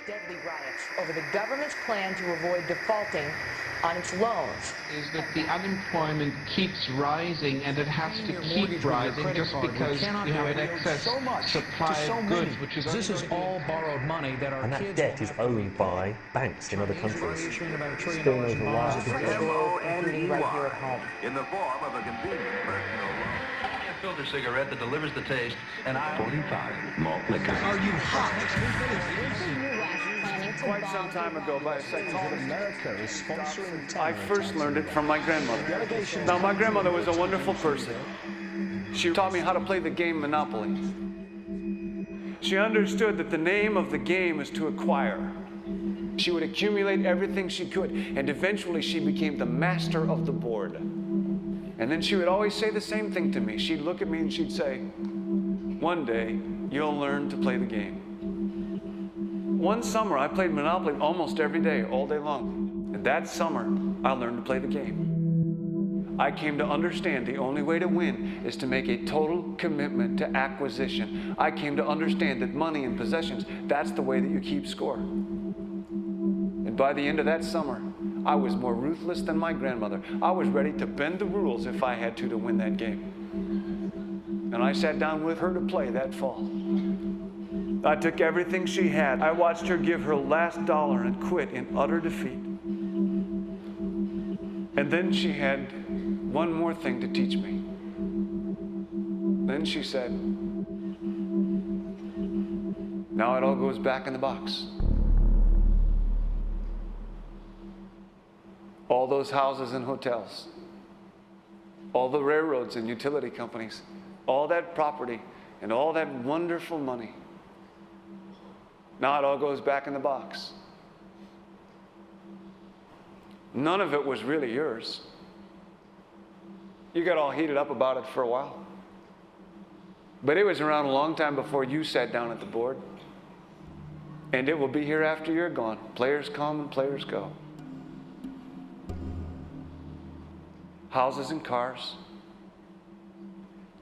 deadly riots over the government's plan to avoid defaulting on its loans. Is that the unemployment keeps rising, and it has to keep rising just because you have an excess supply of goods, which is this is all borrowed money that our and that debt is owned by banks in other countries. Issuing about $1 trillion Spilling over bonds. Including right here at home. In the form of a convenient personal loan. A filter cigarette that delivers the taste, and 45 malt liquor. Are you hot? Quite some time ago, by a psychologist, America is sponsoring I first learned it from my grandmother. Now, my grandmother was a wonderful person. She taught me how to play the game Monopoly. She understood that the name of the game is to acquire. She would accumulate everything she could, and eventually she became the master of the board. And then she would always say the same thing to me. She'd look at me and she'd say, "One day, you'll learn to play the game." One summer, I played Monopoly almost every day, all day long. And that summer, I learned to play the game. I came to understand the only way to win is to make a total commitment to acquisition. I came to understand that money and possessions, that's the way that you keep score. And by the end of that summer, I was more ruthless than my grandmother. I was ready to bend the rules if I had to win that game. And I sat down with her to play that fall. I took everything she had. I watched her give her last dollar and quit in utter defeat. And then she had one more thing to teach me. Then she said, "Now it all goes back in the box." All those houses and hotels, all the railroads and utility companies, all that property and all that wonderful money. Now it all goes back in the box. None of it was really yours. You got all heated up about it for a while. But it was around a long time before you sat down at the board. And it will be here after you're gone. Players come and players go. Houses and cars,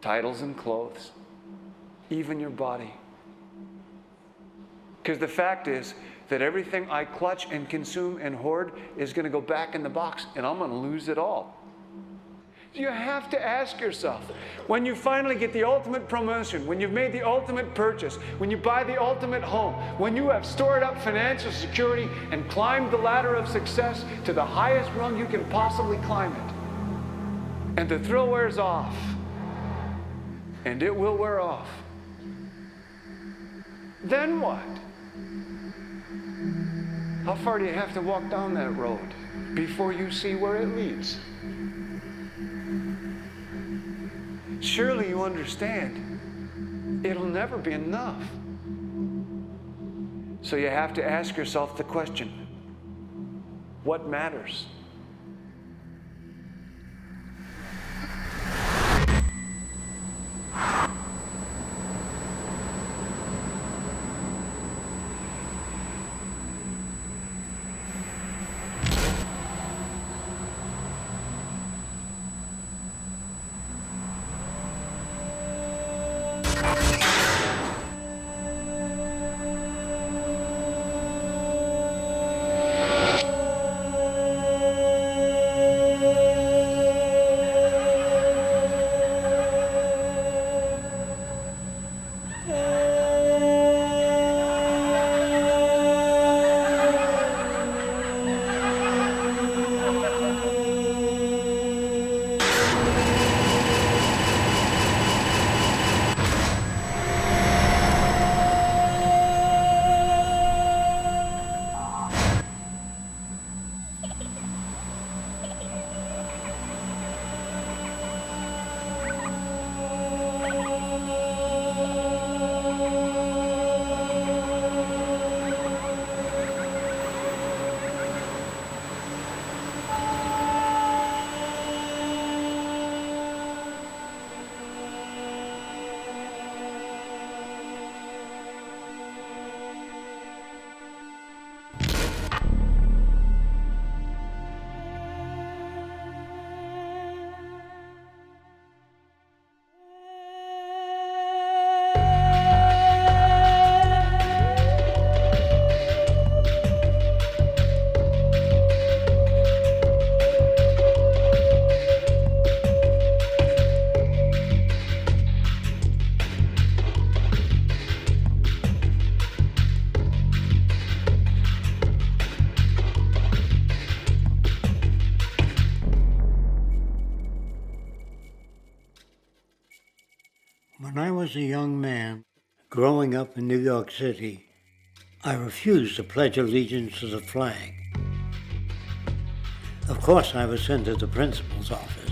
titles and clothes, even your body. Because the fact is that everything I clutch and consume and hoard is going to go back in the box, and I'm going to lose it all. You have to ask yourself, when you finally get the ultimate promotion, when you've made the ultimate purchase, when you buy the ultimate home, when you have stored up financial security and climbed the ladder of success to the highest rung you can possibly climb it, and the thrill wears off, and it will wear off, then what? How far do you have to walk down that road before you see where it leads? Surely you understand, it'll never be enough. So you have to ask yourself the question, what matters? was a young man growing up in New York City, I refused to pledge allegiance to the flag. Of course, I was sent to the principal's office,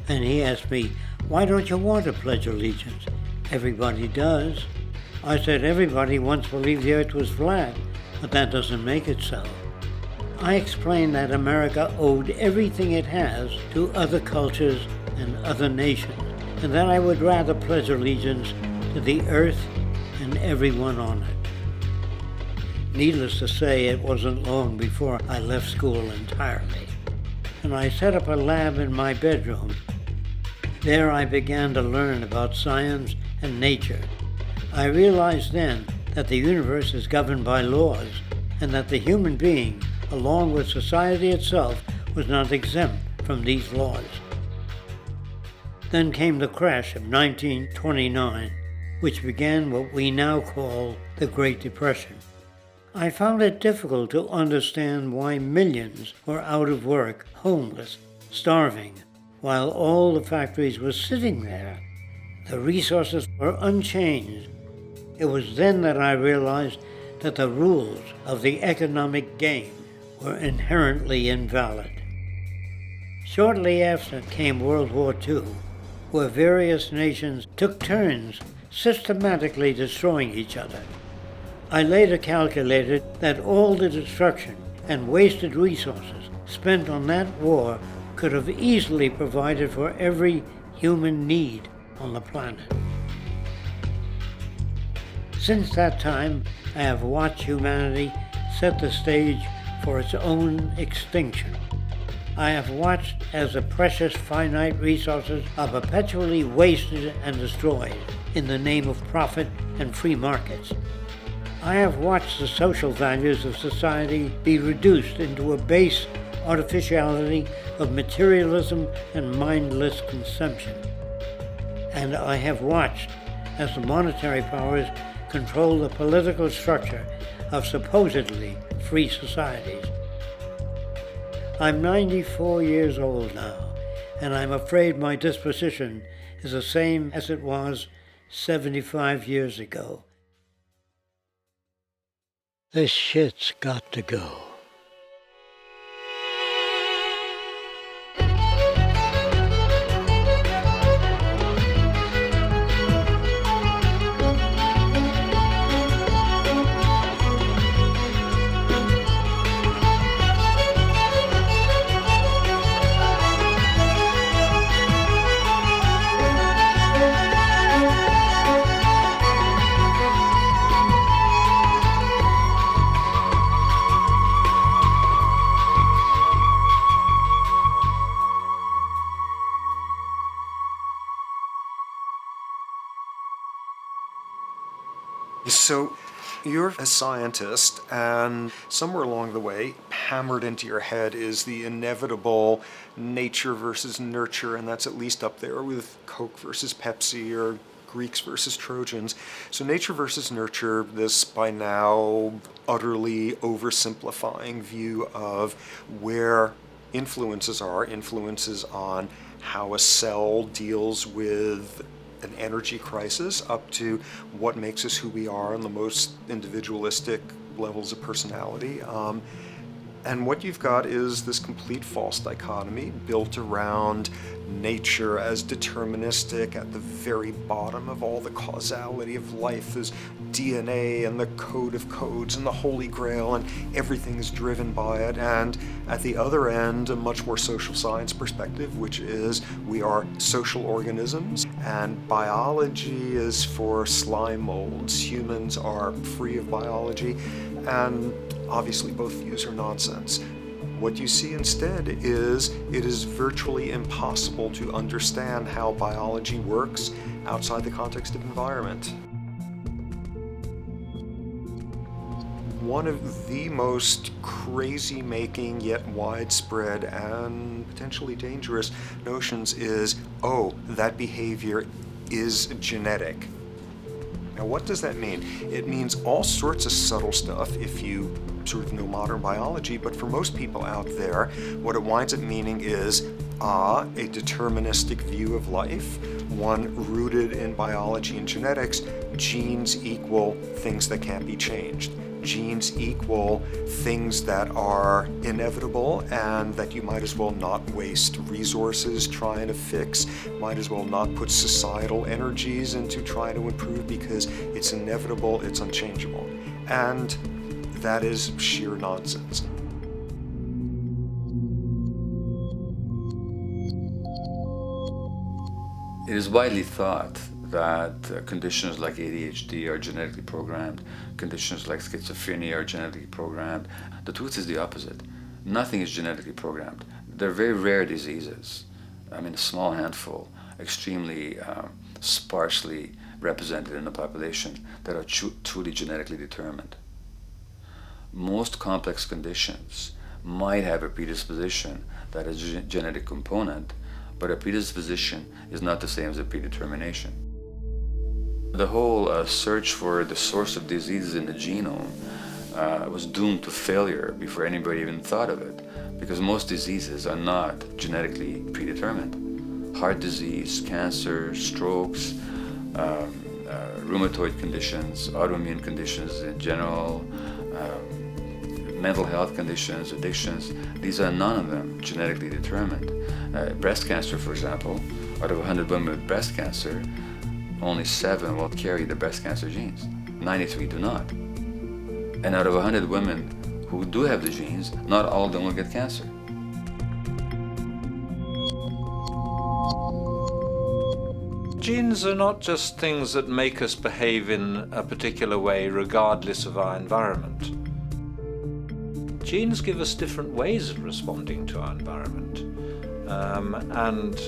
and he asked me, "Why don't you want to pledge allegiance? Everybody does." I said, "Everybody once believed the earth was flat, but that doesn't make it so." I explained that America owed everything it has to other cultures and other nations, and that I would rather pledge allegiance to the earth and everyone on it. Needless to say, it wasn't long before I left school entirely, and I set up a lab in my bedroom. There I began to learn about science and nature. I realized then that the universe is governed by laws, and that the human being, along with society itself, was not exempt from these laws. Then came the crash of 1929, which began what we now call the Great Depression. I found it difficult to understand why millions were out of work, homeless, starving, while all the factories were sitting there. The resources were unchanged. It was then that I realized that the rules of the economic game were inherently invalid. Shortly after came World War II, where various nations took turns systematically destroying each other. I later calculated that all the destruction and wasted resources spent on that war could have easily provided for every human need on the planet. Since that time, I have watched humanity set the stage for its own extinction. I have watched as the precious finite resources are perpetually wasted and destroyed in the name of profit and free markets. I have watched the social values of society be reduced into a base artificiality of materialism and mindless consumption. And I have watched as the monetary powers control the political structure of supposedly free societies. I'm 94 years old now, and I'm afraid my disposition is the same as it was 75 years ago. This shit's got to go. So you're a scientist, and somewhere along the way, hammered into your head is the inevitable nature versus nurture, and that's at least up there with Coke versus Pepsi or Greeks versus Trojans. So nature versus nurture, this by now utterly oversimplifying view of where influences on how a cell deals with an energy crisis, up to what makes us who we are on the most individualistic levels of personality. And what you've got is this complete false dichotomy built around nature as deterministic. At the very bottom of all the causality of life is DNA and the code of codes and the Holy Grail, and everything is driven by it. And at the other end, a much more social science perspective, which is we are social organisms, and biology is for slime molds. Humans are free of biology, and obviously both views are nonsense. What you see instead is it is virtually impossible to understand how biology works outside the context of environment. One of the most crazy-making yet widespread and potentially dangerous notions is, oh, that behavior is genetic. Now, what does that mean? It means all sorts of subtle stuff if you sort of know modern biology, but for most people out there, what it winds up meaning is a deterministic view of life, one rooted in biology and genetics. Genes equal things that can't be changed. Genes equal things that are inevitable and that you might as well not waste resources trying to fix, might as well not put societal energies into trying to improve because it's inevitable, it's unchangeable. And that is sheer nonsense. It is widely thought that conditions like ADHD are genetically programmed, conditions like schizophrenia are genetically programmed. The truth is the opposite. Nothing is genetically programmed. They're very rare diseases. I mean, a small handful, extremely sparsely represented in the population, that are truly genetically determined. Most complex conditions might have a predisposition that is a genetic component, but a predisposition is not the same as a predetermination. The whole search for the source of diseases in the genome was doomed to failure before anybody even thought of it, because most diseases are not genetically predetermined. Heart disease, cancer, strokes, rheumatoid conditions, autoimmune conditions in general, mental health conditions, addictions, these are none of them genetically determined. Breast cancer, for example, out of 100 women with breast cancer, only 7 will carry the breast cancer genes. 93 do not. And out of 100 women who do have the genes, not all of them will get cancer. Genes are not just things that make us behave in a particular way regardless of our environment. Genes give us different ways of responding to our environment. And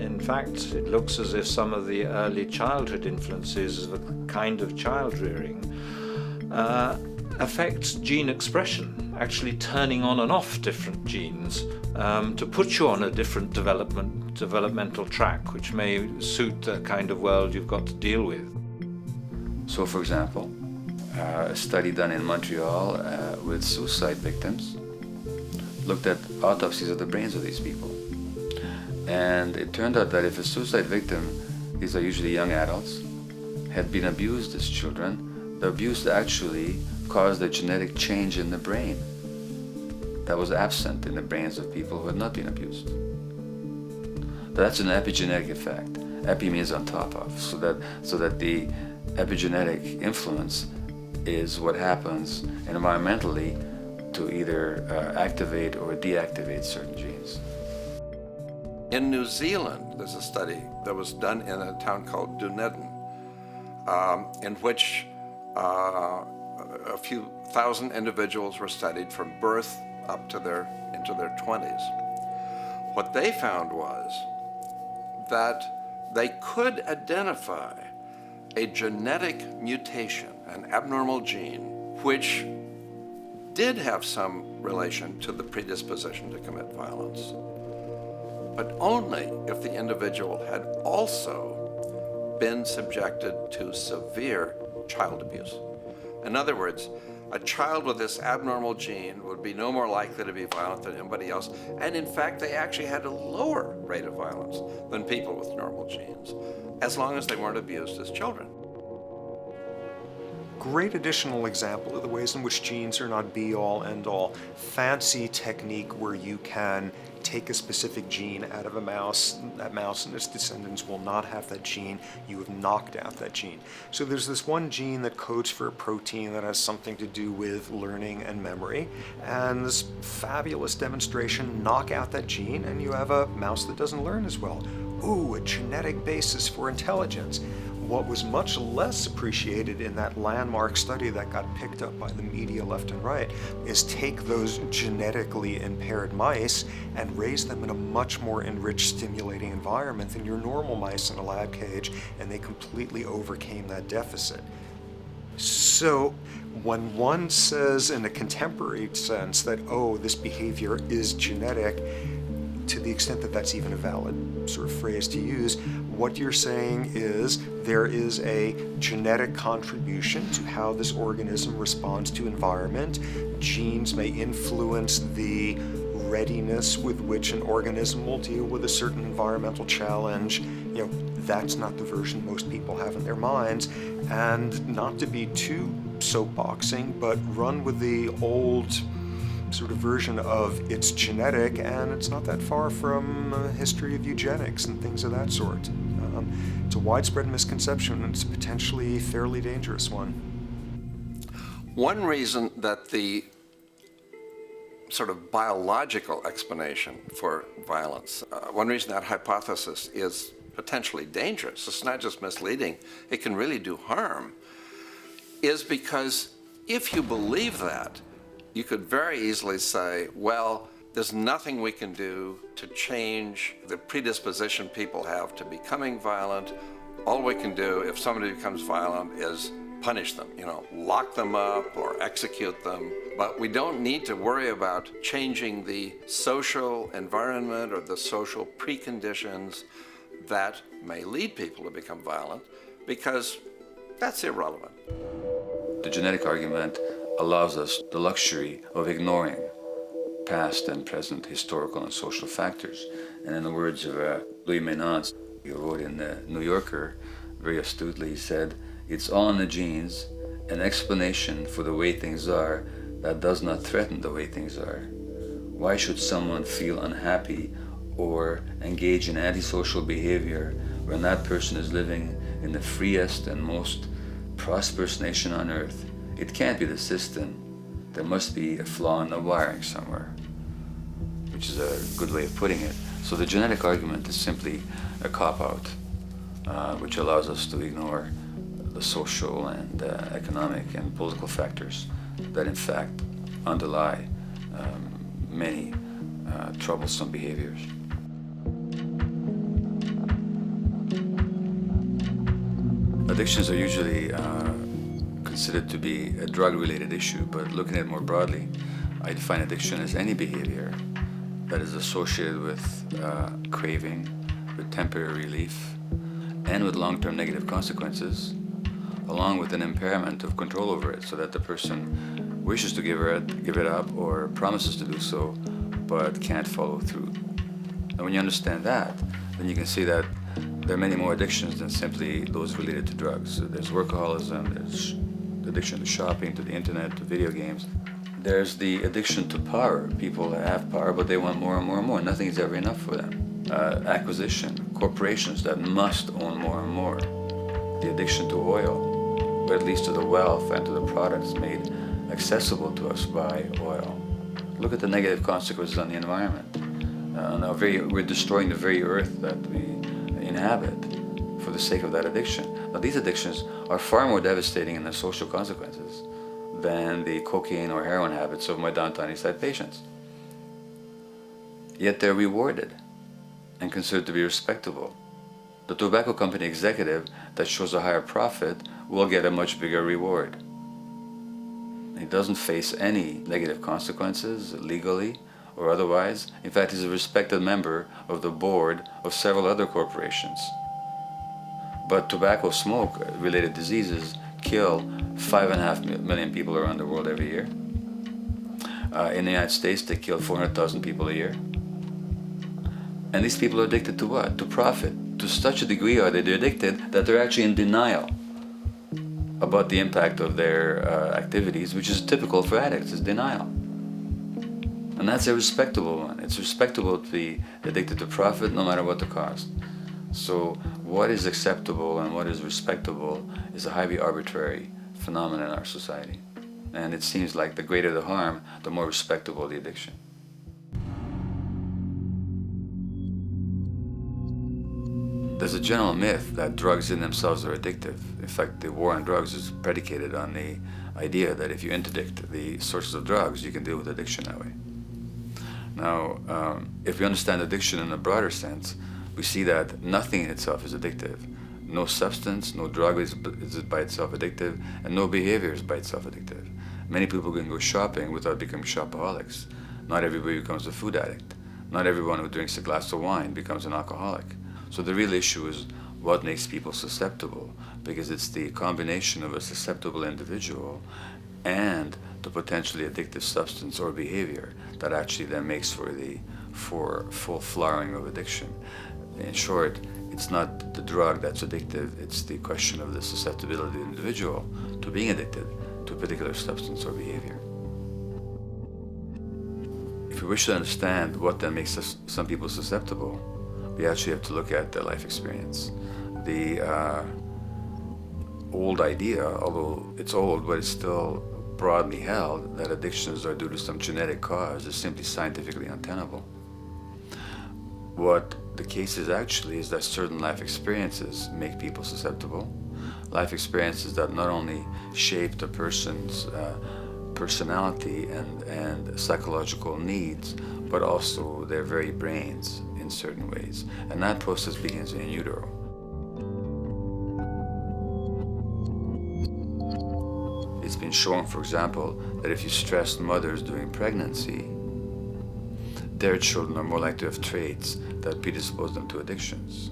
in fact, it looks as if some of the early childhood influences of a kind of child rearing affects gene expression, actually turning on and off different genes to put you on a different developmental track, which may suit the kind of world you've got to deal with. So, for example, a study done in Montreal with suicide victims looked at autopsies of the brains of these people. And it turned out that if a suicide victim, these are usually young adults, had been abused as children, the abuse actually caused a genetic change in the brain that was absent in the brains of people who had not been abused. That's an epigenetic effect. Epi means on top of, so that the epigenetic influence is what happens environmentally to either activate or deactivate certain genes. In New Zealand, there's a study that was done in a town called Dunedin, in which a few thousand individuals were studied from birth up to into their 20s. What they found was that they could identify a genetic mutation, an abnormal gene, which did have some relation to the predisposition to commit violence, but only if the individual had also been subjected to severe child abuse. In other words, a child with this abnormal gene would be no more likely to be violent than anybody else, and in fact they actually had a lower rate of violence than people with normal genes, as long as they weren't abused as children. Great additional example of the ways in which genes are not be-all, end-all. Fancy technique where you can take a specific gene out of a mouse, that mouse and its descendants will not have that gene, you have knocked out that gene. So there's this one gene that codes for a protein that has something to do with learning and memory, and this fabulous demonstration, knock out that gene and you have a mouse that doesn't learn as well. Ooh, a genetic basis for intelligence. What was much less appreciated in that landmark study that got picked up by the media left and right is take those genetically impaired mice and raise them in a much more enriched, stimulating environment than your normal mice in a lab cage, and they completely overcame that deficit. So when one says in a contemporary sense that, oh, this behavior is genetic, to the extent that that's even a valid sort of phrase to use, what you're saying is there is a genetic contribution to how this organism responds to environment. Genes may influence the readiness with which an organism will deal with a certain environmental challenge. That's not the version most people have in their minds. And not to be too soapboxing, but run with the old sort of version of it's genetic, and it's not that far from a history of eugenics and things of that sort. It's a widespread misconception, and it's a potentially fairly dangerous one. One reason that the sort of biological explanation for violence, one reason that hypothesis is potentially dangerous, it's not just misleading, it can really do harm, is because if you believe that, you could very easily say, well, there's nothing we can do to change the predisposition people have to becoming violent. All we can do if somebody becomes violent is punish them, lock them up or execute them. But we don't need to worry about changing the social environment or the social preconditions that may lead people to become violent, because that's irrelevant. The genetic argument allows us the luxury of ignoring past and present historical and social factors. And in the words of Louis Menand, he wrote in the New Yorker, very astutely, he said, "It's all in the genes, an explanation for the way things are that does not threaten the way things are. Why should someone feel unhappy or engage in antisocial behavior when that person is living in the freest and most prosperous nation on earth? It can't be the system. There must be a flaw in the wiring somewhere," which is a good way of putting it. So the genetic argument is simply a cop-out, which allows us to ignore the social and economic and political factors that in fact underlie many troublesome behaviors. Addictions are usually considered to be a drug-related issue, but looking at it more broadly, I define addiction as any behavior that is associated with craving, with temporary relief, and with long-term negative consequences, along with an impairment of control over it, so that the person wishes to give it up or promises to do so, but can't follow through. And when you understand that, then you can see that there are many more addictions than simply those related to drugs. So there's workaholism, there's addiction to shopping, to the internet, to video games. There's the addiction to power. People have power, but they want more and more and more. Nothing is ever enough for them. Acquisition, corporations that must own more and more. The addiction to oil, or at least to the wealth and to the products made accessible to us by oil. Look at the negative consequences on the environment. We're destroying the very earth that we inhabit for the sake of that addiction. Now, these addictions are far more devastating in their social consequences than the cocaine or heroin habits of my downtown East Side patients. Yet they're rewarded and considered to be respectable. The tobacco company executive that shows a higher profit will get a much bigger reward. He doesn't face any negative consequences legally or otherwise. In fact, he's a respected member of the board of several other corporations. But tobacco smoke-related diseases kill 5.5 million people around the world every year. In the United States, they kill 400,000 people a year. And these people are addicted to what? To profit. To such a degree are they addicted that they're actually in denial about the impact of their activities, which is typical for addicts, is denial. And that's a respectable one. It's respectable to be addicted to profit no matter what the cost. So what is acceptable and what is respectable is a highly arbitrary phenomenon in our society. And it seems like the greater the harm, the more respectable the addiction. There's a general myth that drugs in themselves are addictive. In fact, the war on drugs is predicated on the idea that if you interdict the sources of drugs, you can deal with addiction that way. Now, if we understand addiction in a broader sense, we see that nothing in itself is addictive. No substance, no drug is by itself addictive, and no behavior is by itself addictive. Many people can go shopping without becoming shopaholics. Not everybody becomes a food addict. Not everyone who drinks a glass of wine becomes an alcoholic. So the real issue is what makes people susceptible, because it's the combination of a susceptible individual and the the potentially addictive substance or behavior that actually then makes for full flowering of addiction. In short, it's not the drug that's addictive, it's the question of the susceptibility of the individual to being addicted to a particular substance or behavior. If we wish to understand what then makes some people susceptible, we actually have to look at their life experience. The old idea, although it's old, but it's still broadly held, that addictions are due to some genetic cause is simply scientifically untenable. What the case is actually is that certain life experiences make people susceptible. Life experiences that not only shape the person's personality and psychological needs, but also their very brains in certain ways. And that process begins in utero. It's been shown, for example, that if you stress mothers during pregnancy, their children are more likely to have traits that predispose them to addictions.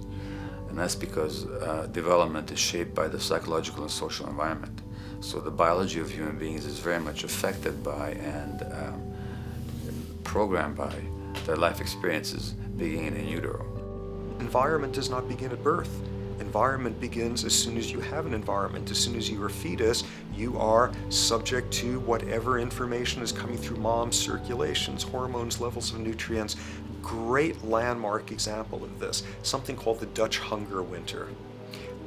And that's because development is shaped by the psychological and social environment. So the biology of human beings is very much affected by and programmed by their life experiences beginning in utero. Environment does not begin at birth. Environment begins as soon as you have an environment. As soon as you are a fetus, you are subject to whatever information is coming through mom's circulations, hormones, levels of nutrients. Great landmark example of this, something called the Dutch hunger winter.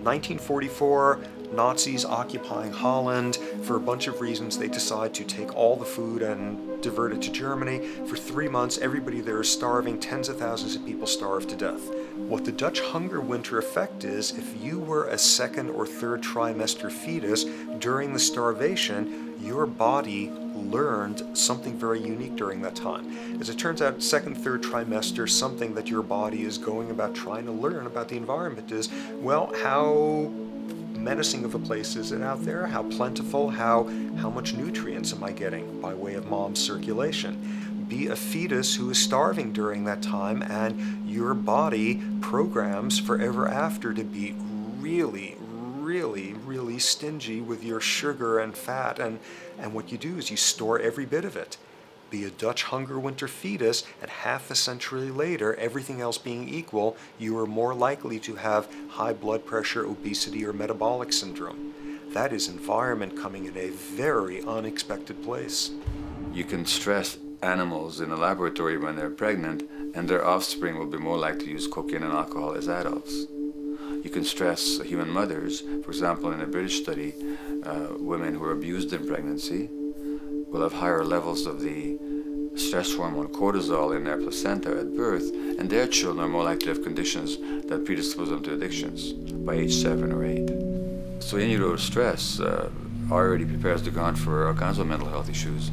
1944, Nazis occupying Holland. For a bunch of reasons, they decide to take all the food and divert it to Germany. For 3 months, everybody there is starving. Tens of thousands of people starve to death. What the Dutch hunger winter effect is, if you were a second or third trimester fetus during the starvation, your body learned something very unique during that time. As it turns out, second, third trimester, something that your body is going about trying to learn about the environment is, well, how menacing of a place is it out there? How plentiful? How much nutrients am I getting by way of mom's circulation? Be a fetus who is starving during that time, and your body programs forever after to be really stingy with your sugar and fat, and what you do is you store every bit of it. Be a Dutch hunger winter fetus, and half a century later, everything else being equal, you are more likely to have high blood pressure, obesity, or metabolic syndrome. That is environment coming in a very unexpected place. You can stress animals in a laboratory when they're pregnant, and their offspring will be more likely to use cocaine and alcohol as adults. You can stress human mothers. For example, in a British study, women who are abused in pregnancy will have higher levels of the stress hormone cortisol in their placenta at birth, and their children are more likely to have conditions that predispose them to addictions by age 7 or 8. So in utero stress already prepares the ground for all kinds of mental health issues.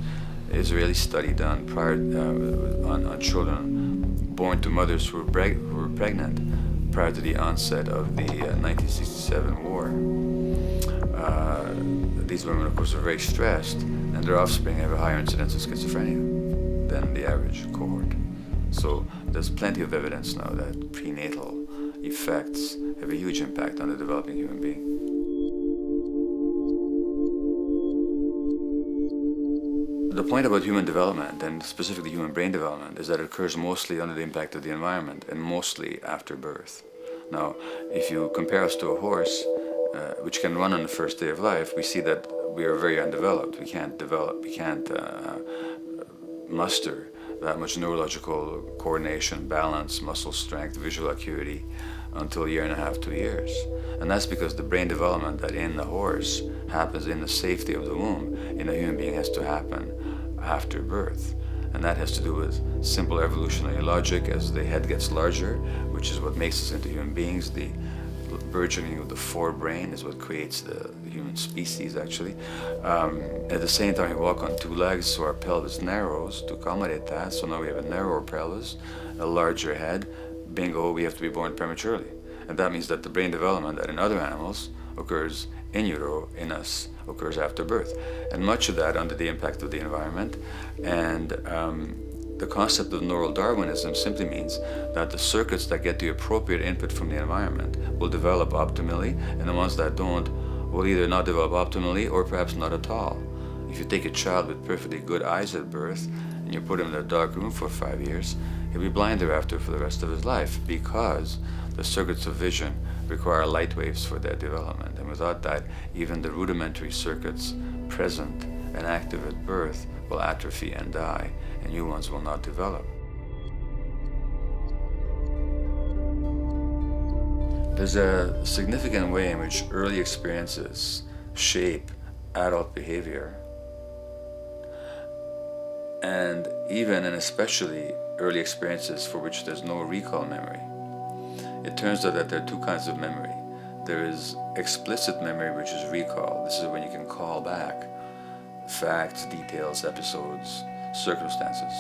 Israeli study done prior on children born to mothers who were pregnant prior to the onset of the 1967 war. These women, of course, are very stressed, and their offspring have a higher incidence of schizophrenia than the average cohort. So there's plenty of evidence now that prenatal effects have a huge impact on the developing human being. The point about human development, and specifically human brain development, is that it occurs mostly under the impact of the environment and mostly after birth. Now, if you compare us to a horse, which can run on the first day of life, we see that we are very undeveloped. We can't muster that much neurological coordination, balance, muscle strength, visual acuity until a year and a half, 2 years. And that's because the brain development that in the horse happens in the safety of the womb, in a human being has to happen after birth. And that has to do with simple evolutionary logic. As the head gets larger, which is what makes us into human beings, the burgeoning of the forebrain is what creates the human species, actually. At the same time, we walk on 2 legs, so our pelvis narrows to accommodate that. So now we have a narrower pelvis, a larger head. Bingo, we have to be born prematurely. And that means that the brain development that in other animals occurs in utero, in us, occurs after birth. And much of that under the impact of the environment. And the concept of neural Darwinism simply means that the circuits that get the appropriate input from the environment will develop optimally, and the ones that don't will either not develop optimally or perhaps not at all. If you take a child with perfectly good eyes at birth and you put him in a dark room for 5 years, he'll be blind thereafter for the rest of his life, because the circuits of vision require light waves for their development. And without that, even the rudimentary circuits present and active at birth will atrophy and die, and new ones will not develop. There's a significant way in which early experiences shape adult behavior, and even and especially early experiences for which there's no recall memory. It turns out that there are two kinds of memory. There is explicit memory, which is recall. This is when you can call back facts, details, episodes, circumstances.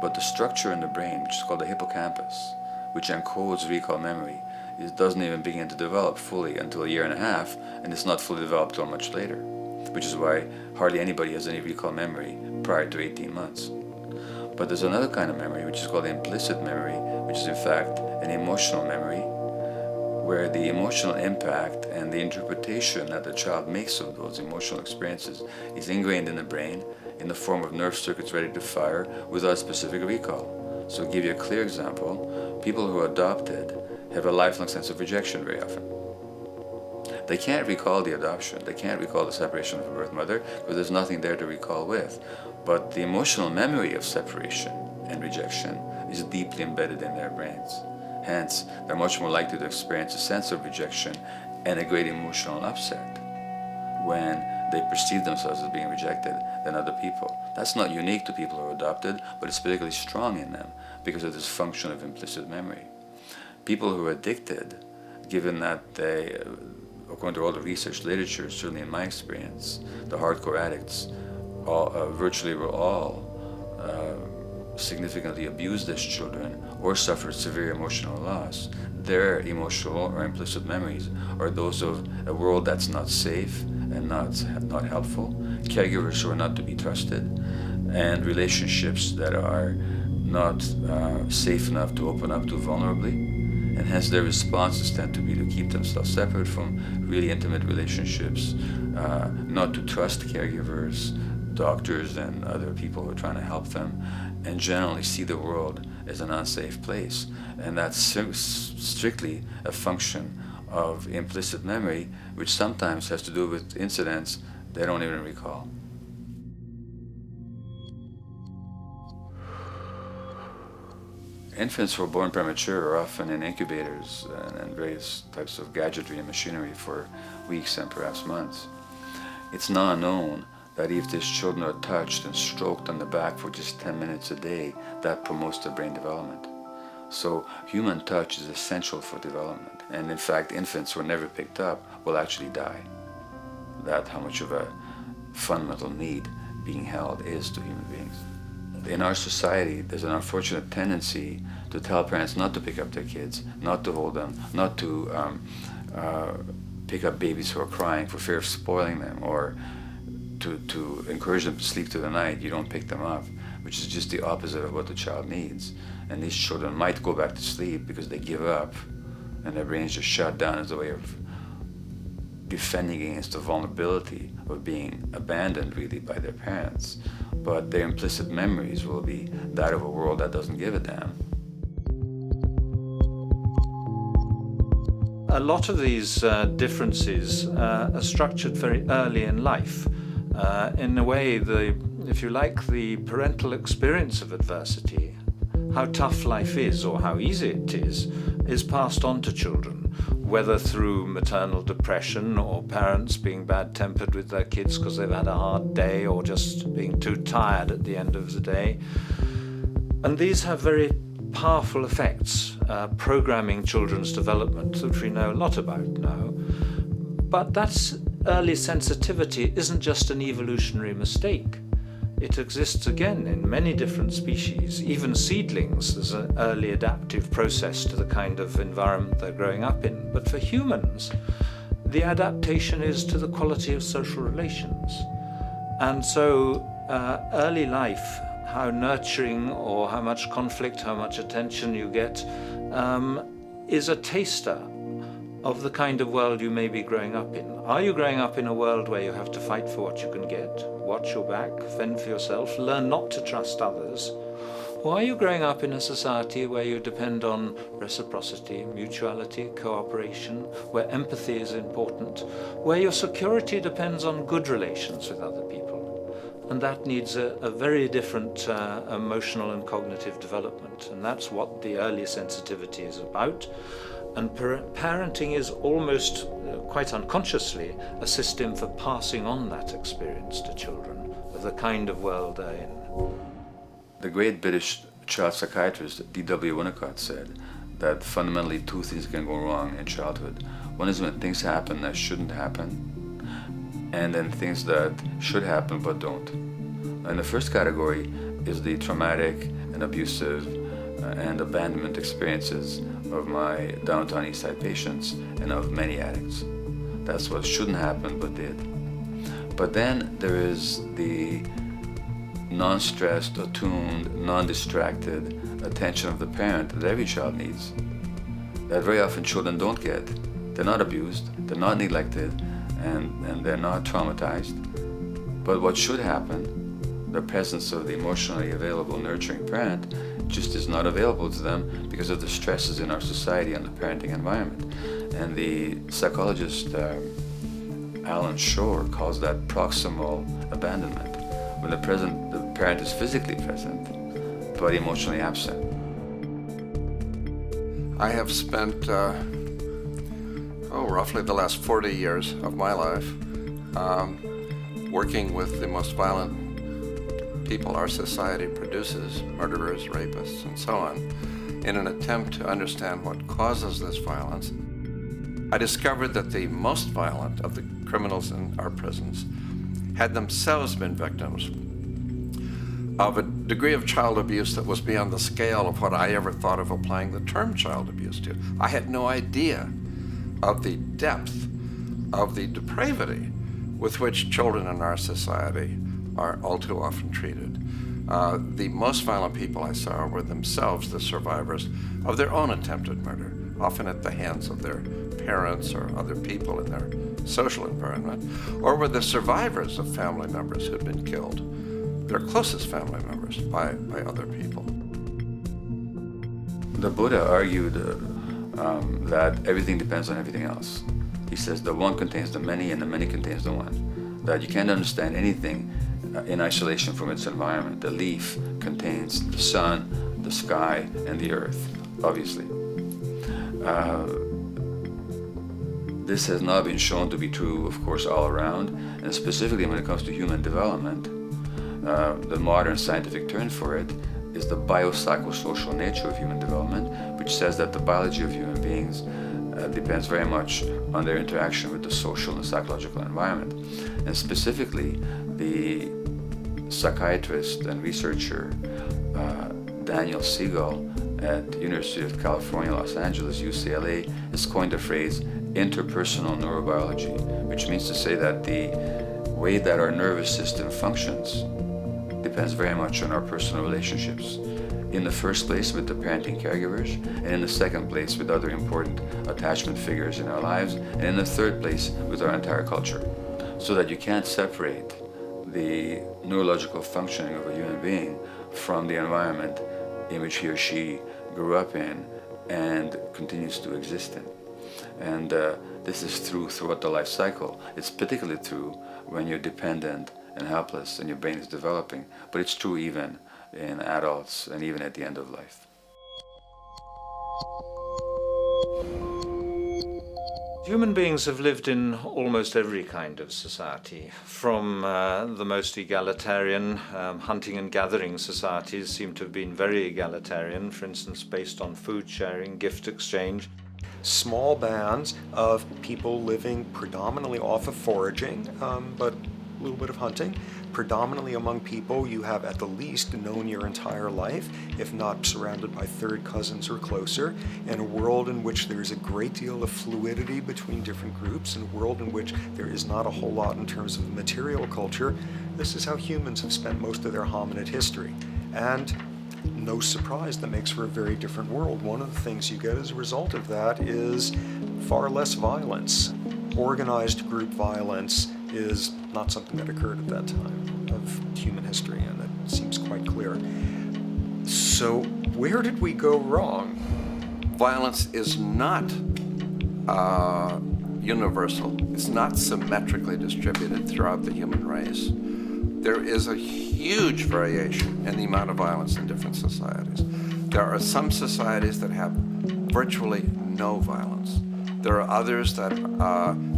But the structure in the brain, which is called the hippocampus, which encodes recall memory, it doesn't even begin to develop fully until 1.5 years, and it's not fully developed till much later, which is why hardly anybody has any recall memory prior to 18 months. But there's another kind of memory, which is called implicit memory, which is in fact an emotional memory, where the emotional impact and the interpretation that the child makes of those emotional experiences is ingrained in the brain in the form of nerve circuits ready to fire without specific recall. So to give you a clear example, people who are adopted have a lifelong sense of rejection very often. They can't recall the adoption, they can't recall the separation from birth mother, because there's nothing there to recall with. But the emotional memory of separation and rejection is deeply embedded in their brains. Hence, they're much more likely to experience a sense of rejection and a great emotional upset when they perceive themselves as being rejected than other people. That's not unique to people who are adopted, but it's particularly strong in them because of this function of implicit memory. People who are addicted, given that they, according to all the research literature, certainly in my experience, the hardcore addicts virtually were all significantly abused as children or suffered severe emotional loss. Their emotional or implicit memories are those of a world that's not safe and not helpful, caregivers who are not to be trusted, and relationships that are not safe enough to open up to vulnerably. And hence their responses tend to be to keep themselves separate from really intimate relationships, not to trust caregivers, doctors, and other people who are trying to help them, and generally see the world as an unsafe place. And that's strictly a function of implicit memory, which sometimes has to do with incidents they don't even recall. Infants who are born premature are often in incubators and various types of gadgetry and machinery for weeks and perhaps months. It's now known that if these children are touched and stroked on the back for just 10 minutes a day, that promotes their brain development. So human touch is essential for development. And in fact, infants who are never picked up will actually die. That's how much of a fundamental need being held is to human beings. In our society, there's an unfortunate tendency to tell parents not to pick up their kids, not to hold them, not to pick up babies who are crying for fear of spoiling them, or to encourage them to sleep through the night. You don't pick them up, which is just the opposite of what the child needs. And these children might go back to sleep because they give up and their brains just shut down as a way of defending against the vulnerability of being abandoned really by their parents. But their implicit memories will be that of a world that doesn't give a damn. A lot of these differences are structured very early in life. In a way, if you like, the parental experience of adversity, how tough life is or how easy it is passed on to children, whether through maternal depression or parents being bad-tempered with their kids because they've had a hard day or just being too tired at the end of the day. And these have very powerful effects, programming children's development, which we know a lot about now. But that's early sensitivity isn't just an evolutionary mistake. It exists again in many different species. Even seedlings, there's an early adaptive process to the kind of environment they're growing up in. But for humans, the adaptation is to the quality of social relations. And so early life, how nurturing or how much conflict, how much attention you get, is a taster of the kind of world you may be growing up in. Are you growing up in a world where you have to fight for what you can get, watch your back, fend for yourself, learn not to trust others? Or are you growing up in a society where you depend on reciprocity, mutuality, cooperation, where empathy is important, where your security depends on good relations with other people? And that needs a very different emotional and cognitive development. And that's what the early sensitivity is about. And parenting is almost, quite unconsciously, a system for passing on that experience to children of the kind of world they're in. The great British child psychiatrist D.W. Winnicott said that fundamentally two things can go wrong in childhood. One is when things happen that shouldn't happen, and then things that should happen but don't. And the first category is the traumatic and abusive and abandonment experiences of my downtown East Side patients and of many addicts. That's what shouldn't happen but did. But then there is the non-stressed, attuned, non-distracted attention of the parent that every child needs, that very often children don't get. They're not abused, they're not neglected, and they're not traumatized. But what should happen, the presence of the emotionally available, nurturing parent, just is not available to them because of the stresses in our society and the parenting environment. And the psychologist Alan Shore calls that proximal abandonment, when the parent is physically present, but emotionally absent. I have spent, roughly the last 40 years of my life working with the most violent people our society produces, murderers, rapists, and so on, in an attempt to understand what causes this violence. I discovered that the most violent of the criminals in our prisons had themselves been victims of a degree of child abuse that was beyond the scale of what I ever thought of applying the term child abuse to. I had no idea of the depth of the depravity with which children in our society are all too often treated. The most violent people I saw were themselves the survivors of their own attempted murder, often at the hands of their parents or other people in their social environment, or were the survivors of family members who had been killed, their closest family members, by other people. The Buddha argued that everything depends on everything else. He says the one contains the many and the many contains the one. That you can't understand anything in isolation from its environment. The leaf contains the sun, the sky, and the earth, obviously. This has not been shown to be true, of course, all around, and specifically when it comes to human development. The modern scientific term for it is the biopsychosocial nature of human development, which says that the biology of human beings depends very much on their interaction with the social and psychological environment. And specifically, the psychiatrist and researcher Daniel Siegel at University of California, Los Angeles, UCLA, has coined the phrase interpersonal neurobiology, which means to say that the way that our nervous system functions depends very much on our personal relationships. In the first place with the parenting caregivers, and in the second place with other important attachment figures in our lives, and in the third place with our entire culture. So that you can't separate the neurological functioning of a human being from the environment in which he or she grew up in and continues to exist in. And this is true throughout the life cycle. It's particularly true when you're dependent and helpless and your brain is developing, but it's true even in adults and even at the end of life. Human beings have lived in almost every kind of society, from the most egalitarian, hunting and gathering societies seem to have been very egalitarian, for instance, based on food sharing, gift exchange. Small bands of people living predominantly off of foraging, but a little bit of hunting. Predominantly among people you have at the least known your entire life, if not surrounded by third cousins or closer, in a world in which there is a great deal of fluidity between different groups, in a world in which there is not a whole lot in terms of material culture. This is how humans have spent most of their hominid history. And no surprise, that makes for a very different world. One of the things you get as a result of that is far less violence. organized group violence is not something that occurred at that time of human history, and that seems quite clear. So where did we go wrong? Violence is not universal. It's not symmetrically distributed throughout the human race. There is a huge variation in the amount of violence in different societies. There are some societies that have virtually no violence. There are others that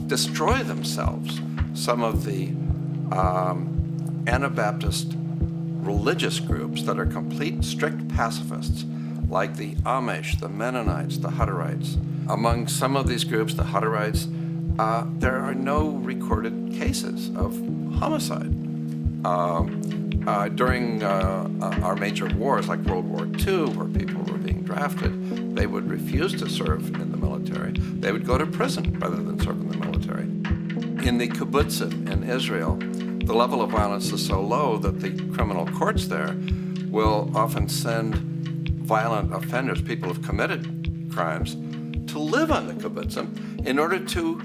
destroy themselves. Some of the Anabaptist religious groups that are complete strict pacifists, like the Amish, the Mennonites, the Hutterites. Among some of these groups, the Hutterites, there are no recorded cases of homicide. During our major wars, like World War II, where people were being drafted, they would refuse to serve in the military. They would go to prison rather than serve in the military. In the kibbutzim in Israel, the level of violence is so low that the criminal courts there will often send violent offenders, people who've committed crimes, to live on the kibbutzim in order to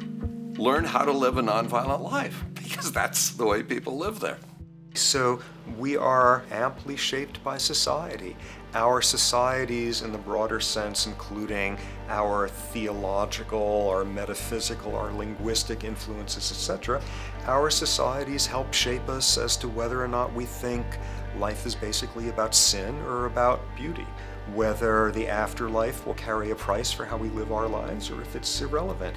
learn how to live a nonviolent life, because that's the way people live there. So we are amply shaped by society. Our societies, in the broader sense, including our theological, our metaphysical, our linguistic influences, etc., our societies help shape us as to whether or not we think life is basically about sin or about beauty, whether the afterlife will carry a price for how we live our lives or if it's irrelevant.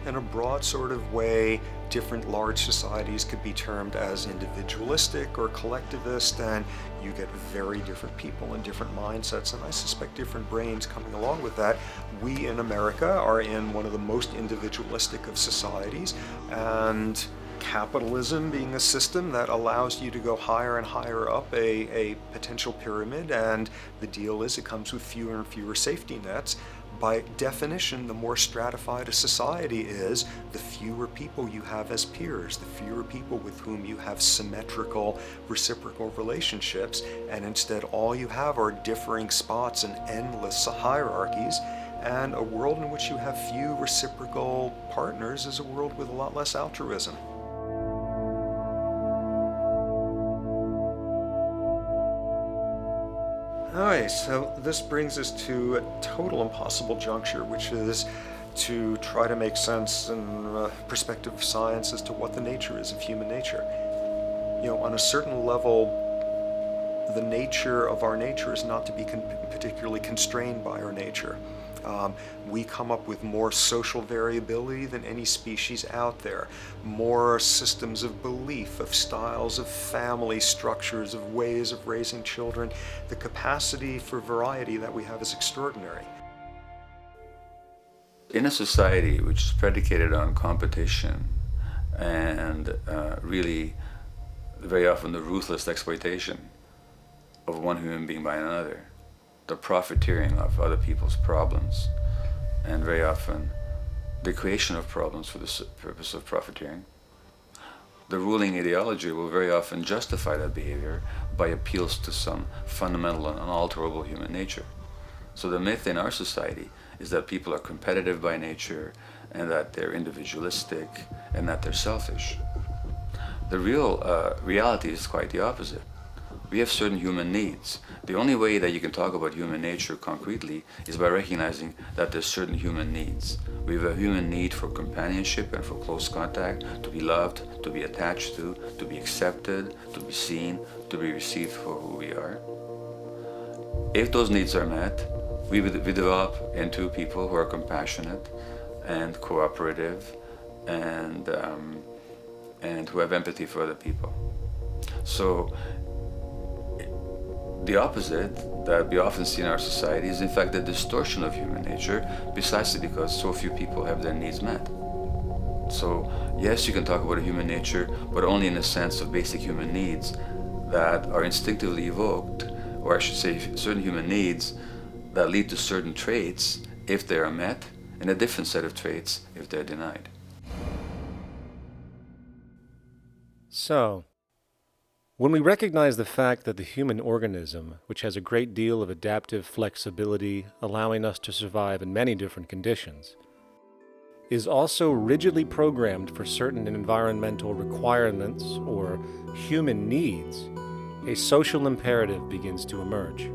In a broad sort of way, different large societies could be termed as individualistic or collectivist, and you get very different people and different mindsets, and I suspect different brains coming along with that. We in America are in one of the most individualistic of societies, and capitalism being a system that allows you to go higher and higher up a potential pyramid, and the deal is it comes with fewer and fewer safety nets. By definition, the more stratified a society is, the fewer people you have as peers, the fewer people with whom you have symmetrical, reciprocal relationships, and instead all you have are differing spots and endless hierarchies. And a world in which you have few reciprocal partners is a world with a lot less altruism. Alright, so this brings us to a total impossible juncture, which is to try to make sense in perspective of science as to what the nature is of human nature. You know, on a certain level, the nature of our nature is not to be particularly constrained by our nature. We come up with more social variability than any species out there, more systems of belief, of styles of family structures, of ways of raising children. The capacity for variety that we have is extraordinary. In a society which is predicated on competition and really very often the ruthless exploitation of one human being by another, the profiteering of other people's problems, and very often the creation of problems for the purpose of profiteering, the ruling ideology will very often justify that behavior by appeals to some fundamental and unalterable human nature. So the myth in our society is that people are competitive by nature, and that they're individualistic, and that they're selfish. The real reality is quite the opposite. We have certain human needs. The only way that you can talk about human nature concretely is by recognizing that there's certain human needs. We have a human need for companionship and for close contact, to be loved, to be attached to be accepted, to be seen, to be received for who we are. If those needs are met, we develop into people who are compassionate and cooperative and who have empathy for other people. So the opposite that we often see in our society is in fact the distortion of human nature, precisely because so few people have their needs met. So yes, you can talk about a human nature, but only in the sense of basic human needs that are instinctively evoked, or I should say certain human needs that lead to certain traits if they are met, and a different set of traits if they're denied. So, when we recognize the fact that the human organism, which has a great deal of adaptive flexibility, allowing us to survive in many different conditions, is also rigidly programmed for certain environmental requirements or human needs, a social imperative begins to emerge.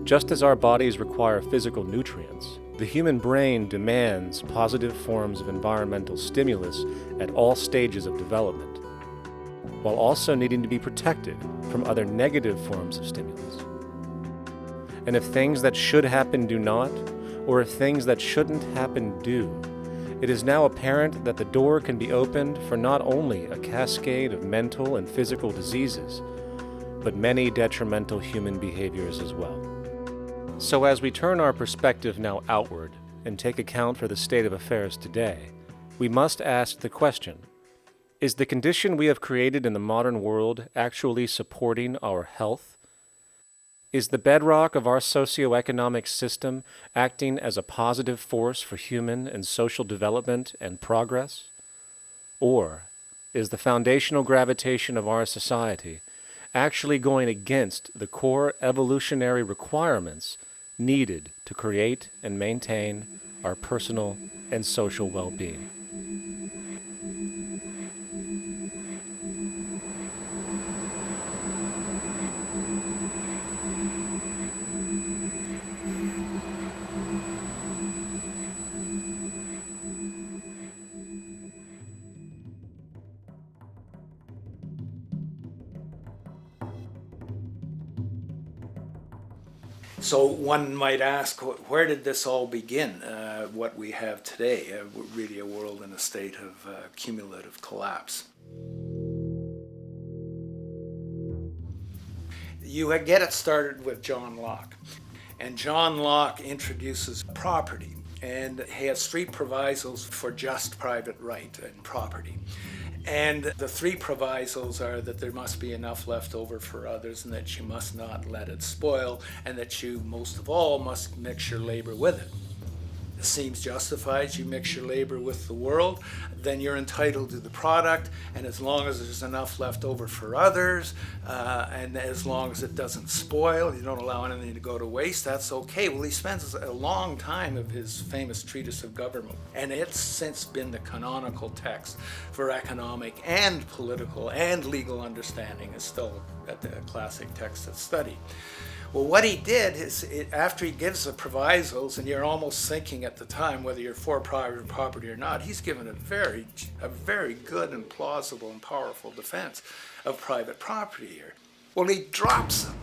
Just as our bodies require physical nutrients, the human brain demands positive forms of environmental stimulus at all stages of development, while also needing to be protected from other negative forms of stimulus. And if things that should happen do not, or if things that shouldn't happen do, it is now apparent that the door can be opened for not only a cascade of mental and physical diseases, but many detrimental human behaviors as well. So as we turn our perspective now outward and take account for the state of affairs today, we must ask the question, is the condition we have created in the modern world actually supporting our health? Is the bedrock of our socioeconomic system acting as a positive force for human and social development and progress? Or is the foundational gravitation of our society actually going against the core evolutionary requirements needed to create and maintain our personal and social well-being? So one might ask, where did this all begin? What we have today, really a world in a state of cumulative collapse. You get it started with John Locke. And John Locke introduces property, and he has three provisos for just private right and property. And the three provisos are that there must be enough left over for others, and that you must not let it spoil, and that you, most of all, must mix your labor with it. It seems justified. You mix your labor with the world, then you're entitled to the product, and as long as there's enough left over for others, and as long as it doesn't spoil, you don't allow anything to go to waste, that's okay. Well, he spends a long time of his famous treatise of government, and it's since been the canonical text for economic and political and legal understanding. Is still a classic text of study. Well, what he did is, after he gives the provisos, and you're almost thinking at the time whether you're for private property or not, he's given a very good and plausible and powerful defense of private property here. Well, he drops them.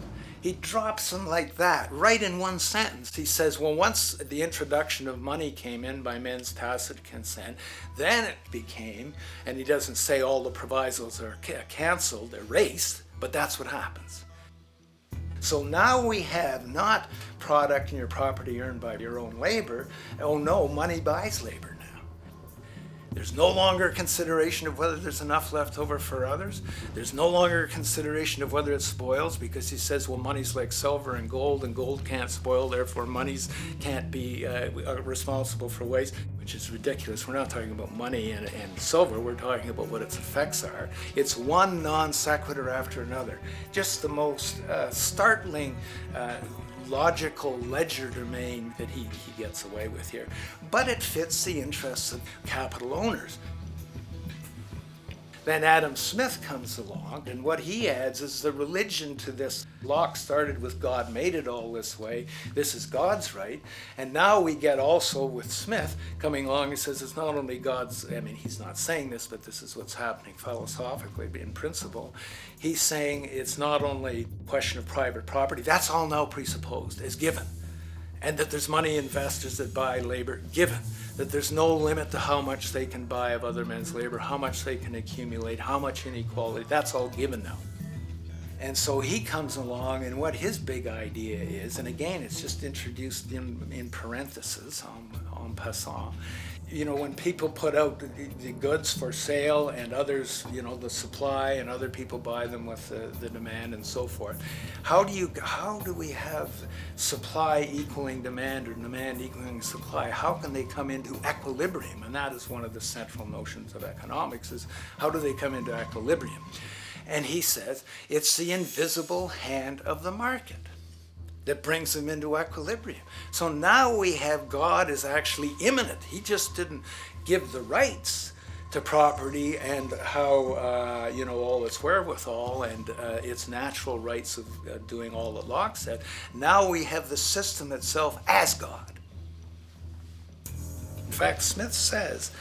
He drops them like that, right in one sentence. He says, well, once the introduction of money came in by men's tacit consent, then it became, and he doesn't say all the provisos are canceled, erased, but that's what happens. So now we have not product and your property earned by your own labor. Oh no, money buys labor now. There's no longer a consideration of whether there's enough left over for others. There's no longer a consideration of whether it spoils, because he says, well, money's like silver and gold can't spoil, therefore monies can't be responsible for waste, which is ridiculous. We're not talking about money and silver, we're talking about what its effects are. It's one non sequitur after another. Just the most startling logical legerdemain that he gets away with here. But it fits the interests of capital owners. Then Adam Smith comes along, and what he adds is the religion to this. Locke started with God made it all this way. This is God's right. And now we get also with Smith coming along and says it's not only God's, I mean, he's not saying this, but this is what's happening philosophically in principle. He's saying it's not only a question of private property, that's all now presupposed, is given. And that there's money investors that buy labor, given. That there's no limit to how much they can buy of other men's labor, how much they can accumulate, how much inequality, that's all given now. And so he comes along, and what his big idea is, and again, it's just introduced in parentheses, en passant. You know, when people put out the goods for sale and others, you know, the supply, and other people buy them with the demand and so forth, how do we have supply equaling demand or demand equaling supply? How can they come into equilibrium? And that is one of the central notions of economics, is how do they come into equilibrium? And he says it's the invisible hand of the market that brings them into equilibrium. So now we have God is actually immanent. He just didn't give the rights to property and how, all its wherewithal and its natural rights of doing all that Locke said. Now we have the system itself as God. In fact, Smith says,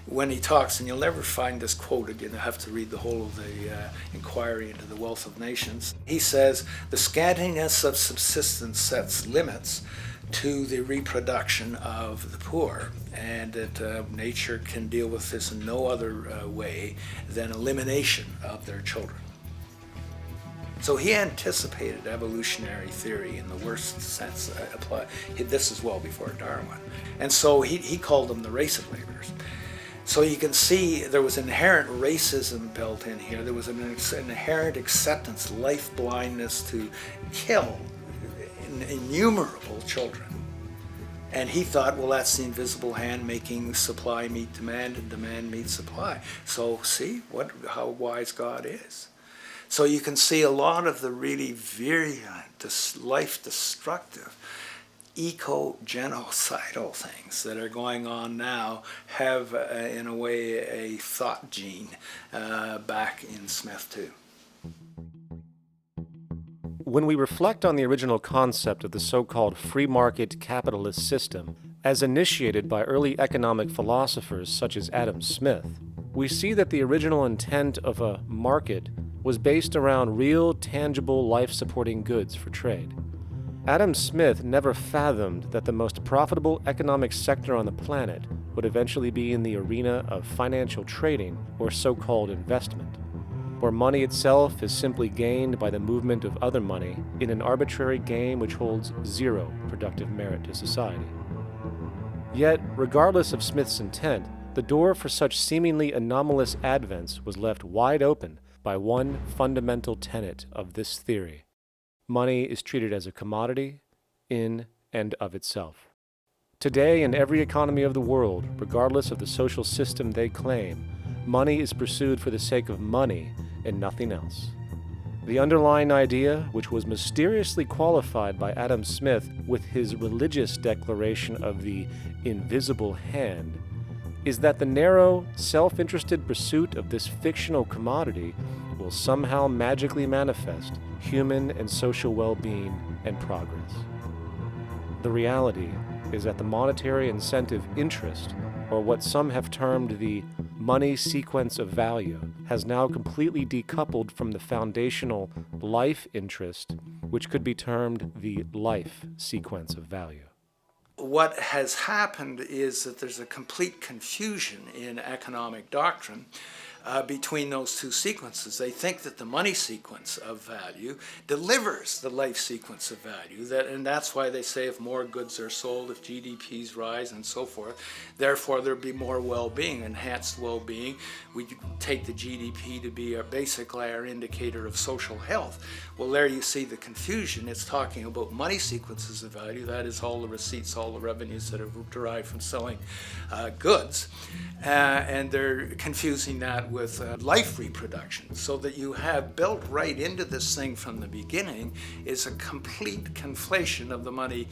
when he talks, and you'll never find this quote again, you have to read the whole of the Inquiry into the Wealth of Nations. He says, the scantiness of subsistence sets limits to the reproduction of the poor, and that nature can deal with this in no other way than elimination of their children. So he anticipated evolutionary theory in the worst sense. This is well before Darwin. And so he called them the race of laborers. So you can see there was inherent racism built in here. There was an inherent acceptance, life blindness to kill innumerable children. And he thought, well, that's the invisible hand making supply meet demand and demand meet supply. So see how wise God is. So you can see a lot of the really virulent, life-destructive, eco-genocidal things that are going on now have, in a way, a thought gene back in Smith too. When we reflect on the original concept of the so-called free market capitalist system, as initiated by early economic philosophers such as Adam Smith, we see that the original intent of a market was based around real, tangible, life-supporting goods for trade. Adam Smith never fathomed that the most profitable economic sector on the planet would eventually be in the arena of financial trading or so-called investment, where money itself is simply gained by the movement of other money in an arbitrary game which holds zero productive merit to society. Yet, regardless of Smith's intent, the door for such seemingly anomalous advents was left wide open by one fundamental tenet of this theory. Money is treated as a commodity in and of itself. Today, in every economy of the world, regardless of the social system they claim, money is pursued for the sake of money and nothing else. The underlying idea, which was mysteriously qualified by Adam Smith with his religious declaration of the invisible hand, is that the narrow, self-interested pursuit of this fictional commodity will somehow magically manifest human and social well-being and progress. The reality is that the monetary incentive interest, or what some have termed the money sequence of value, has now completely decoupled from the foundational life interest, which could be termed the life sequence of value. What has happened is that there's a complete confusion in economic doctrine between those two sequences. They think that the money sequence of value delivers the life sequence of value, and that's why they say if more goods are sold, if GDPs rise and so forth, therefore there'll be more well-being, enhanced well-being. We take the GDP to be basically our indicator of social health. Well, there you see the confusion. It's talking about money sequences of value, that is all the receipts, all the revenues that are derived from selling goods, and they're confusing that with life reproduction, so that you have built right into this thing from the beginning is a complete conflation of the money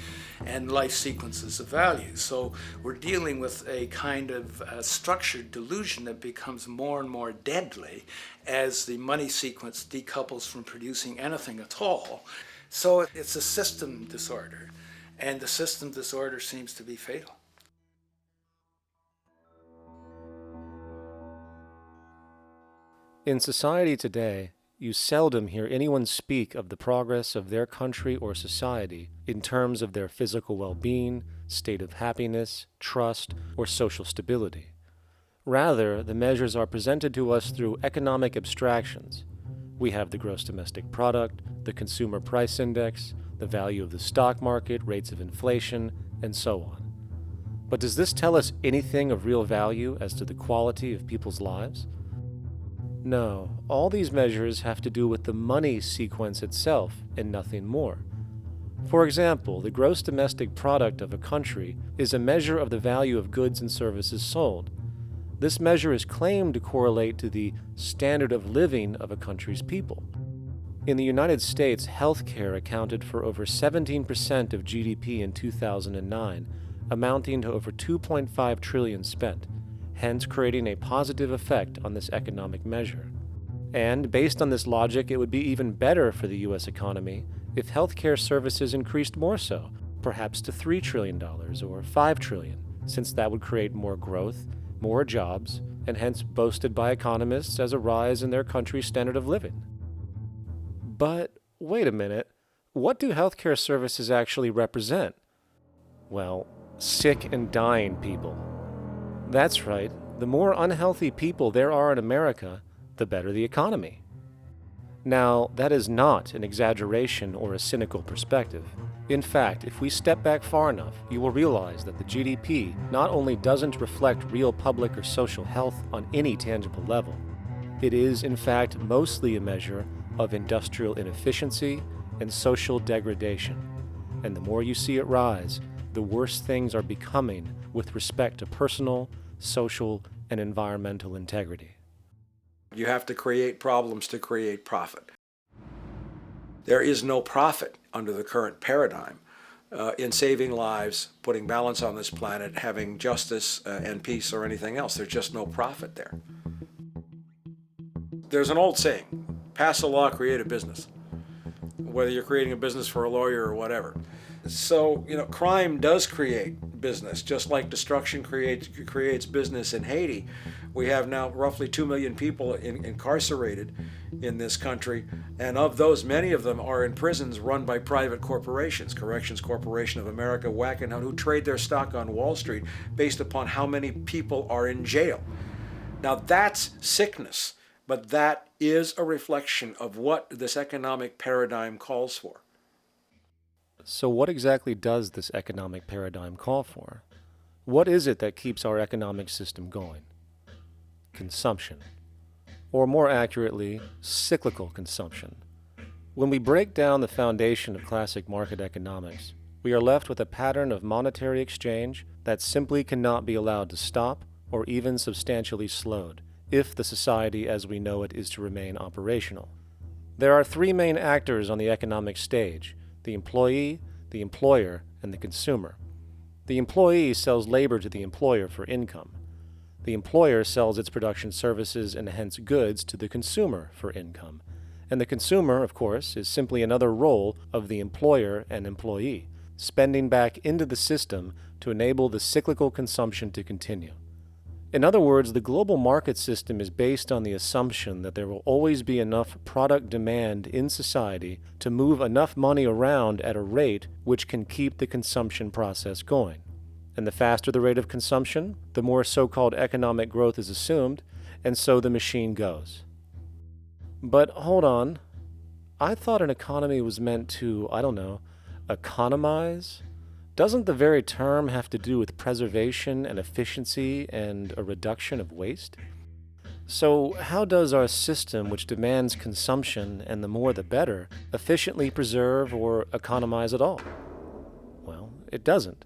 and life sequences of value. So we're dealing with a kind of structured delusion that becomes more and more deadly as the money sequence decouples from producing anything at all. So it's a system disorder, and the system disorder seems to be fatal. In society today, you seldom hear anyone speak of the progress of their country or society in terms of their physical well-being, state of happiness, trust, or social stability. Rather, the measures are presented to us through economic abstractions. We have the gross domestic product, the consumer price index, the value of the stock market, rates of inflation, and so on. But does this tell us anything of real value as to the quality of people's lives? No, all these measures have to do with the money sequence itself and nothing more. For example, the gross domestic product of a country is a measure of the value of goods and services sold. This measure is claimed to correlate to the standard of living of a country's people. In the United States, healthcare accounted for over 17% of GDP in 2009, amounting to over $2.5 trillion spent, hence creating a positive effect on this economic measure. And based on this logic, it would be even better for the U.S. economy if healthcare services increased more so, perhaps to $3 trillion or $5 trillion, since that would create more growth, more jobs, and hence boasted by economists as a rise in their country's standard of living. But wait a minute, what do healthcare services actually represent? Well, sick and dying people. That's right, the more unhealthy people there are in America, the better the economy. Now, that is not an exaggeration or a cynical perspective. In fact, if we step back far enough, you will realize that the GDP not only doesn't reflect real public or social health on any tangible level, it is, in fact, mostly a measure of industrial inefficiency and social degradation. And the more you see it rise, the worse things are becoming with respect to personal, social, and environmental integrity. You have to create problems to create profit. There is no profit under the current paradigm in saving lives, putting balance on this planet, having justice and peace or anything else. There's just no profit there. There's an old saying, pass a law, create a business, whether you're creating a business for a lawyer or whatever. So, crime does create business, just like destruction creates business in Haiti. We have now roughly 2 million people incarcerated in this country, and of those, many of them are in prisons run by private corporations, Corrections Corporation of America, Wackenhut, who trade their stock on Wall Street based upon how many people are in jail. Now that's sickness, but that is a reflection of what this economic paradigm calls for. So what exactly does this economic paradigm call for? What is it that keeps our economic system going? Consumption. Or more accurately, cyclical consumption. When we break down the foundation of classic market economics, we are left with a pattern of monetary exchange that simply cannot be allowed to stop or even substantially slowed, if the society as we know it is to remain operational. There are three main actors on the economic stage: the employee, the employer, and the consumer. The employee sells labor to the employer for income. The employer sells its production services and hence goods to the consumer for income. And the consumer, of course, is simply another role of the employer and employee, spending back into the system to enable the cyclical consumption to continue. In other words, the global market system is based on the assumption that there will always be enough product demand in society to move enough money around at a rate which can keep the consumption process going. And the faster the rate of consumption, the more so-called economic growth is assumed, and so the machine goes. But hold on, I thought an economy was meant to, economize? Doesn't the very term have to do with preservation and efficiency and a reduction of waste? So how does our system, which demands consumption and the more the better, efficiently preserve or economize at all? Well, it doesn't.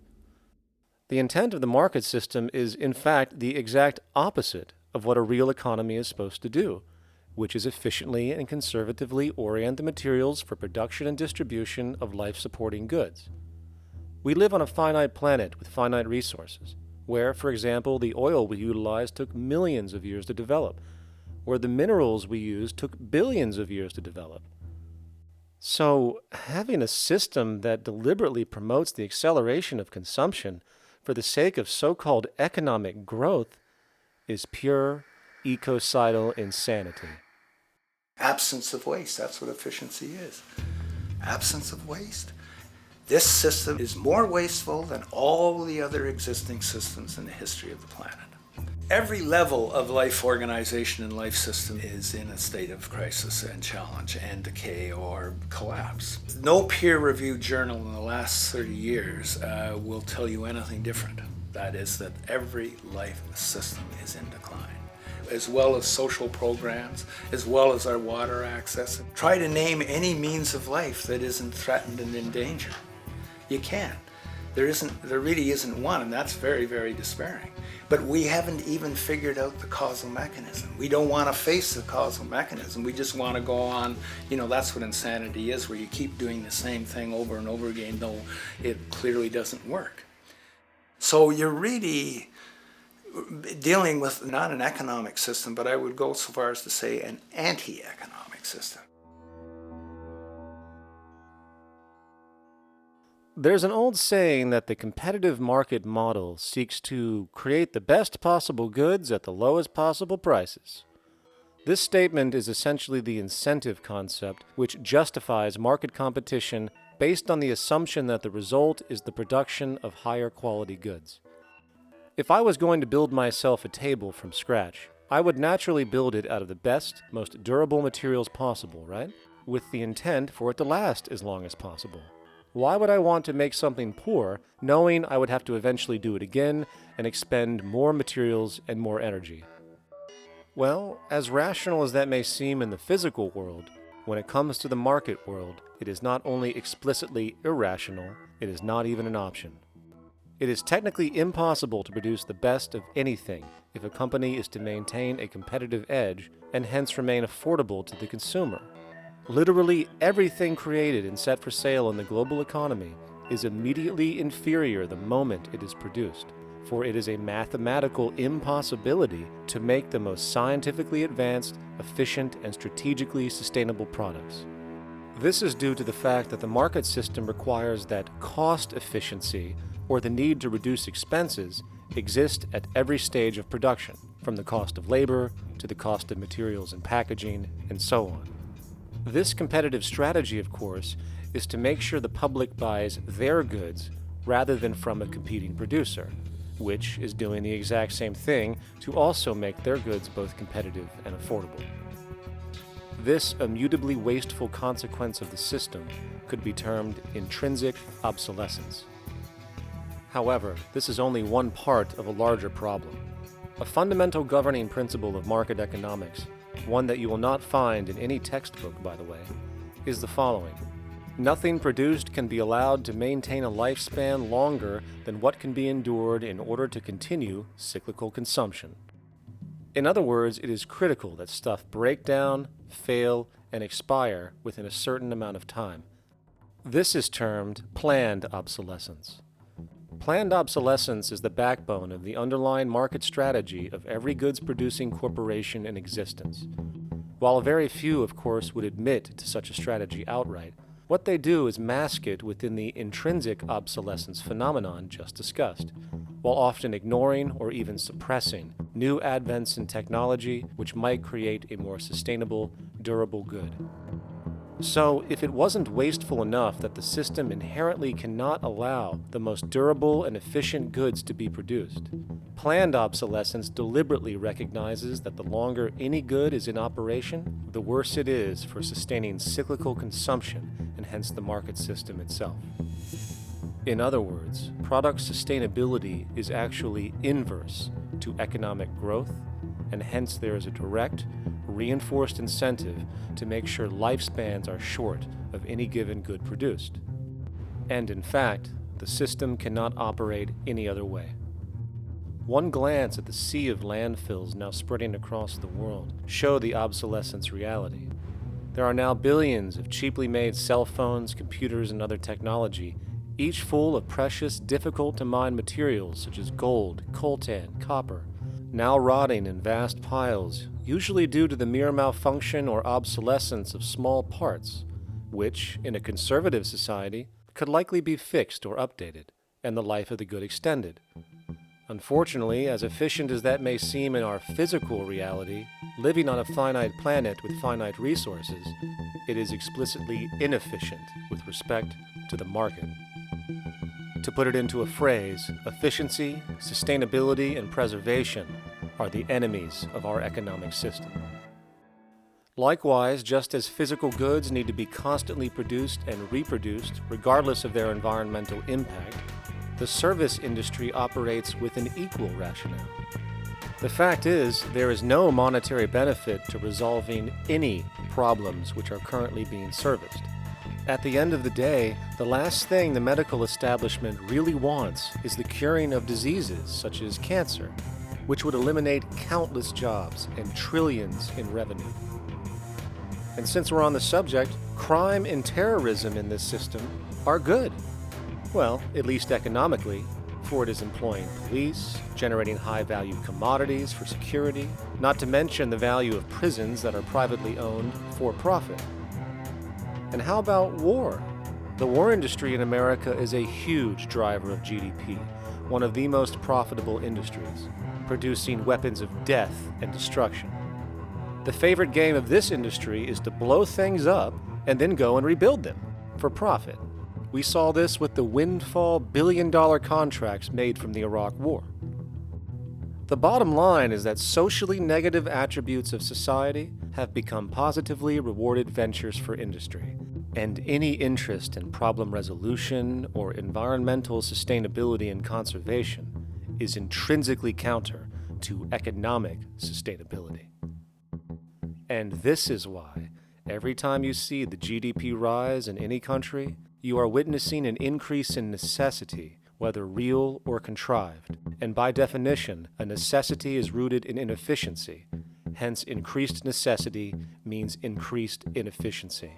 The intent of the market system is, in fact, the exact opposite of what a real economy is supposed to do, which is efficiently and conservatively orient the materials for production and distribution of life-supporting goods. We live on a finite planet with finite resources, where, for example, the oil we utilize took millions of years to develop, where the minerals we use took billions of years to develop. So, having a system that deliberately promotes the acceleration of consumption for the sake of so-called economic growth is pure ecocidal insanity. Absence of waste, that's what efficiency is. Absence of waste. This system is more wasteful than all the other existing systems in the history of the planet. Every level of life organization and life system is in a state of crisis and challenge and decay or collapse. No peer-reviewed journal in the last 30 years will tell you anything different. That is that every life system is in decline, as well as social programs, as well as our water access. Try to name any means of life that isn't threatened and in danger. You can't. There really isn't one, and that's very, very despairing. But we haven't even figured out the causal mechanism. We don't want to face the causal mechanism. We just want to go on, that's what insanity is, where you keep doing the same thing over and over again, though it clearly doesn't work. So you're really dealing with not an economic system, but I would go so far as to say an anti-economic system. There's an old saying that the competitive market model seeks to create the best possible goods at the lowest possible prices. This statement is essentially the incentive concept, which justifies market competition based on the assumption that the result is the production of higher quality goods. If I was going to build myself a table from scratch, I would naturally build it out of the best, most durable materials possible, right? With the intent for it to last as long as possible. Why would I want to make something poor, knowing I would have to eventually do it again and expend more materials and more energy? Well, as rational as that may seem in the physical world, when it comes to the market world, it is not only explicitly irrational, it is not even an option. It is technically impossible to produce the best of anything if a company is to maintain a competitive edge and hence remain affordable to the consumer. Literally everything created and set for sale in the global economy is immediately inferior the moment it is produced, for it is a mathematical impossibility to make the most scientifically advanced, efficient, and strategically sustainable products. This is due to the fact that the market system requires that cost efficiency, or the need to reduce expenses, exist at every stage of production, from the cost of labor to the cost of materials and packaging, and so on. This competitive strategy, of course, is to make sure the public buys their goods rather than from a competing producer, which is doing the exact same thing to also make their goods both competitive and affordable. This immutably wasteful consequence of the system could be termed intrinsic obsolescence. However, this is only one part of a larger problem. A fundamental governing principle of market economics, one that you will not find in any textbook, by the way, is the following. Nothing produced can be allowed to maintain a lifespan longer than what can be endured in order to continue cyclical consumption. In other words, it is critical that stuff break down, fail, and expire within a certain amount of time. This is termed planned obsolescence. Planned obsolescence is the backbone of the underlying market strategy of every goods-producing corporation in existence. While very few, of course, would admit to such a strategy outright, what they do is mask it within the intrinsic obsolescence phenomenon just discussed, while often ignoring or even suppressing new advents in technology which might create a more sustainable, durable good. So, if it wasn't wasteful enough that the system inherently cannot allow the most durable and efficient goods to be produced, planned obsolescence deliberately recognizes that the longer any good is in operation, the worse it is for sustaining cyclical consumption and hence the market system itself. In other words, product sustainability is actually inverse to economic growth, and hence there is a direct, reinforced incentive to make sure lifespans are short of any given good produced. And in fact, the system cannot operate any other way. One glance at the sea of landfills now spreading across the world show the obsolescence reality. There are now billions of cheaply made cell phones, computers, and other technology, each full of precious, difficult-to-mine materials such as gold, coltan, copper, now rotting in vast piles, usually due to the mere malfunction or obsolescence of small parts, which, in a conservative society, could likely be fixed or updated, and the life of the good extended. Unfortunately, as efficient as that may seem in our physical reality, living on a finite planet with finite resources, it is explicitly inefficient with respect to the market. To put it into a phrase, efficiency, sustainability, and preservation are the enemies of our economic system. Likewise, just as physical goods need to be constantly produced and reproduced, regardless of their environmental impact, the service industry operates with an equal rationale. The fact is, there is no monetary benefit to resolving any problems which are currently being serviced, At the end of the day, the last thing the medical establishment really wants is the curing of diseases such as cancer, which would eliminate countless jobs and trillions in revenue. And since we're on the subject, crime and terrorism in this system are good. Well, at least economically, for it is employing police, generating high-value commodities for security, not to mention the value of prisons that are privately owned for profit. And how about war? The war industry in America is a huge driver of GDP, one of the most profitable industries, producing weapons of death and destruction. The favorite game of this industry is to blow things up and then go and rebuild them for profit. We saw this with the windfall billion-dollar contracts made from the Iraq War. The bottom line is that socially negative attributes of society have become positively rewarded ventures for industry, and any interest in problem resolution or environmental sustainability and conservation is intrinsically counter to economic sustainability. And this is why, every time you see the GDP rise in any country, you are witnessing an increase in necessity, whether real or contrived. And by definition, a necessity is rooted in inefficiency. Hence, increased necessity means increased inefficiency.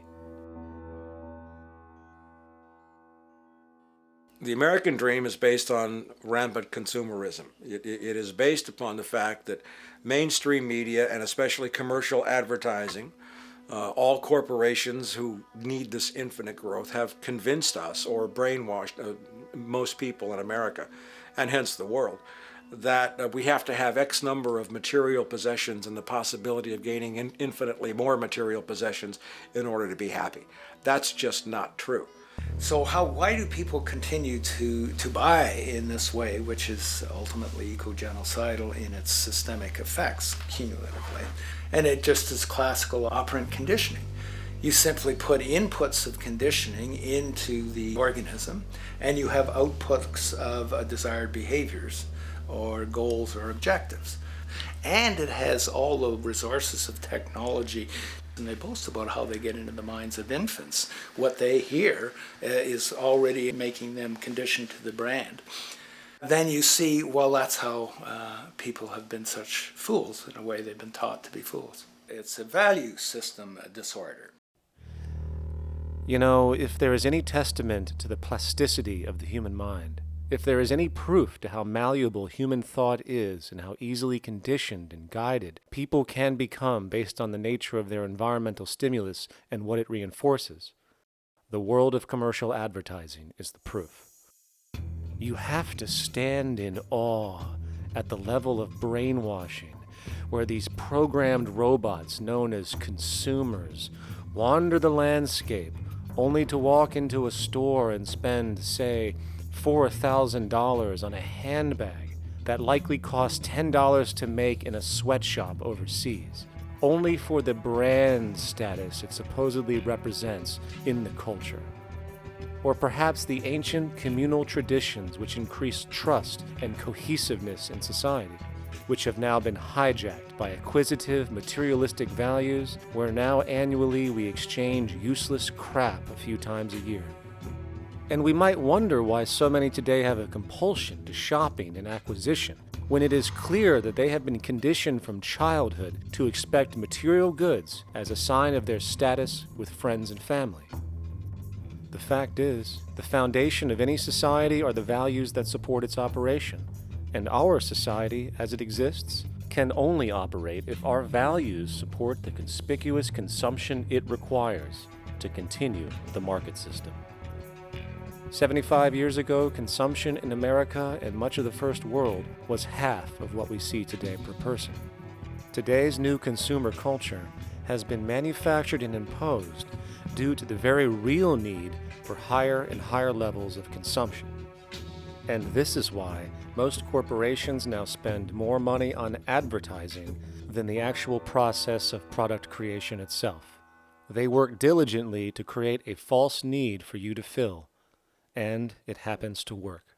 The American dream is based on rampant consumerism. It is based upon the fact that mainstream media, and especially commercial advertising, all corporations who need this infinite growth have convinced us or brainwashed most people in America, and hence the world, that we have to have X number of material possessions and the possibility of gaining infinitely more material possessions in order to be happy. That's just not true. So why do people continue to buy in this way, which is ultimately eco-genocidal in its systemic effects cumulatively? And it just is classical operant conditioning. You simply put inputs of conditioning into the organism, and you have outputs of desired behaviors or goals or objectives. And it has all the resources of technology. And they boast about how they get into the minds of infants. What they hear is already making them conditioned to the brand. Then you see, well, that's how people have been such fools. In a way, they've been taught to be fools. It's a value system disorder. You know, if there is any testament to the plasticity of the human mind, if there is any proof to how malleable human thought is and how easily conditioned and guided people can become based on the nature of their environmental stimulus and what it reinforces, the world of commercial advertising is the proof. You have to stand in awe at the level of brainwashing where these programmed robots known as consumers wander the landscape only to walk into a store and spend, say, $4,000 on a handbag that likely costs $10 to make in a sweatshop overseas, only for the brand status it supposedly represents in the culture. Or perhaps the ancient communal traditions which increase trust and cohesiveness in society, which have now been hijacked by acquisitive, materialistic values, where now annually we exchange useless crap a few times a year. And we might wonder why so many today have a compulsion to shopping and acquisition, when it is clear that they have been conditioned from childhood to expect material goods as a sign of their status with friends and family. The fact is, the foundation of any society are the values that support its operation, and our society, as it exists, can only operate if our values support the conspicuous consumption it requires to continue the market system. 75 years ago, consumption in America and much of the First World was half of what we see today per person. Today's new consumer culture has been manufactured and imposed due to the very real need for higher and higher levels of consumption. And this is why most corporations now spend more money on advertising than the actual process of product creation itself. They work diligently to create a false need for you to fill, and it happens to work.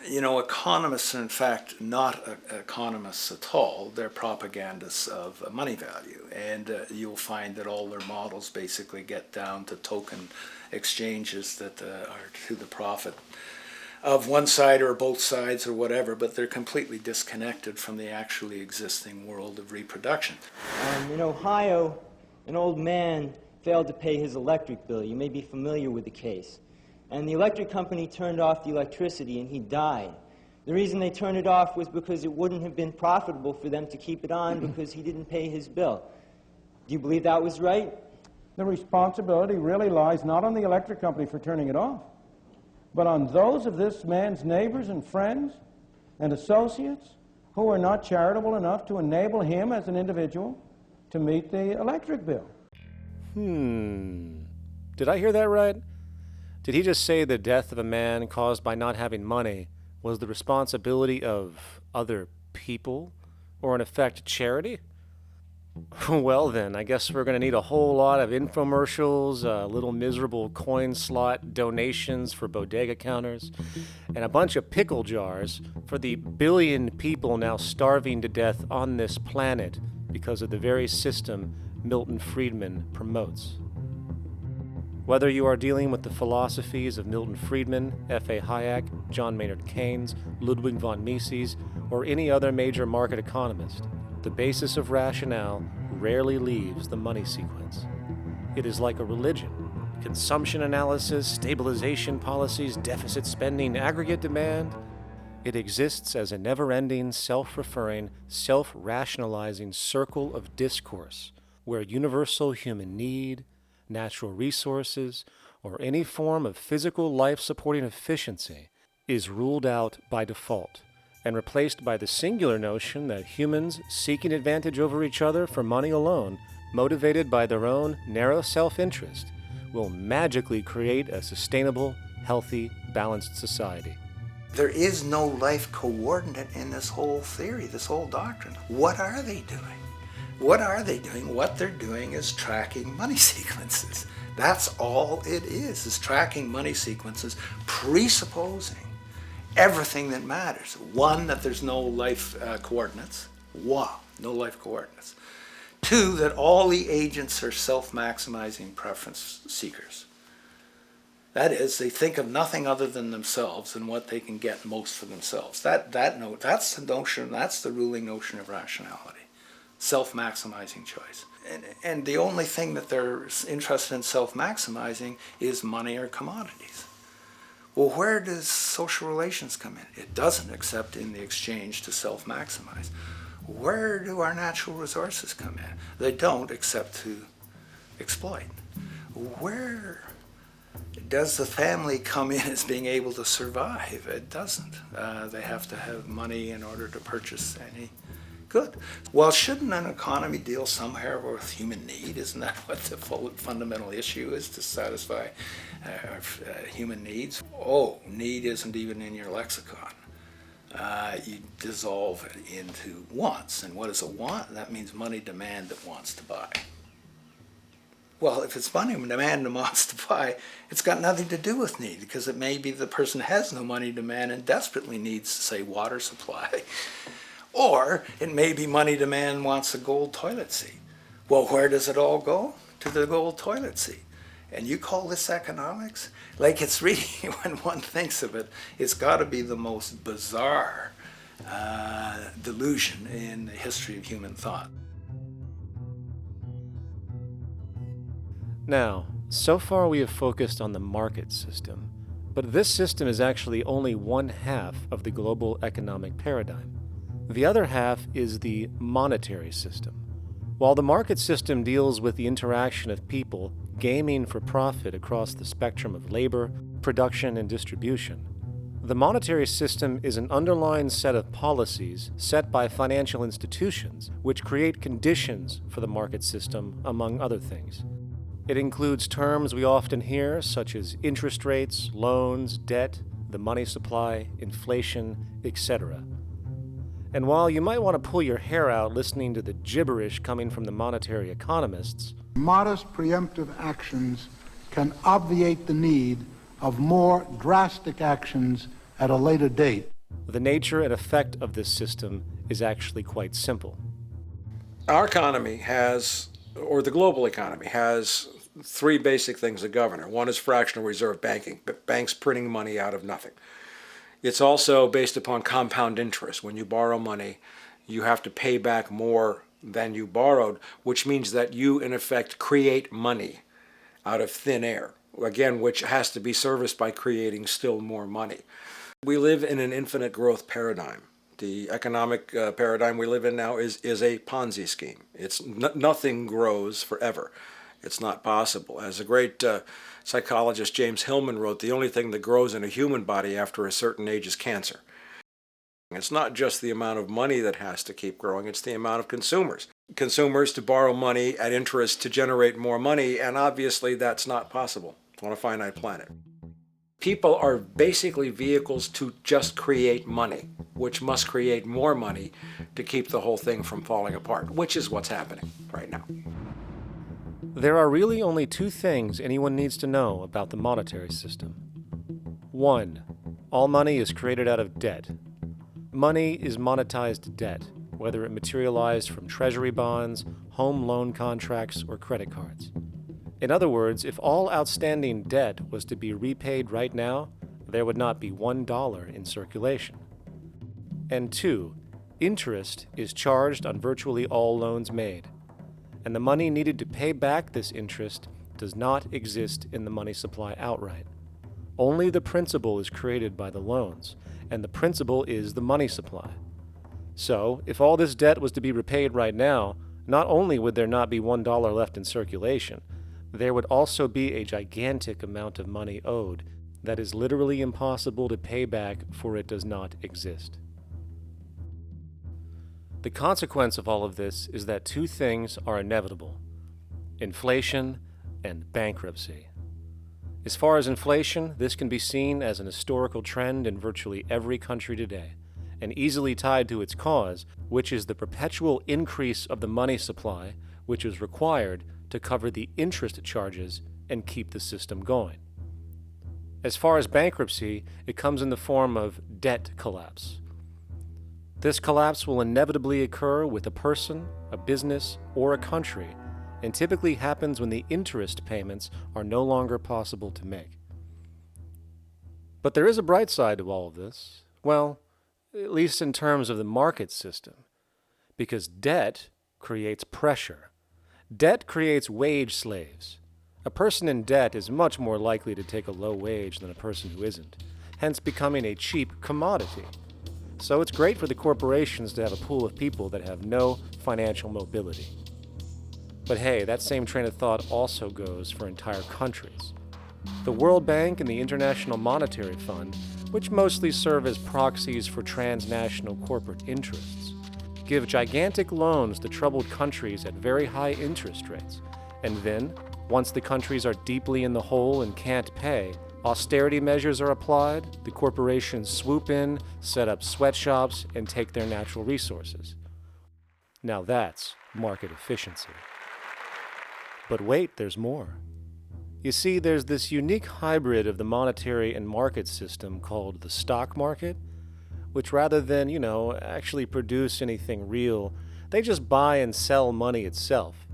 Economists are in fact not economists at all. They're propagandists of money value. And you'll find that all their models basically get down to token exchanges that are to the profit of one side or both sides or whatever, but they're completely disconnected from the actually existing world of reproduction. In Ohio, an old man failed to pay his electric bill. You may be familiar with the case. And the electric company turned off the electricity and he died. The reason they turned it off was because it wouldn't have been profitable for them to keep it on because he didn't pay his bill. Do you believe that was right? The responsibility really lies not on the electric company for turning it off, but on those of this man's neighbors and friends and associates who are not charitable enough to enable him as an individual to meet the electric bill. Did I hear that right? Did he just say the death of a man caused by not having money was the responsibility of other people, or in effect, charity? Well then, I guess we're going to need a whole lot of infomercials, little miserable coin slot donations for bodega counters, and a bunch of pickle jars for the billion people now starving to death on this planet because of the very system Milton Friedman promotes. Whether you are dealing with the philosophies of Milton Friedman, F.A. Hayek, John Maynard Keynes, Ludwig von Mises, or any other major market economist, the basis of rationale rarely leaves the money sequence. It is like a religion. Consumption analysis, stabilization policies, deficit spending, aggregate demand. It exists as a never-ending, self-referring, self-rationalizing circle of discourse where universal human need, natural resources, or any form of physical life-supporting efficiency is ruled out by default and replaced by the singular notion that humans seeking advantage over each other for money alone, motivated by their own narrow self-interest, will magically create a sustainable, healthy, balanced society. There is no life coordinate in this whole theory, this whole doctrine. What are they doing? What are they doing? What they're doing is tracking money sequences. That's all it is tracking money sequences, presupposing everything that matters. One, that there's no life coordinates. Wow, no life coordinates. Two, that all the agents are self-maximizing preference seekers. That is, they think of nothing other than themselves and what they can get most for themselves. That's the notion, that's the ruling notion of rationality. Self-maximizing choice. And the only thing that they're interested in self-maximizing is money or commodities. Well, where does social relations come in? It doesn't, except in the exchange to self-maximize. Where do our natural resources come in? They don't, except to exploit. Where does the family come in as being able to survive? It doesn't. They have to have money in order to purchase any good. Well, shouldn't an economy deal somewhere with human need? Isn't that what the fundamental issue is, to satisfy human needs? Oh, need isn't even in your lexicon. You dissolve it into wants. And what is a want? That means money demand that wants to buy. Well, if it's money demand that wants to buy, it's got nothing to do with need, because it may be the person has no money demand and desperately needs, say, water supply. Or it may be money demand wants a gold toilet seat. Well, where does it all go? To the gold toilet seat. And you call this economics? Like, it's really, when one thinks of it, it's got to be the most bizarre delusion in the history of human thought. Now, so far we have focused on the market system, but this system is actually only one half of the global economic paradigm. The other half is the monetary system. While the market system deals with the interaction of people gaming for profit across the spectrum of labor, production, and distribution, the monetary system is an underlying set of policies set by financial institutions which create conditions for the market system, among other things. It includes terms we often hear, such as interest rates, loans, debt, the money supply, inflation, etc. And while you might want to pull your hair out listening to the gibberish coming from the monetary economists, modest preemptive actions can obviate the need of more drastic actions at a later date. The nature and effect of this system is actually quite simple. Our economy has, or the global economy, has three basic things that govern it. One is fractional reserve banking, banks printing money out of nothing. It's also based upon compound interest. When you borrow money, you have to pay back more than you borrowed, which means that you, in effect, create money out of thin air, again, which has to be serviced by creating still more money. We live in an infinite growth paradigm. The economic paradigm we live in now is a Ponzi scheme. Nothing grows forever. It's not possible. As the great psychologist James Hillman wrote, the only thing that grows in a human body after a certain age is cancer. It's not just the amount of money that has to keep growing, it's the amount of consumers. Consumers to borrow money at interest to generate more money, and obviously that's not possible on a finite planet. People are basically vehicles to just create money, which must create more money to keep the whole thing from falling apart, which is what's happening right now. There are really only two things anyone needs to know about the monetary system. 1. All money is created out of debt. Money is monetized debt, whether it materialized from treasury bonds, home loan contracts, or credit cards. In other words, if all outstanding debt was to be repaid right now, there would not be $1 in circulation. And 2, interest is charged on virtually all loans made, and the money needed to pay back this interest does not exist in the money supply outright. Only the principal is created by the loans, and the principal is the money supply. So, if all this debt was to be repaid right now, not only would there not be $1 left in circulation, there would also be a gigantic amount of money owed that is literally impossible to pay back, for it does not exist. The consequence of all of this is that two things are inevitable: inflation and bankruptcy. As far as inflation, this can be seen as an historical trend in virtually every country today, and easily tied to its cause, which is the perpetual increase of the money supply, which is required to cover the interest charges and keep the system going. As far as bankruptcy, it comes in the form of debt collapse. This collapse will inevitably occur with a person, a business, or a country, and typically happens when the interest payments are no longer possible to make. But there is a bright side to all of this. Well, at least in terms of the market system, because debt creates pressure. Debt creates wage slaves. A person in debt is much more likely to take a low wage than a person who isn't, hence becoming a cheap commodity. So it's great for the corporations to have a pool of people that have no financial mobility. But hey, that same train of thought also goes for entire countries. The World Bank and the International Monetary Fund, which mostly serve as proxies for transnational corporate interests, give gigantic loans to troubled countries at very high interest rates, and then, once the countries are deeply in the hole and can't pay, austerity measures are applied, the corporations swoop in, set up sweatshops, and take their natural resources. Now that's market efficiency. But wait, there's more. You see, there's this unique hybrid of the monetary and market system called the stock market, which rather than, actually produce anything real, they just buy and sell money itself.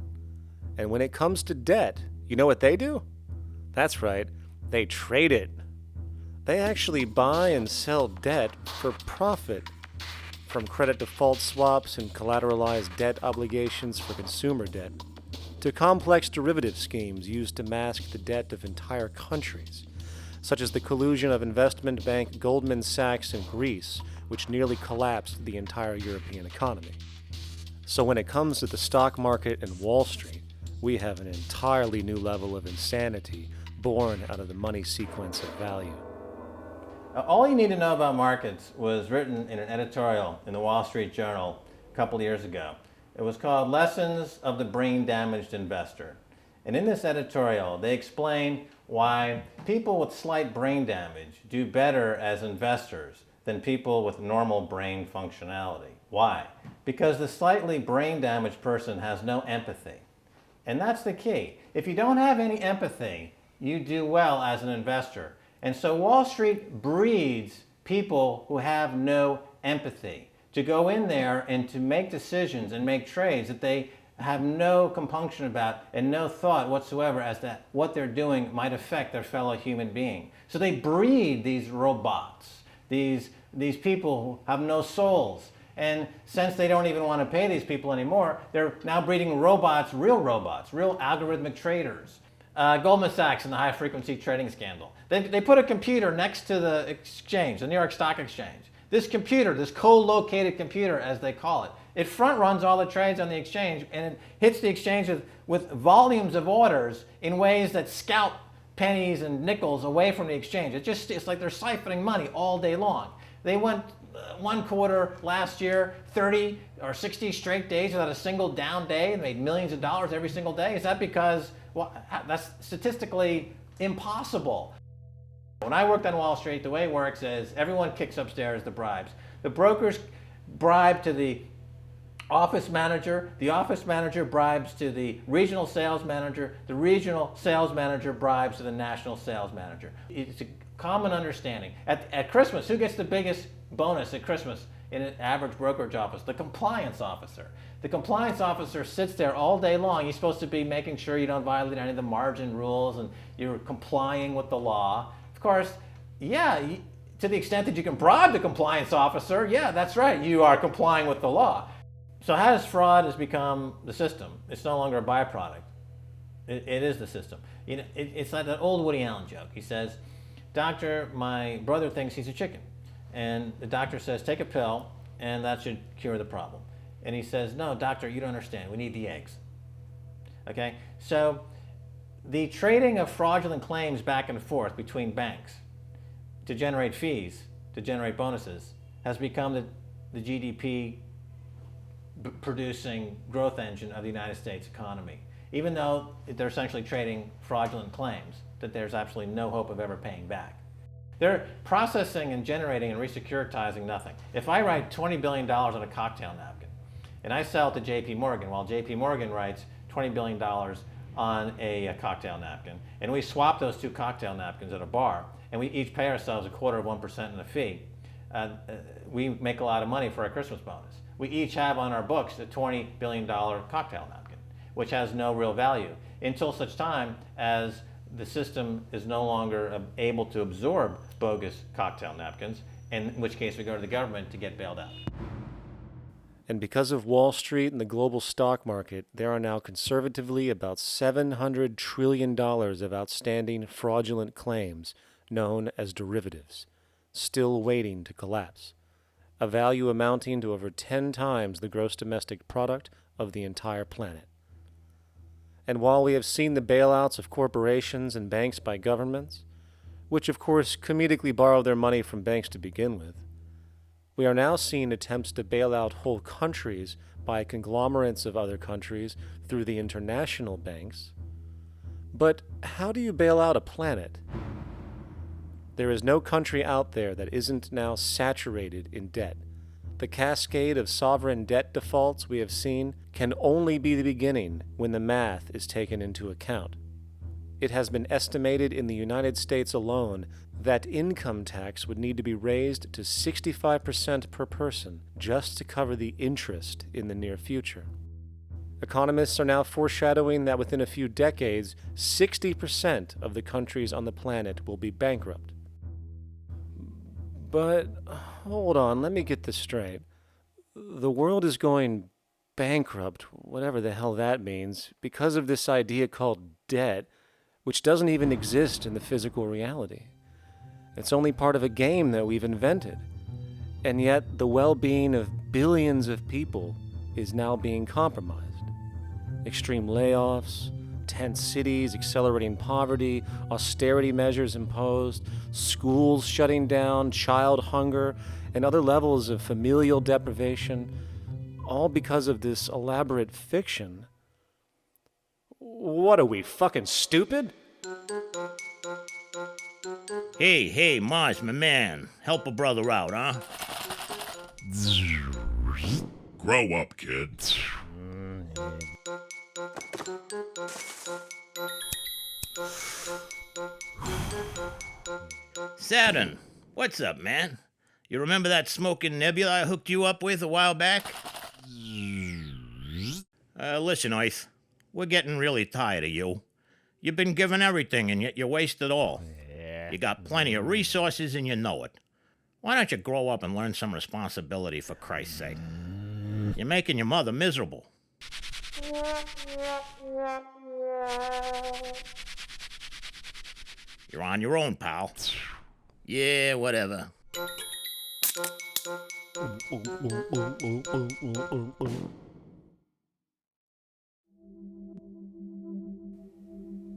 And when it comes to debt, you know what they do? That's right, they trade it. They actually buy and sell debt for profit, from credit default swaps and collateralized debt obligations for consumer debt, to complex derivative schemes used to mask the debt of entire countries, such as the collusion of investment bank Goldman Sachs in Greece, which nearly collapsed the entire European economy. So when it comes to the stock market and Wall Street, we have an entirely new level of insanity born out of the money sequence of value. All you need to know about markets was written in an editorial in the Wall Street Journal a couple years ago. It was called Lessons of the Brain-Damaged Investor. And in this editorial, they explain why people with slight brain damage do better as investors than people with normal brain functionality. Why? Because the slightly brain-damaged person has no empathy. And that's the key. If you don't have any empathy, you do well as an investor. And so Wall Street breeds people who have no empathy, to go in there and to make decisions and make trades that they have no compunction about and no thought whatsoever as to what they're doing might affect their fellow human being. So they breed these robots, these people who have no souls. And since they don't even want to pay these people anymore, they're now breeding robots, real algorithmic traders. Goldman Sachs and the high-frequency trading scandal. They put a computer next to the exchange, the New York Stock Exchange. This computer, this co-located computer, as they call it, it front-runs all the trades on the exchange, and it hits the exchange with volumes of orders in ways that scalp pennies and nickels away from the exchange. It's like they're siphoning money all day long. They went one quarter last year, 30 or 60 straight days without a single down day and made millions of dollars every single day. Is that because, well, that's statistically impossible. When I worked on Wall Street, the way it works is everyone kicks upstairs the bribes. The brokers bribe to the office manager bribes to the regional sales manager bribes to the national sales manager. It's a common understanding. At Christmas, who gets the biggest bonus at Christmas in an average brokerage office? The compliance officer. The compliance officer sits there all day long. He's supposed to be making sure you don't violate any of the margin rules and you're complying with the law. Of course, yeah, to the extent that you can bribe the compliance officer, yeah, that's right, you are complying with the law. So how does fraud has become the system? It's no longer a byproduct. It is the system. You know, it's like that old Woody Allen joke. He says, "Doctor, my brother thinks he's a chicken." And the doctor says, "Take a pill, and that should cure the problem." And he says, "No, doctor, you don't understand. We need the eggs." Okay? So the trading of fraudulent claims back and forth between banks to generate fees, to generate bonuses, has become the GDP producing growth engine of the United States economy. Even though they're essentially trading fraudulent claims that there's absolutely no hope of ever paying back. They're processing and generating and resecuritizing nothing. If I write $20 billion on a cocktail napkin and I sell it to JP Morgan, while JP Morgan writes $20 billion on a cocktail napkin, and we swap those two cocktail napkins at a bar, and we each pay ourselves 1/4% in a fee, we make a lot of money for our Christmas bonus. We each have on our books a $20 billion cocktail napkin, which has no real value until such time as the system is no longer able to absorb bogus cocktail napkins, in which case we go to the government to get bailed out. And because of Wall Street and the global stock market, there are now conservatively about $700 trillion of outstanding fraudulent claims known as derivatives, still waiting to collapse, a value amounting to over 10 times the gross domestic product of the entire planet. And while we have seen the bailouts of corporations and banks by governments, which of course comedically borrow their money from banks to begin with, we are now seeing attempts to bail out whole countries by conglomerates of other countries through the international banks. But how do you bail out a planet? There is no country out there that isn't now saturated in debt. The cascade of sovereign debt defaults we have seen can only be the beginning when the math is taken into account. It has been estimated in the United States alone that income tax would need to be raised to 65% per person just to cover the interest in the near future. Economists are now foreshadowing that within a few decades, 60% of the countries on the planet will be bankrupt. But hold on, let me get this straight. The world is going bankrupt, whatever the hell that means, because of this idea called debt, which doesn't even exist in the physical reality. It's only part of a game that we've invented. And yet the well-being of billions of people is now being compromised. Extreme layoffs, tent cities, accelerating poverty, austerity measures imposed, schools shutting down, child hunger, and other levels of familial deprivation, all because of this elaborate fiction. What are we, fucking stupid? Hey, Mars, my man. Help a brother out, huh? Grow up, kid. Saturn, what's up, man? You remember that smoking nebula I hooked you up with a while back? Listen, Earth, we're getting really tired of you. You've been given everything, and yet you waste it all. You got plenty of resources, and you know it. Why don't you grow up and learn some responsibility, for Christ's sake? You're making your mother miserable. You're on your own, pal. Yeah, whatever.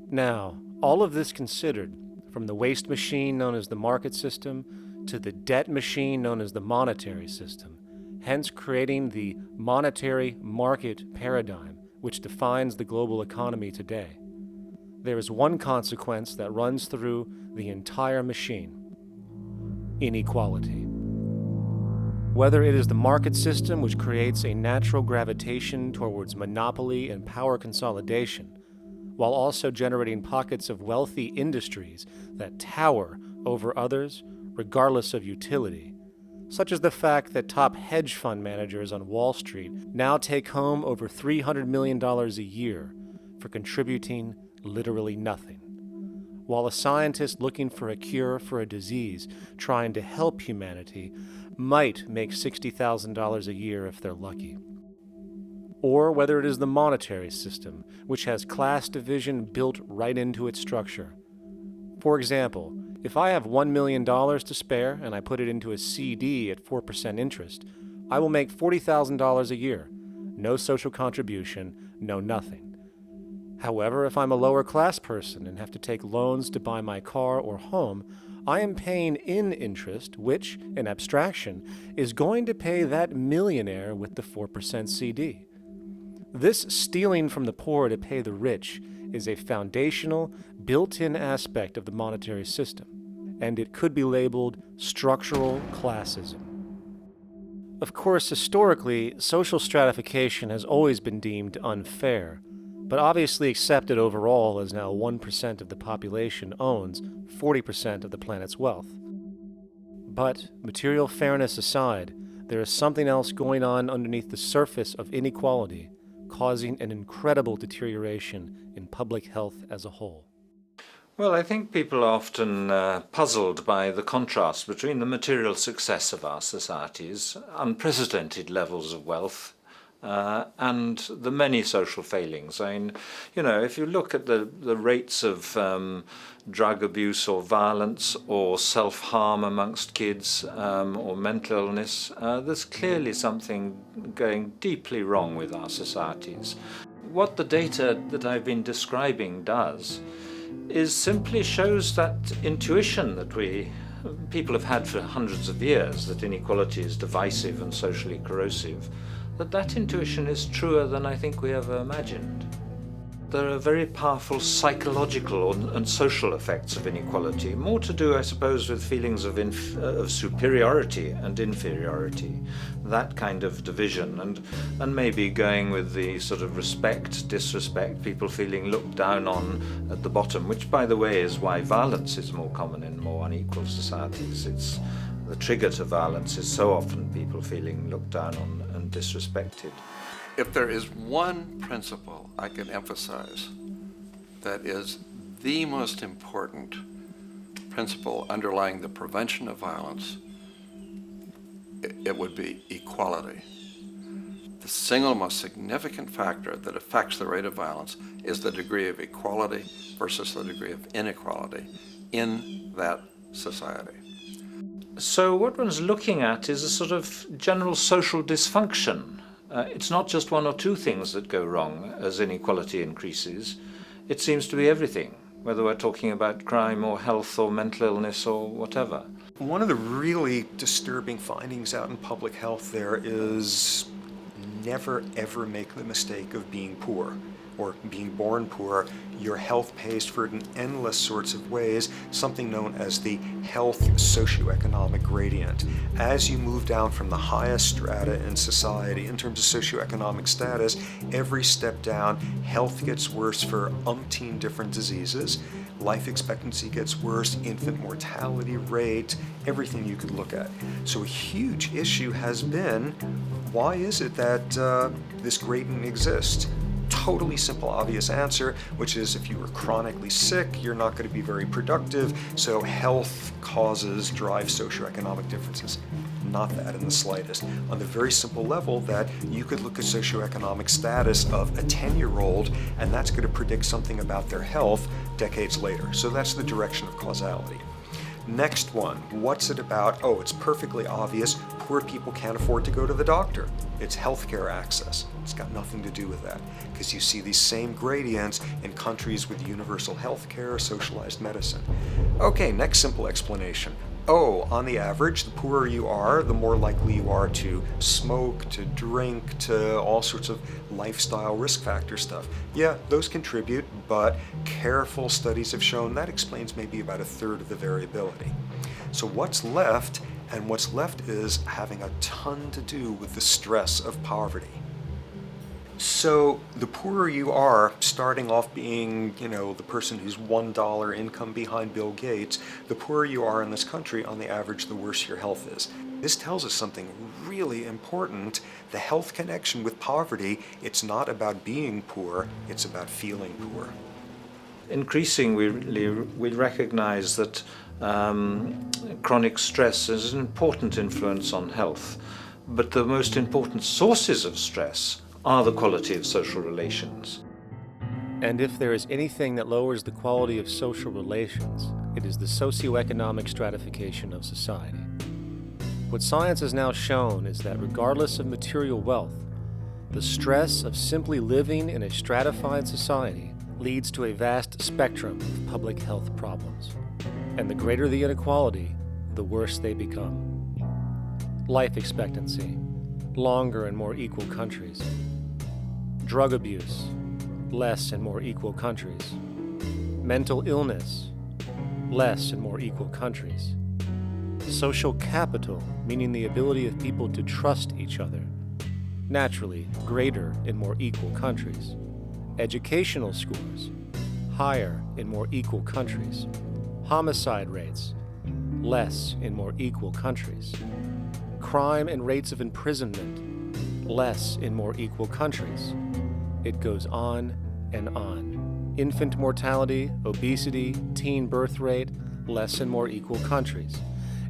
Now, all of this considered, from the waste machine known as the market system to the debt machine known as the monetary system, hence creating the monetary market paradigm which defines the global economy today, there is one consequence that runs through the entire machine: inequality. Whether it is the market system which creates a natural gravitation towards monopoly and power consolidation, while also generating pockets of wealthy industries that tower over others regardless of utility, such as the fact that top hedge fund managers on Wall Street now take home over $300 million a year for contributing literally nothing, while a scientist looking for a cure for a disease trying to help humanity might make $60,000 a year if they're lucky. Or whether it is the monetary system, which has class division built right into its structure. For example, if I have $1 million to spare and I put it into a CD at 4% interest, I will make $40,000 a year. No social contribution, no nothing. However, if I'm a lower class person and have to take loans to buy my car or home, I am paying in interest, which, in abstraction, is going to pay that millionaire with the 4% CD. This stealing from the poor to pay the rich is a foundational, built-in aspect of the monetary system, and it could be labeled structural classism. Of course, historically, social stratification has always been deemed unfair, but obviously accepted overall as now 1% of the population owns 40% of the planet's wealth. But, material fairness aside, there is something else going on underneath the surface of inequality, causing an incredible deterioration in public health as a whole. Well, I think people are often puzzled by the contrast between the material success of our societies, unprecedented levels of wealth, and the many social failings. I mean, you know, if you look at the rates of drug abuse or violence or self-harm amongst kids or mental illness, there's clearly something going deeply wrong with our societies. What the data that I've been describing does is simply shows that intuition that people have had for hundreds of years, that inequality is divisive and socially corrosive, that intuition is truer than I think we ever imagined. There are very powerful psychological and social effects of inequality, more to do, I suppose, with feelings of superiority and inferiority, that kind of division, and maybe going with the sort of respect, disrespect, people feeling looked down on at the bottom, which, by the way, is why violence is more common in more unequal societies. It's the trigger to violence is so often people feeling looked down on and disrespected. If there is one principle I can emphasize that is the most important principle underlying the prevention of violence, it would be equality. The single most significant factor that affects the rate of violence is the degree of equality versus the degree of inequality in that society. So what one's looking at is a sort of general social dysfunction. It's not just one or two things that go wrong as inequality increases. It seems to be everything, whether we're talking about crime or health or mental illness or whatever. One of the really disturbing findings out in public health there is never ever make the mistake of being poor or being born poor, your health pays for it in endless sorts of ways, something known as the health socioeconomic gradient. As you move down from the highest strata in society in terms of socioeconomic status, every step down, health gets worse for umpteen different diseases. Life expectancy gets worse, infant mortality rate, everything you could look at. So a huge issue has been, why is it that this gradient exists? Totally simple, obvious answer, which is if you are chronically sick, you're not going to be very productive, so health causes drive socioeconomic differences. Not that in the slightest. On the very simple level that you could look at socioeconomic status of a 10-year-old, and that's going to predict something about their health decades later. So that's the direction of causality. Next one, what's it about? Oh, it's perfectly obvious. Poor people can't afford to go to the doctor. It's healthcare access. It's got nothing to do with that, because you see these same gradients in countries with universal healthcare, socialized medicine. Okay, next simple explanation. Oh, on the average, the poorer you are, the more likely you are to smoke, to drink, to all sorts of lifestyle risk factor stuff. Yeah, those contribute, but careful studies have shown that explains maybe about a third of the variability. So what's left? And what's left is having a ton to do with the stress of poverty. So the poorer you are, starting off being, the person who's $1 income behind Bill Gates, the poorer you are in this country, on the average, the worse your health is. This tells us something really important. The health connection with poverty, it's not about being poor, it's about feeling poor. Increasingly, we recognize that chronic stress is an important influence on health, but the most important sources of stress are the quality of social relations. And if there is anything that lowers the quality of social relations, it is the socioeconomic stratification of society. What science has now shown is that regardless of material wealth, the stress of simply living in a stratified society leads to a vast spectrum of public health problems. And the greater the inequality, the worse they become. Life expectancy, longer in more equal countries. Drug abuse, less in more equal countries. Mental illness, less in more equal countries. Social capital, meaning the ability of people to trust each other, naturally greater in more equal countries. Educational scores, higher in more equal countries. Homicide rates, less in more equal countries. Crime and rates of imprisonment, less in more equal countries. It goes on and on. Infant mortality, obesity, teen birth rate, less in more equal countries.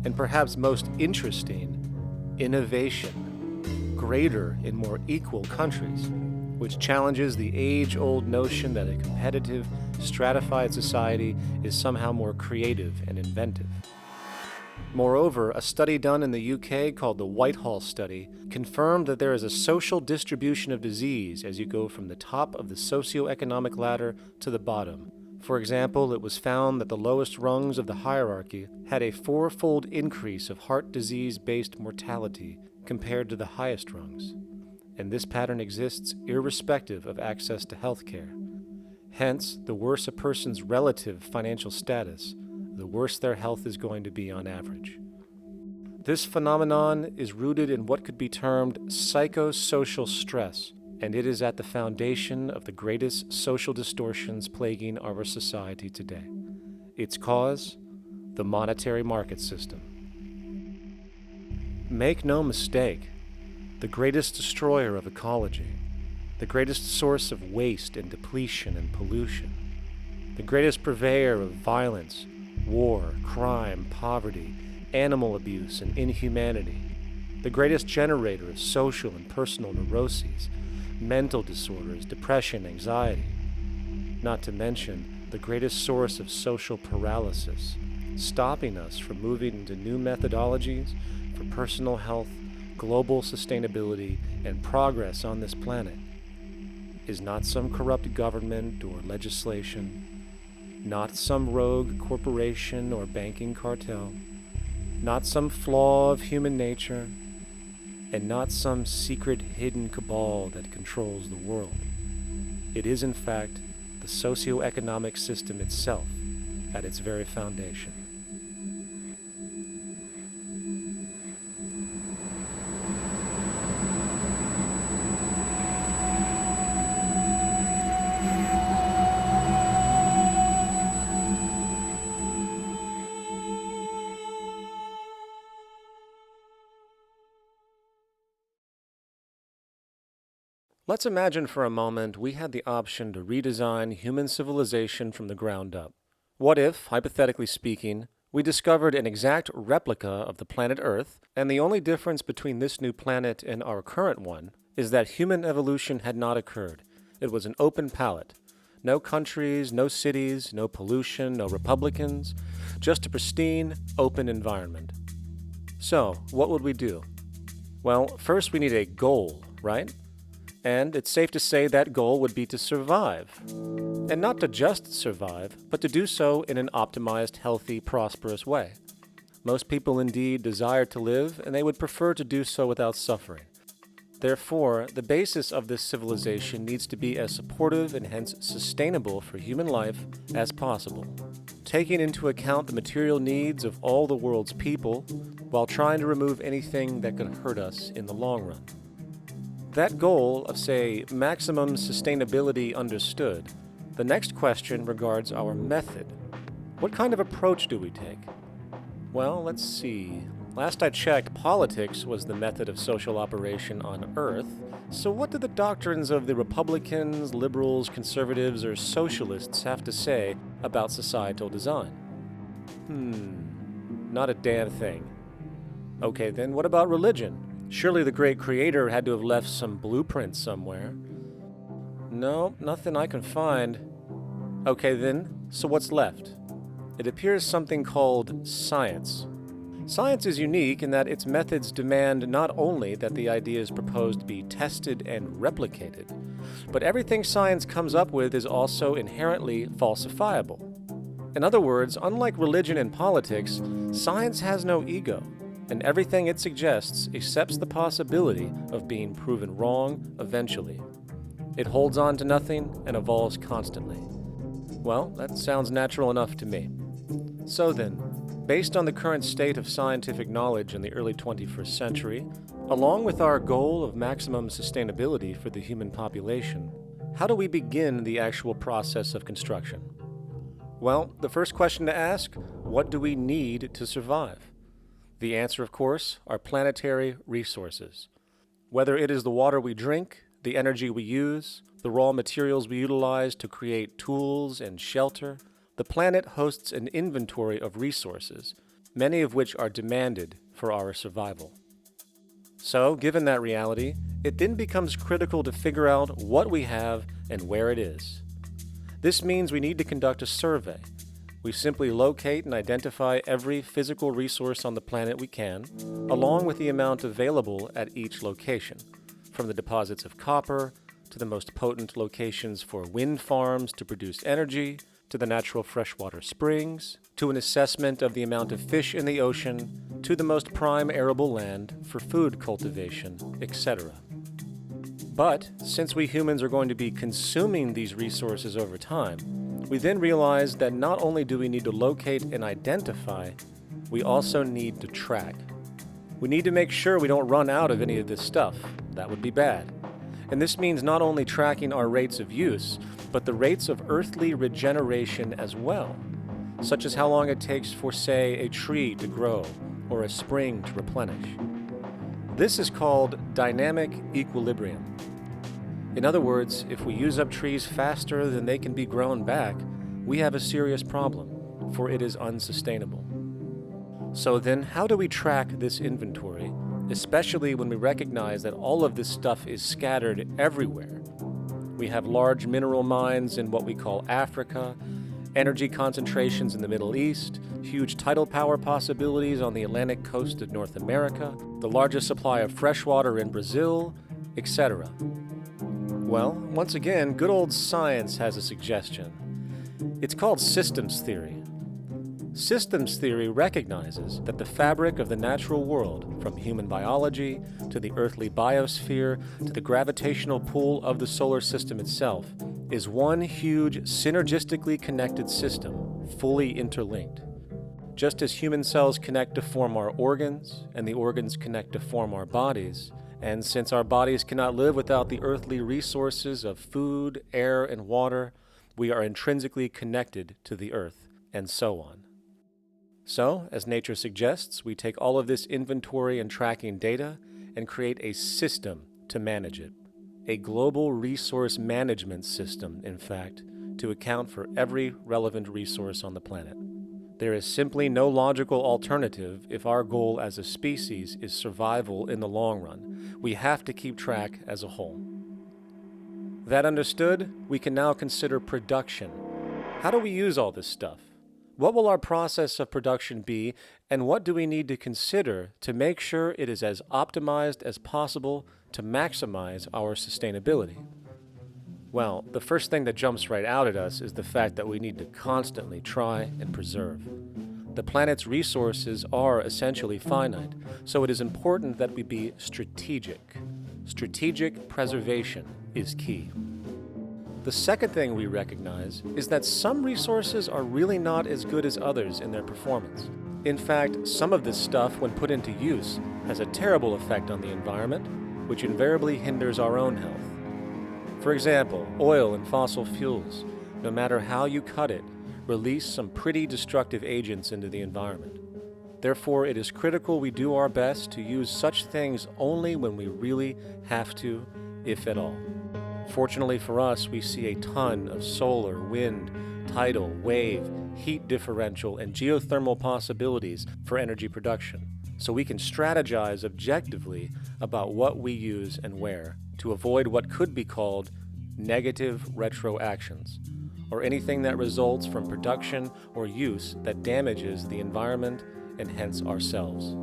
And perhaps most interesting, innovation, greater in more equal countries, which challenges the age-old notion that a competitive, stratified society is somehow more creative and inventive. Moreover, a study done in the UK called the Whitehall Study confirmed that there is a social distribution of disease as you go from the top of the socioeconomic ladder to the bottom. For example, it was found that the lowest rungs of the hierarchy had a 4-fold increase of heart disease-based mortality compared to the highest rungs. And this pattern exists irrespective of access to health care. Hence, the worse a person's relative financial status, the worse their health is going to be on average. This phenomenon is rooted in what could be termed psychosocial stress, and it is at the foundation of the greatest social distortions plaguing our society today. Its cause? The monetary market system. Make no mistake, the greatest destroyer of ecology, the greatest source of waste and depletion and pollution, the greatest purveyor of violence, war, crime, poverty, animal abuse, and inhumanity, the greatest generator of social and personal neuroses, mental disorders, depression, anxiety, not to mention the greatest source of social paralysis, stopping us from moving into new methodologies for personal health, global sustainability, and progress on this planet, is not some corrupt government or legislation, not some rogue corporation or banking cartel, not some flaw of human nature, and not some secret hidden cabal that controls the world. It is, in fact, the socioeconomic system itself at its very foundation. Let's imagine for a moment we had the option to redesign human civilization from the ground up. What if, hypothetically speaking, we discovered an exact replica of the planet Earth, and the only difference between this new planet and our current one is that human evolution had not occurred. It was an open palette. No countries, no cities, no pollution, no Republicans, just a pristine, open environment. So, what would we do? Well, first we need a goal, right? And it's safe to say that goal would be to survive. And not to just survive, but to do so in an optimized, healthy, prosperous way. Most people indeed desire to live, and they would prefer to do so without suffering. Therefore, the basis of this civilization needs to be as supportive and hence sustainable for human life as possible, taking into account the material needs of all the world's people, while trying to remove anything that could hurt us in the long run. That goal of, say, maximum sustainability understood, the next question regards our method. What kind of approach do we take? Well, let's see. Last I checked, politics was the method of social operation on Earth. So what do the doctrines of the Republicans, liberals, conservatives, or socialists have to say about societal design? Not a damn thing. Okay, then what about religion? Surely the great creator had to have left some blueprint somewhere. No, nothing I can find. Okay then, so what's left? It appears something called science. Science is unique in that its methods demand not only that the ideas proposed be tested and replicated, but everything science comes up with is also inherently falsifiable. In other words, unlike religion and politics, science has no ego, and everything it suggests accepts the possibility of being proven wrong eventually. It holds on to nothing and evolves constantly. Well, that sounds natural enough to me. So then, based on the current state of scientific knowledge in the early 21st century, along with our goal of maximum sustainability for the human population, how do we begin the actual process of construction? Well, the first question to ask, what do we need to survive? The answer, of course, are planetary resources. Whether it is the water we drink, the energy we use, the raw materials we utilize to create tools and shelter, the planet hosts an inventory of resources, many of which are demanded for our survival. So, given that reality, it then becomes critical to figure out what we have and where it is. This means we need to conduct a survey. We simply locate and identify every physical resource on the planet we can, along with the amount available at each location, from the deposits of copper, to the most potent locations for wind farms to produce energy, to the natural freshwater springs, to an assessment of the amount of fish in the ocean, to the most prime arable land for food cultivation, etc. But, since we humans are going to be consuming these resources over time, we then realize that not only do we need to locate and identify, we also need to track. We need to make sure we don't run out of any of this stuff. That would be bad. And this means not only tracking our rates of use, but the rates of earthly regeneration as well, such as how long it takes for, say, a tree to grow or a spring to replenish. This is called dynamic equilibrium. In other words, if we use up trees faster than they can be grown back, we have a serious problem, for it is unsustainable. So then, how do we track this inventory, especially when we recognize that all of this stuff is scattered everywhere? We have large mineral mines in what we call Africa, energy concentrations in the Middle East, huge tidal power possibilities on the Atlantic coast of North America, the largest supply of fresh water in Brazil, etc. Well, once again, good old science has a suggestion. It's called systems theory. Systems theory recognizes that the fabric of the natural world, from human biology to the earthly biosphere to the gravitational pull of the solar system itself, is one huge synergistically connected system, fully interlinked. Just as human cells connect to form our organs, and the organs connect to form our bodies, and since our bodies cannot live without the earthly resources of food, air, and water, we are intrinsically connected to the earth, and so on. So, as nature suggests, we take all of this inventory and tracking data and create a system to manage it. A global resource management system, in fact, to account for every relevant resource on the planet. There is simply no logical alternative if our goal as a species is survival in the long run. We have to keep track as a whole. That understood, we can now consider production. How do we use all this stuff? What will our process of production be, and what do we need to consider to make sure it is as optimized as possible to maximize our sustainability? Well, the first thing that jumps right out at us is the fact that we need to constantly try and preserve. The planet's resources are essentially finite, so it is important that we be strategic. Strategic preservation is key. The second thing we recognize is that some resources are really not as good as others in their performance. In fact, some of this stuff, when put into use, has a terrible effect on the environment, which invariably hinders our own health. For example, oil and fossil fuels, no matter how you cut it, release some pretty destructive agents into the environment. Therefore, it is critical we do our best to use such things only when we really have to, if at all. Fortunately for us, we see a ton of solar, wind, tidal, wave, heat differential, and geothermal possibilities for energy production, so we can strategize objectively about what we use and where to avoid what could be called negative retroactions, or anything that results from production or use that damages the environment and hence ourselves.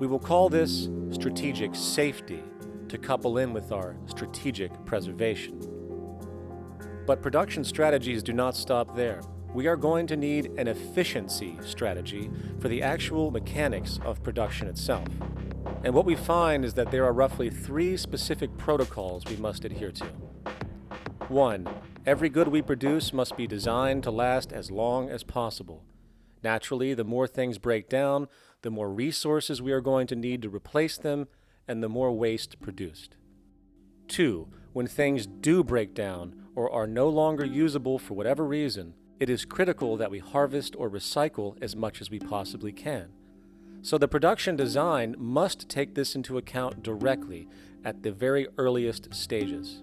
We will call this strategic safety to couple in with our strategic preservation. But production strategies do not stop there. We are going to need an efficiency strategy for the actual mechanics of production itself. And what we find is that there are roughly 3 specific protocols we must adhere to. 1. Every good we produce must be designed to last as long as possible. Naturally, the more things break down, the more resources we are going to need to replace them, and the more waste produced. 2. When things do break down or are no longer usable for whatever reason, it is critical that we harvest or recycle as much as we possibly can. So the production design must take this into account directly at the very earliest stages.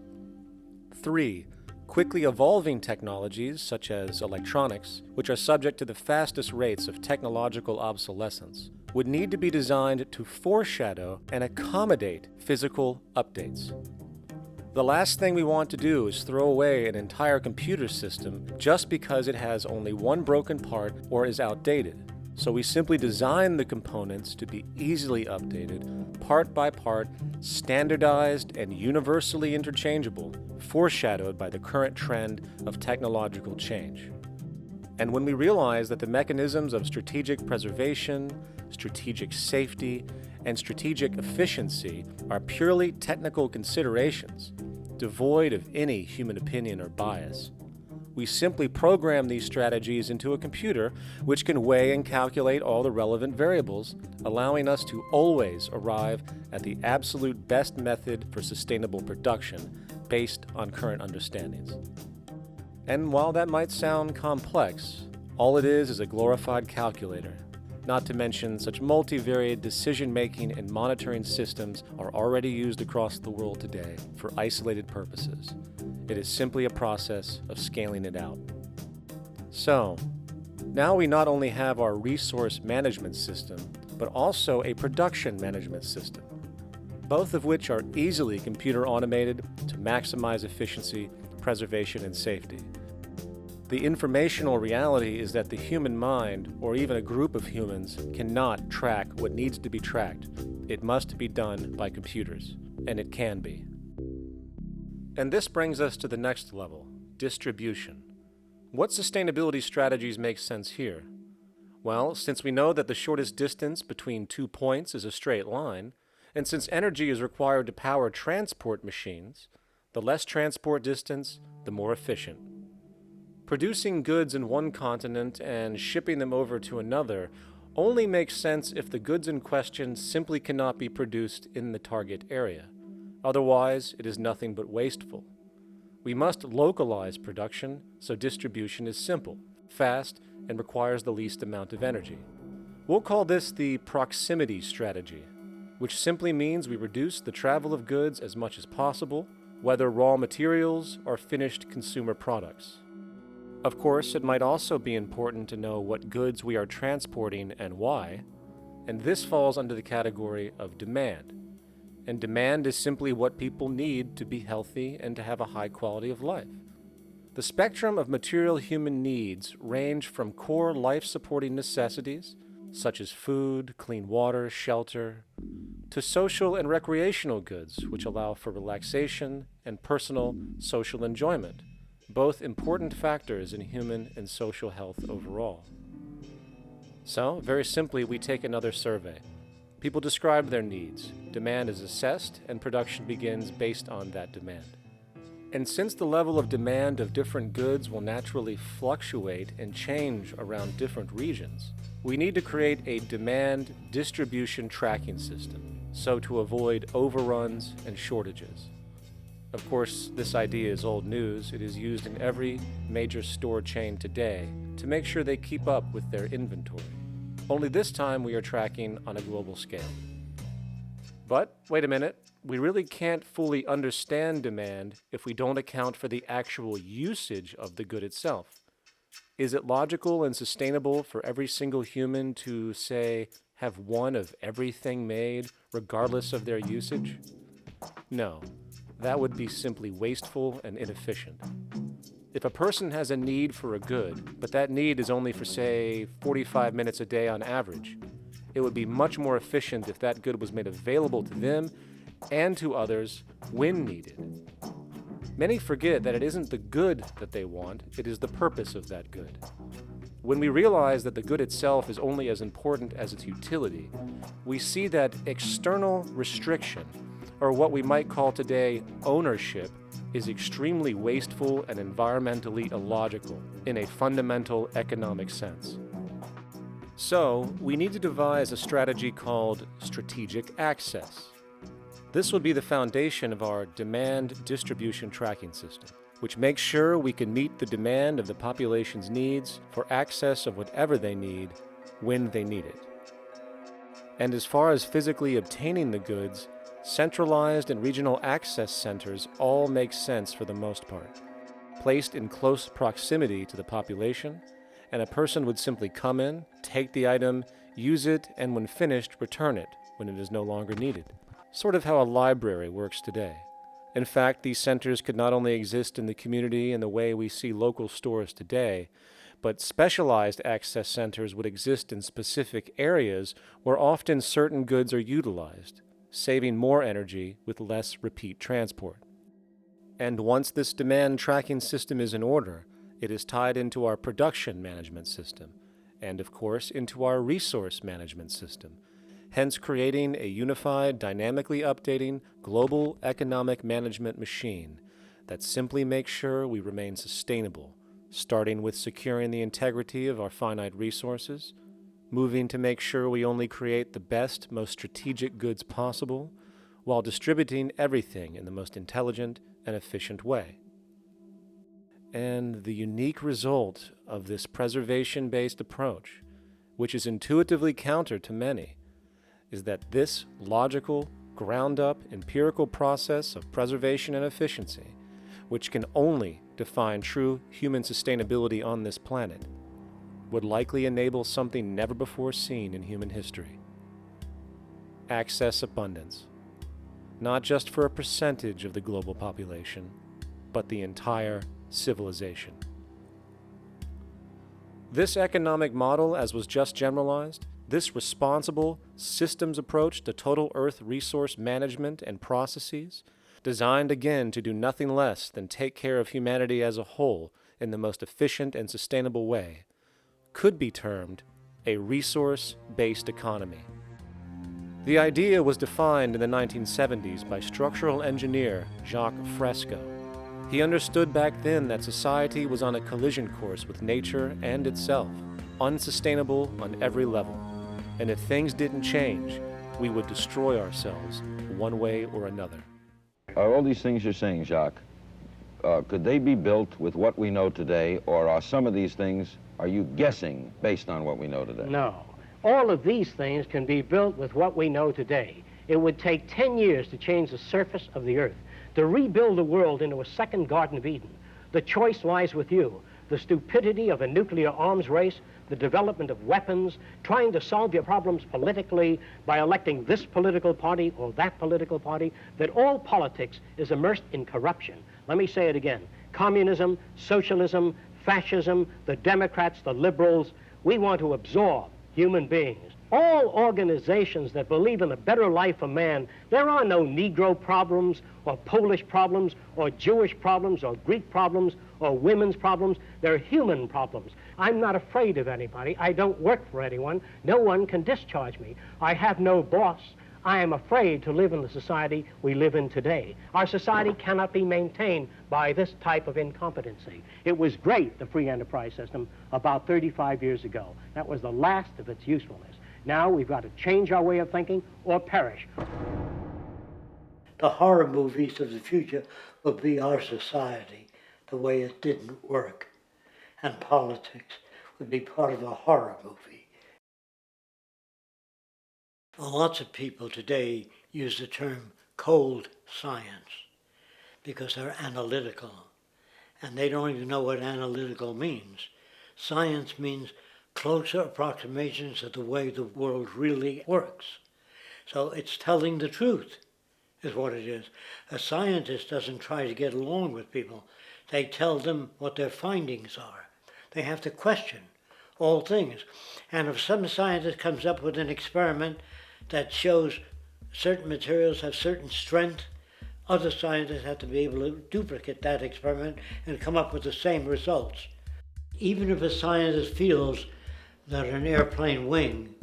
3. Quickly evolving technologies, such as electronics, which are subject to the fastest rates of technological obsolescence, would need to be designed to foreshadow and accommodate physical updates. The last thing we want to do is throw away an entire computer system just because it has only one broken part or is outdated. So we simply design the components to be easily updated, part by part, standardized and universally interchangeable, foreshadowed by the current trend of technological change. And when we realize that the mechanisms of strategic preservation, strategic safety, and strategic efficiency are purely technical considerations, devoid of any human opinion or bias, we simply program these strategies into a computer which can weigh and calculate all the relevant variables, allowing us to always arrive at the absolute best method for sustainable production based on current understandings. And while that might sound complex, all it is a glorified calculator. Not to mention such multivariate decision-making and monitoring systems are already used across the world today for isolated purposes. It is simply a process of scaling it out. So, now we not only have our resource management system, but also a production management system, both of which are easily computer automated to maximize efficiency, preservation, and safety. The informational reality is that the human mind, or even a group of humans, cannot track what needs to be tracked. It must be done by computers, and it can be. And this brings us to the next level, distribution. What sustainability strategies make sense here? Well, since we know that the shortest distance between 2 points is a straight line, and since energy is required to power transport machines, The less transport distance, the more efficient. Producing goods in one continent and shipping them over to another only makes sense if the goods in question simply cannot be produced in the target area. Otherwise, it is nothing but wasteful. We must localize production so distribution is simple, fast, and requires the least amount of energy. We'll call this the proximity strategy, which simply means we reduce the travel of goods as much as possible, whether raw materials or finished consumer products. Of course, it might also be important to know what goods we are transporting and why, and this falls under the category of demand. And demand is simply what people need to be healthy and to have a high quality of life. The spectrum of material human needs range from core life-supporting necessities, such as food, clean water, shelter, to social and recreational goods, which allow for relaxation and personal social enjoyment, both important factors in human and social health overall. So, very simply, we take another survey. People describe their needs, demand is assessed, and production begins based on that demand. And since the level of demand of different goods will naturally fluctuate and change around different regions, we need to create a demand distribution tracking system, so to avoid overruns and shortages. Of course, this idea is old news. It is used in every major store chain today to make sure they keep up with their inventory. Only this time we are tracking on a global scale. But, wait a minute, we really can't fully understand demand if we don't account for the actual usage of the good itself. Is it logical and sustainable for every single human to, say, have one of everything made, regardless of their usage? No, that would be simply wasteful and inefficient. If a person has a need for a good, but that need is only for, say, 45 minutes a day on average, it would be much more efficient if that good was made available to them and to others when needed. Many forget that it isn't the good that they want, it is the purpose of that good. When we realize that the good itself is only as important as its utility, we see that external restriction, or what we might call today ownership, is extremely wasteful and environmentally illogical in a fundamental economic sense. So, we need to devise a strategy called strategic access. This will be the foundation of our demand distribution tracking system, which makes sure we can meet the demand of the population's needs for access of whatever they need when they need it. And as far as physically obtaining the goods, centralized and regional access centers all make sense for the most part, placed in close proximity to the population, and a person would simply come in, take the item, use it, and when finished, return it when it is no longer needed. Sort of how a library works today. In fact, these centers could not only exist in the community in the way we see local stores today, but specialized access centers would exist in specific areas where often certain goods are utilized, saving more energy with less repeat transport. And once this demand tracking system is in order, it is tied into our production management system, and of course into our resource management system, hence creating a unified, dynamically updating, global economic management machine that simply makes sure we remain sustainable, starting with securing the integrity of our finite resources, moving to make sure we only create the best, most strategic goods possible, while distributing everything in the most intelligent and efficient way. And the unique result of this preservation-based approach, which is intuitively counter to many, is that this logical, ground-up, empirical process of preservation and efficiency, which can only define true human sustainability on this planet, would likely enable something never before seen in human history. Access abundance, not just for a percentage of the global population, but the entire civilization. This economic model, as was just generalized, this responsible systems approach to total Earth resource management and processes, designed again to do nothing less than take care of humanity as a whole in the most efficient and sustainable way, could be termed a resource-based economy. The idea was defined in the 1970s by structural engineer Jacques Fresco. He understood back then that society was on a collision course with nature and itself, unsustainable on every level. And if things didn't change, we would destroy ourselves one way or another. All these things you're saying, Jacques, could they be built with what we know today, or are some of these things, are you guessing based on what we know today? No. All of these things can be built with what we know today. It would take 10 years to change the surface of the earth, to rebuild the world into a second Garden of Eden. The choice lies with you. The stupidity of a nuclear arms race, the development of weapons, trying to solve your problems politically by electing this political party or that political party, that all politics is immersed in corruption. Let me say it again. Communism, socialism, fascism, the Democrats, the liberals, we want to absorb human beings. All organizations that believe in a better life for man, there are no Negro problems or Polish problems or Jewish problems or Greek problems or women's problems. They're human problems. I'm not afraid of anybody. I don't work for anyone. No one can discharge me. I have no boss. I am afraid to live in the society we live in today. Our society cannot be maintained by this type of incompetency. It was great, the free enterprise system, about 35 years ago. That was the last of its usefulness. Now we've got to change our way of thinking or perish. The horror movies of the future will be our society, the way it didn't work. And politics would be part of a horror movie. Lots of people today use the term cold science because they're analytical. And they don't even know what analytical means. Science means closer approximations of the way the world really works. So it's telling the truth, is what it is. A scientist doesn't try to get along with people. They tell them what their findings are. They have to question all things. And if some scientist comes up with an experiment that shows certain materials have certain strength, other scientists have to be able to duplicate that experiment and come up with the same results. Even if a scientist feels that an airplane wing,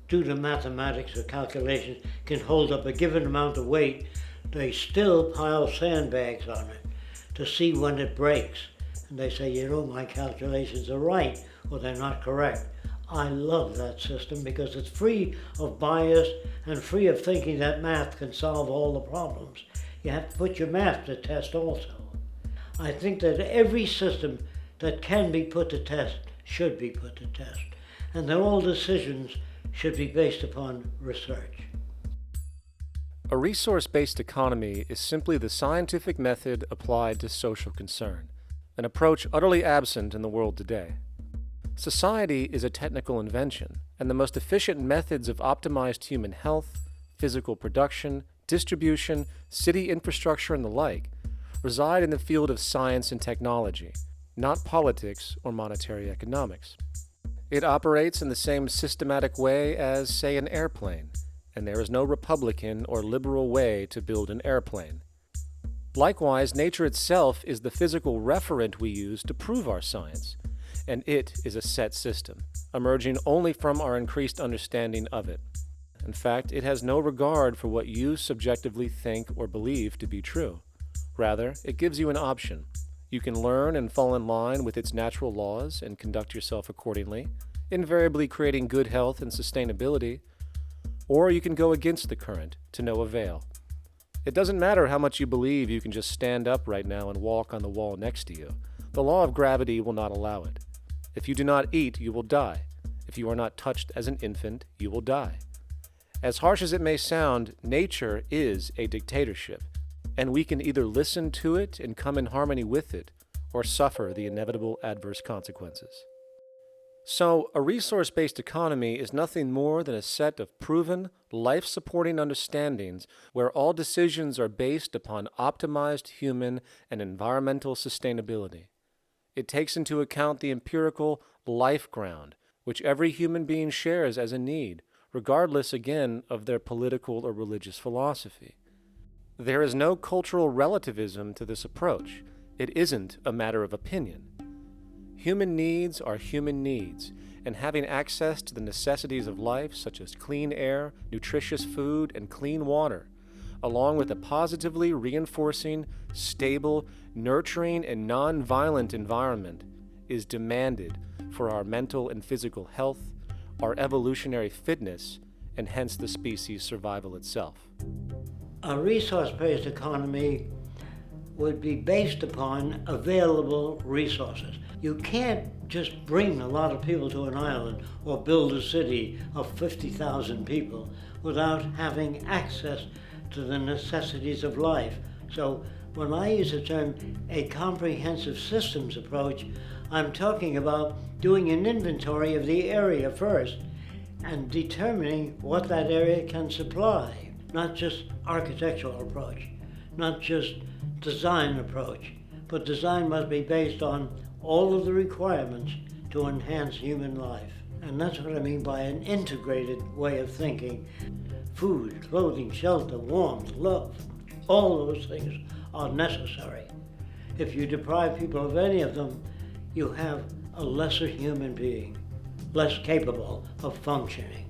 due to mathematics or calculations, can hold up a given amount of weight, they still pile sandbags on it to see when it breaks. And they say, you know, my calculations are right, or they're not correct. I love that system because it's free of bias and free of thinking that math can solve all the problems. You have to put your math to test also. I think that every system that can be put to test should be put to test, and that all decisions should be based upon research. A resource-based economy is simply the scientific method applied to social concern, an approach utterly absent in the world today. Society is a technical invention, and the most efficient methods of optimized human health, physical production, distribution, city infrastructure, and the like reside in the field of science and technology, not politics or monetary economics. It operates in the same systematic way as, say, an airplane, and there is no Republican or liberal way to build an airplane. Likewise, nature itself is the physical referent we use to prove our science, and it is a set system, emerging only from our increased understanding of it. In fact, it has no regard for what you subjectively think or believe to be true. Rather, it gives you an option. You can learn and fall in line with its natural laws and conduct yourself accordingly, invariably creating good health and sustainability, or you can go against the current to no avail. It doesn't matter how much you believe you can just stand up right now and walk on the wall next to you. The law of gravity will not allow it. If you do not eat, you will die. If you are not touched as an infant, you will die. As harsh as it may sound, nature is a dictatorship, and we can either listen to it and come in harmony with it, or suffer the inevitable adverse consequences. So, a resource-based economy is nothing more than a set of proven, life-supporting understandings where all decisions are based upon optimized human and environmental sustainability. It takes into account the empirical life ground, which every human being shares as a need, regardless, again, of their political or religious philosophy. There is no cultural relativism to this approach. It isn't a matter of opinion. Human needs are human needs, and having access to the necessities of life such as clean air, nutritious food, and clean water, along with a positively reinforcing, stable, nurturing, and non-violent environment, is demanded for our mental and physical health, our evolutionary fitness, and hence the species' survival itself. A resource-based economy would be based upon available resources. You can't just bring a lot of people to an island or build a city of 50,000 people without having access to the necessities of life. So when I use the term a comprehensive systems approach, I'm talking about doing an inventory of the area first and determining what that area can supply, not just architectural approach, not just design approach, but design must be based on all of the requirements to enhance human life. And that's what I mean by an integrated way of thinking. Food, clothing, shelter, warmth, love, all those things are necessary. If you deprive people of any of them, you have a lesser human being, less capable of functioning.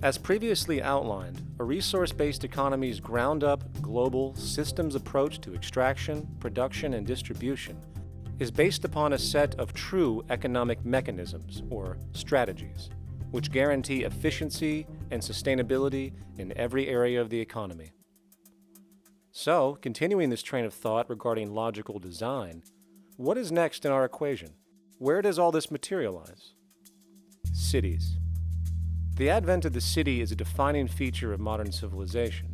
As previously outlined, a resource-based economy's ground-up, global, systems approach to extraction, production, and distribution is based upon a set of true economic mechanisms, or strategies, which guarantee efficiency and sustainability in every area of the economy. So, continuing this train of thought regarding logical design, what is next in our equation? Where does all this materialize? Cities. The advent of the city is a defining feature of modern civilization.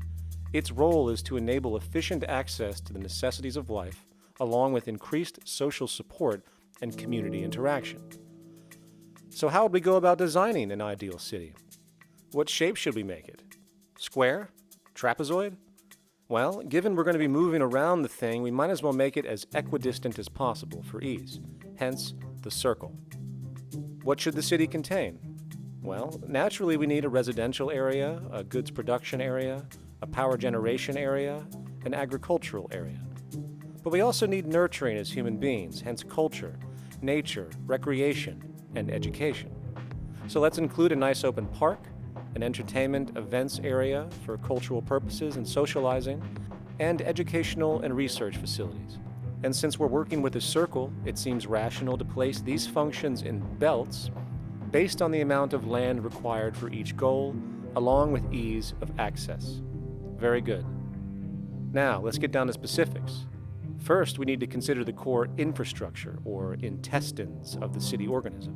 Its role is to enable efficient access to the necessities of life, along with increased social support and community interaction. So how would we go about designing an ideal city? What shape should we make it? Square? Trapezoid? Well, given we're going to be moving around the thing, we might as well make it as equidistant as possible for ease, hence the circle. What should the city contain? Well, naturally we need a residential area, a goods production area, a power generation area, an agricultural area. But we also need nurturing as human beings, hence culture, nature, recreation, and education. So let's include a nice open park, an entertainment events area for cultural purposes and socializing, and educational and research facilities. And since we're working with a circle, it seems rational to place these functions in belts based on the amount of land required for each goal, along with ease of access. Very good. Now, let's get down to specifics. First, we need to consider the core infrastructure, or intestines, of the city organism.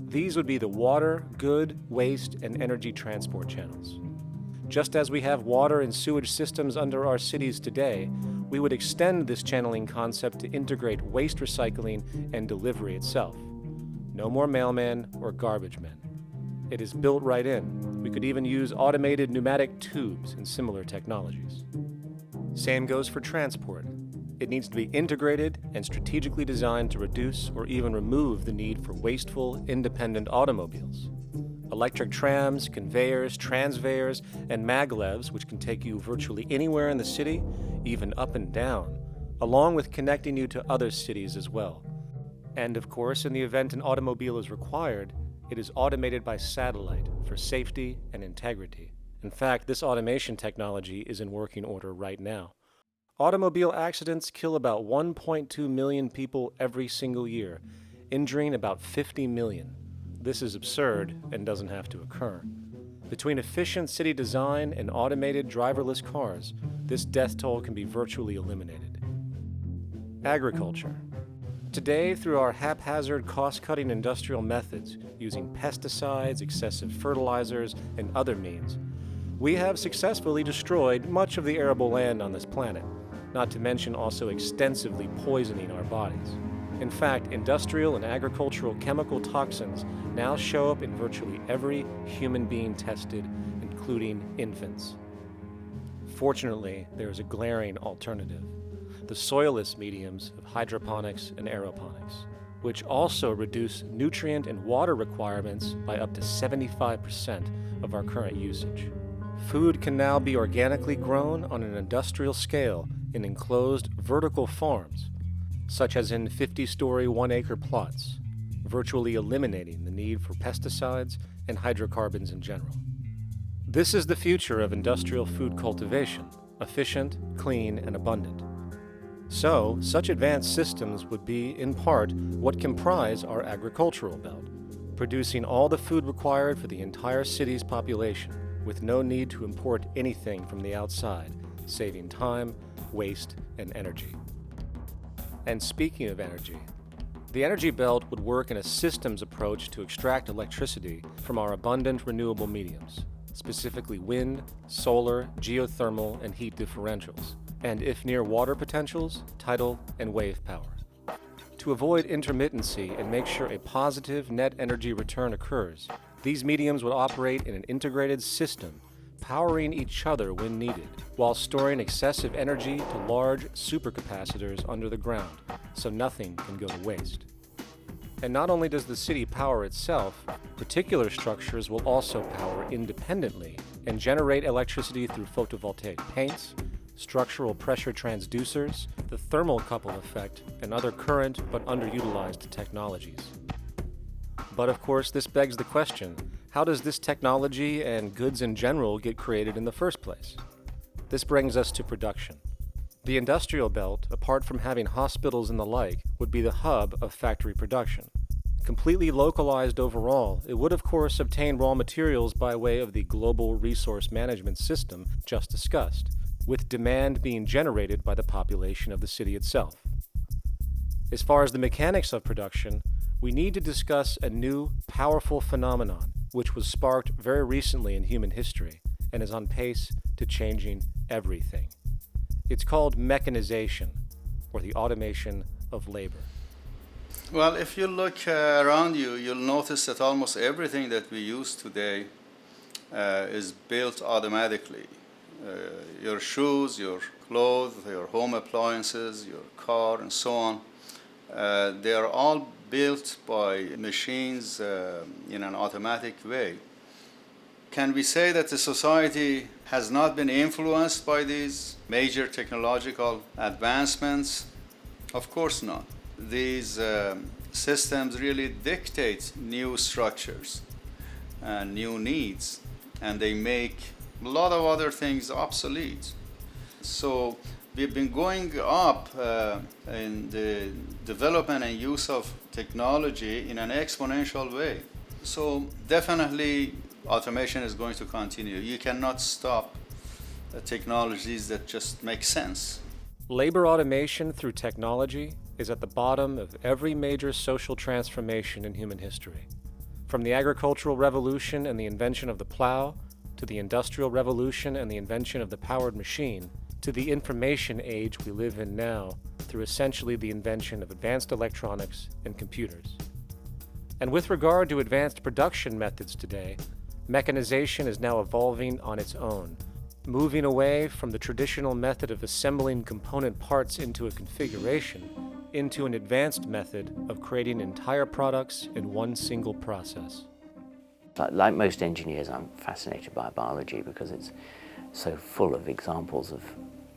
These would be the water, good, waste, and energy transport channels. Just as we have water and sewage systems under our cities today, we would extend this channeling concept to integrate waste recycling and delivery itself. No more mailmen or garbage men. It is built right in. We could even use automated pneumatic tubes and similar technologies. Same goes for transport. It needs to be integrated and strategically designed to reduce or even remove the need for wasteful, independent automobiles. Electric trams, conveyors, transveyors, and maglevs, which can take you virtually anywhere in the city, even up and down, along with connecting you to other cities as well. And of course, in the event an automobile is required, it is automated by satellite for safety and integrity. In fact, this automation technology is in working order right now. Automobile accidents kill about 1.2 million people every single year, injuring about 50 million. This is absurd and doesn't have to occur. Between efficient city design and automated driverless cars, this death toll can be virtually eliminated. Agriculture. Today, through our haphazard, cost-cutting industrial methods, using pesticides, excessive fertilizers, and other means, we have successfully destroyed much of the arable land on this planet, not to mention also extensively poisoning our bodies. In fact, industrial and agricultural chemical toxins now show up in virtually every human being tested, including infants. Fortunately, there is a glaring alternative: the soilless mediums of hydroponics and aeroponics, which also reduce nutrient and water requirements by up to 75% of our current usage. Food can now be organically grown on an industrial scale in enclosed vertical farms, such as in 50-story 1-acre plots. virtually eliminating the need for pesticides and hydrocarbons in general. This is the future of industrial food cultivation, efficient, clean, and abundant. So, such advanced systems would be, in part, what comprise our agricultural belt, producing all the food required for the entire city's population, with no need to import anything from the outside, saving time, waste, and energy. And speaking of energy, the energy belt would work in a systems approach to extract electricity from our abundant renewable mediums, specifically wind, solar, geothermal, and heat differentials, and if near water potentials, tidal and wave power. To avoid intermittency and make sure a positive net energy return occurs, these mediums would operate in an integrated system, powering each other when needed, while storing excessive energy to large supercapacitors under the ground, so nothing can go to waste. And not only does the city power itself, particular structures will also power independently and generate electricity through photovoltaic paints, structural pressure transducers, the thermocouple effect, and other current but underutilized technologies. But of course, this begs the question, how does this technology and goods in general get created in the first place? This brings us to production. The industrial belt, apart from having hospitals and the like, would be the hub of factory production. Completely localized overall, it would of course obtain raw materials by way of the global resource management system just discussed, with demand being generated by the population of the city itself. As far as the mechanics of production, we need to discuss a new, powerful phenomenon which was sparked very recently in human history and is on pace to changing everything. It's called mechanization, or the automation of labor. Well, if you look around you, you'll notice that almost everything that we use today is built automatically. Your shoes, your clothes, your home appliances, your car, and so on, they are all built by machines in an automatic way. Can we say that the society has not been influenced by these major technological advancements? Of course not. These systems really dictate new structures and new needs, and they make a lot of other things obsolete. So we've been going up in the development and use of technology in an exponential way. So definitely automation is going to continue. You cannot stop technologies that just make sense. Labor automation through technology is at the bottom of every major social transformation in human history. From the agricultural revolution and the invention of the plow, to the industrial revolution and the invention of the powered machine, to the information age we live in now, through essentially the invention of advanced electronics and computers. And with regard to advanced production methods today, mechanization is now evolving on its own, moving away from the traditional method of assembling component parts into a configuration into an advanced method of creating entire products in one single process. Like most engineers, I'm fascinated by biology because it's so full of examples of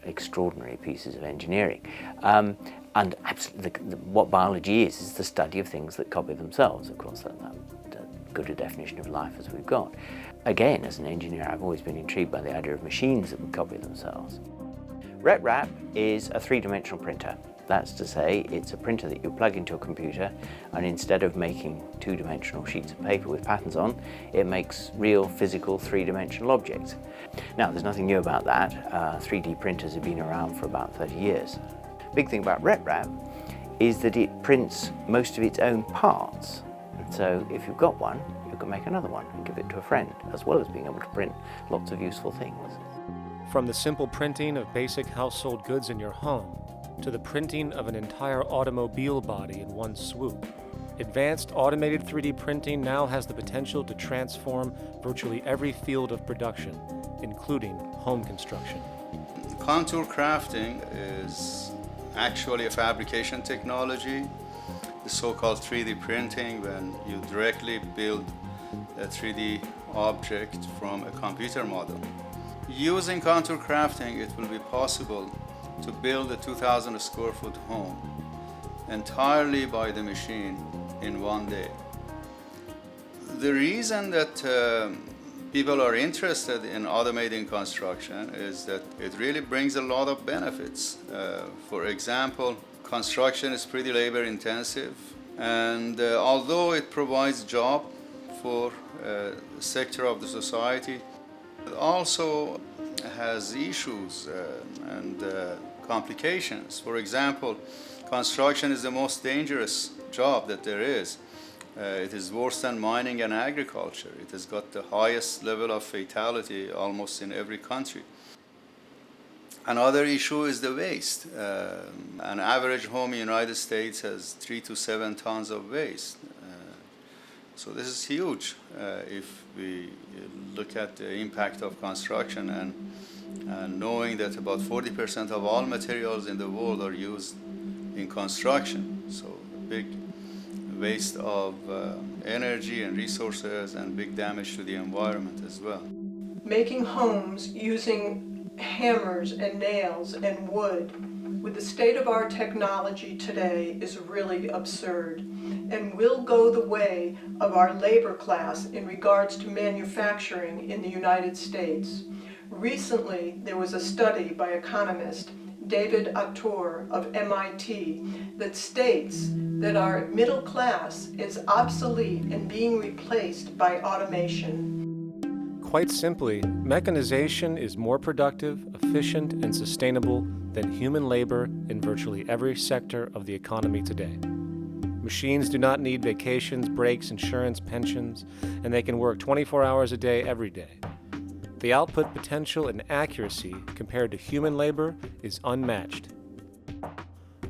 extraordinary pieces of engineering. And absolutely, what biology is the study of things that copy themselves. Of course, that's good a definition of life as we've got. Again, as an engineer, I've always been intrigued by the idea of machines that would copy themselves. RepRap is a three-dimensional printer. That's to say, it's a printer that you plug into a computer, and instead of making two-dimensional sheets of paper with patterns on, it makes real, physical, three-dimensional objects. Now, there's nothing new about that. 3D printers have been around for about 30 years. Big thing about RepRap is that it prints most of its own parts. And so, if you've got one, you can make another one and give it to a friend, as well as being able to print lots of useful things. From the simple printing of basic household goods in your home, to the printing of an entire automobile body in one swoop, advanced automated 3D printing now has the potential to transform virtually every field of production, including home construction. Contour crafting is actually a fabrication technology, the so-called 3D printing, when you directly build a 3D object from a computer model. Using contour crafting, it will be possible to build a 2,000 square foot home entirely by the machine in one day. The reason that people are interested in automating construction is that it really brings a lot of benefits. For example, construction is pretty labor intensive, and although it provides job for a sector of the society, it also has issues and complications. For example, construction is the most dangerous job that there is. It is worse than mining and agriculture. It has got the highest level of fatality almost in every country. Another issue is the waste. An average home in the United States has 3 to 7 tons of waste. So this is huge if we look at the impact of construction and knowing that about 40% of all materials in the world are used in construction. So a big waste of energy and resources and big damage to the environment as well. Making homes using hammers and nails and wood with the state-of-art technology today is really absurd and will go the way of our labor class in regards to manufacturing in the United States. Recently, there was a study by economist David Autor of MIT that states that our middle class is obsolete and being replaced by automation. Quite simply, mechanization is more productive, efficient, and sustainable than human labor in virtually every sector of the economy today. Machines do not need vacations, breaks, insurance, pensions, and they can work 24 hours a day every day. The output potential and accuracy compared to human labor is unmatched.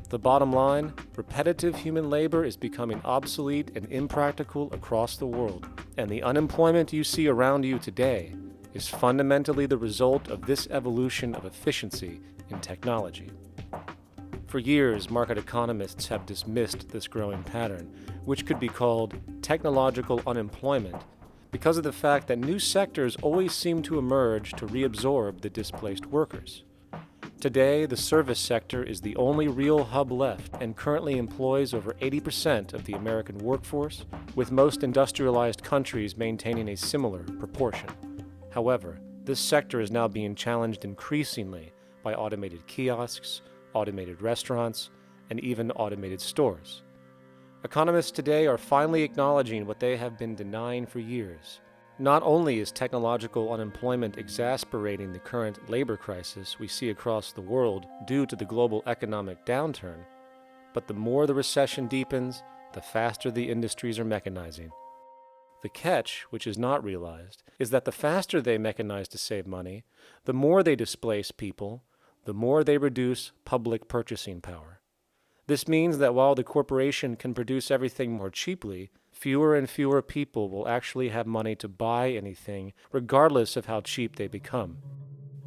The bottom line, repetitive human labor is becoming obsolete and impractical across the world, and the unemployment you see around you today is fundamentally the result of this evolution of efficiency in technology. For years, market economists have dismissed this growing pattern, which could be called technological unemployment, because of the fact that new sectors always seem to emerge to reabsorb the displaced workers. Today, the service sector is the only real hub left and currently employs over 80% of the American workforce, with most industrialized countries maintaining a similar proportion. However, this sector is now being challenged increasingly by automated kiosks, automated restaurants, and even automated stores. Economists today are finally acknowledging what they have been denying for years. Not only is technological unemployment exacerbating the current labor crisis we see across the world due to the global economic downturn, but the more the recession deepens, the faster the industries are mechanizing. The catch, which is not realized, is that the faster they mechanize to save money, the more they displace people, the more they reduce public purchasing power. This means that while the corporation can produce everything more cheaply, fewer and fewer people will actually have money to buy anything, regardless of how cheap they become.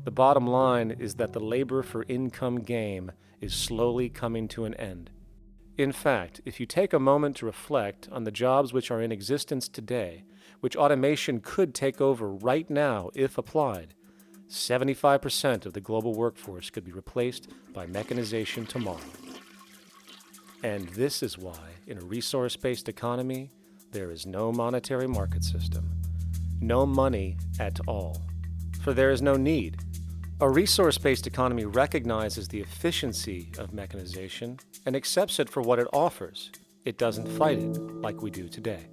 The bottom line is that the labor for income game is slowly coming to an end. In fact, if you take a moment to reflect on the jobs which are in existence today, which automation could take over right now if applied, 75% of the global workforce could be replaced by mechanization tomorrow. And this is why, in a resource-based economy, there is no monetary market system, no money at all, for there is no need. A resource-based economy recognizes the efficiency of mechanization and accepts it for what it offers. It doesn't fight it like we do today.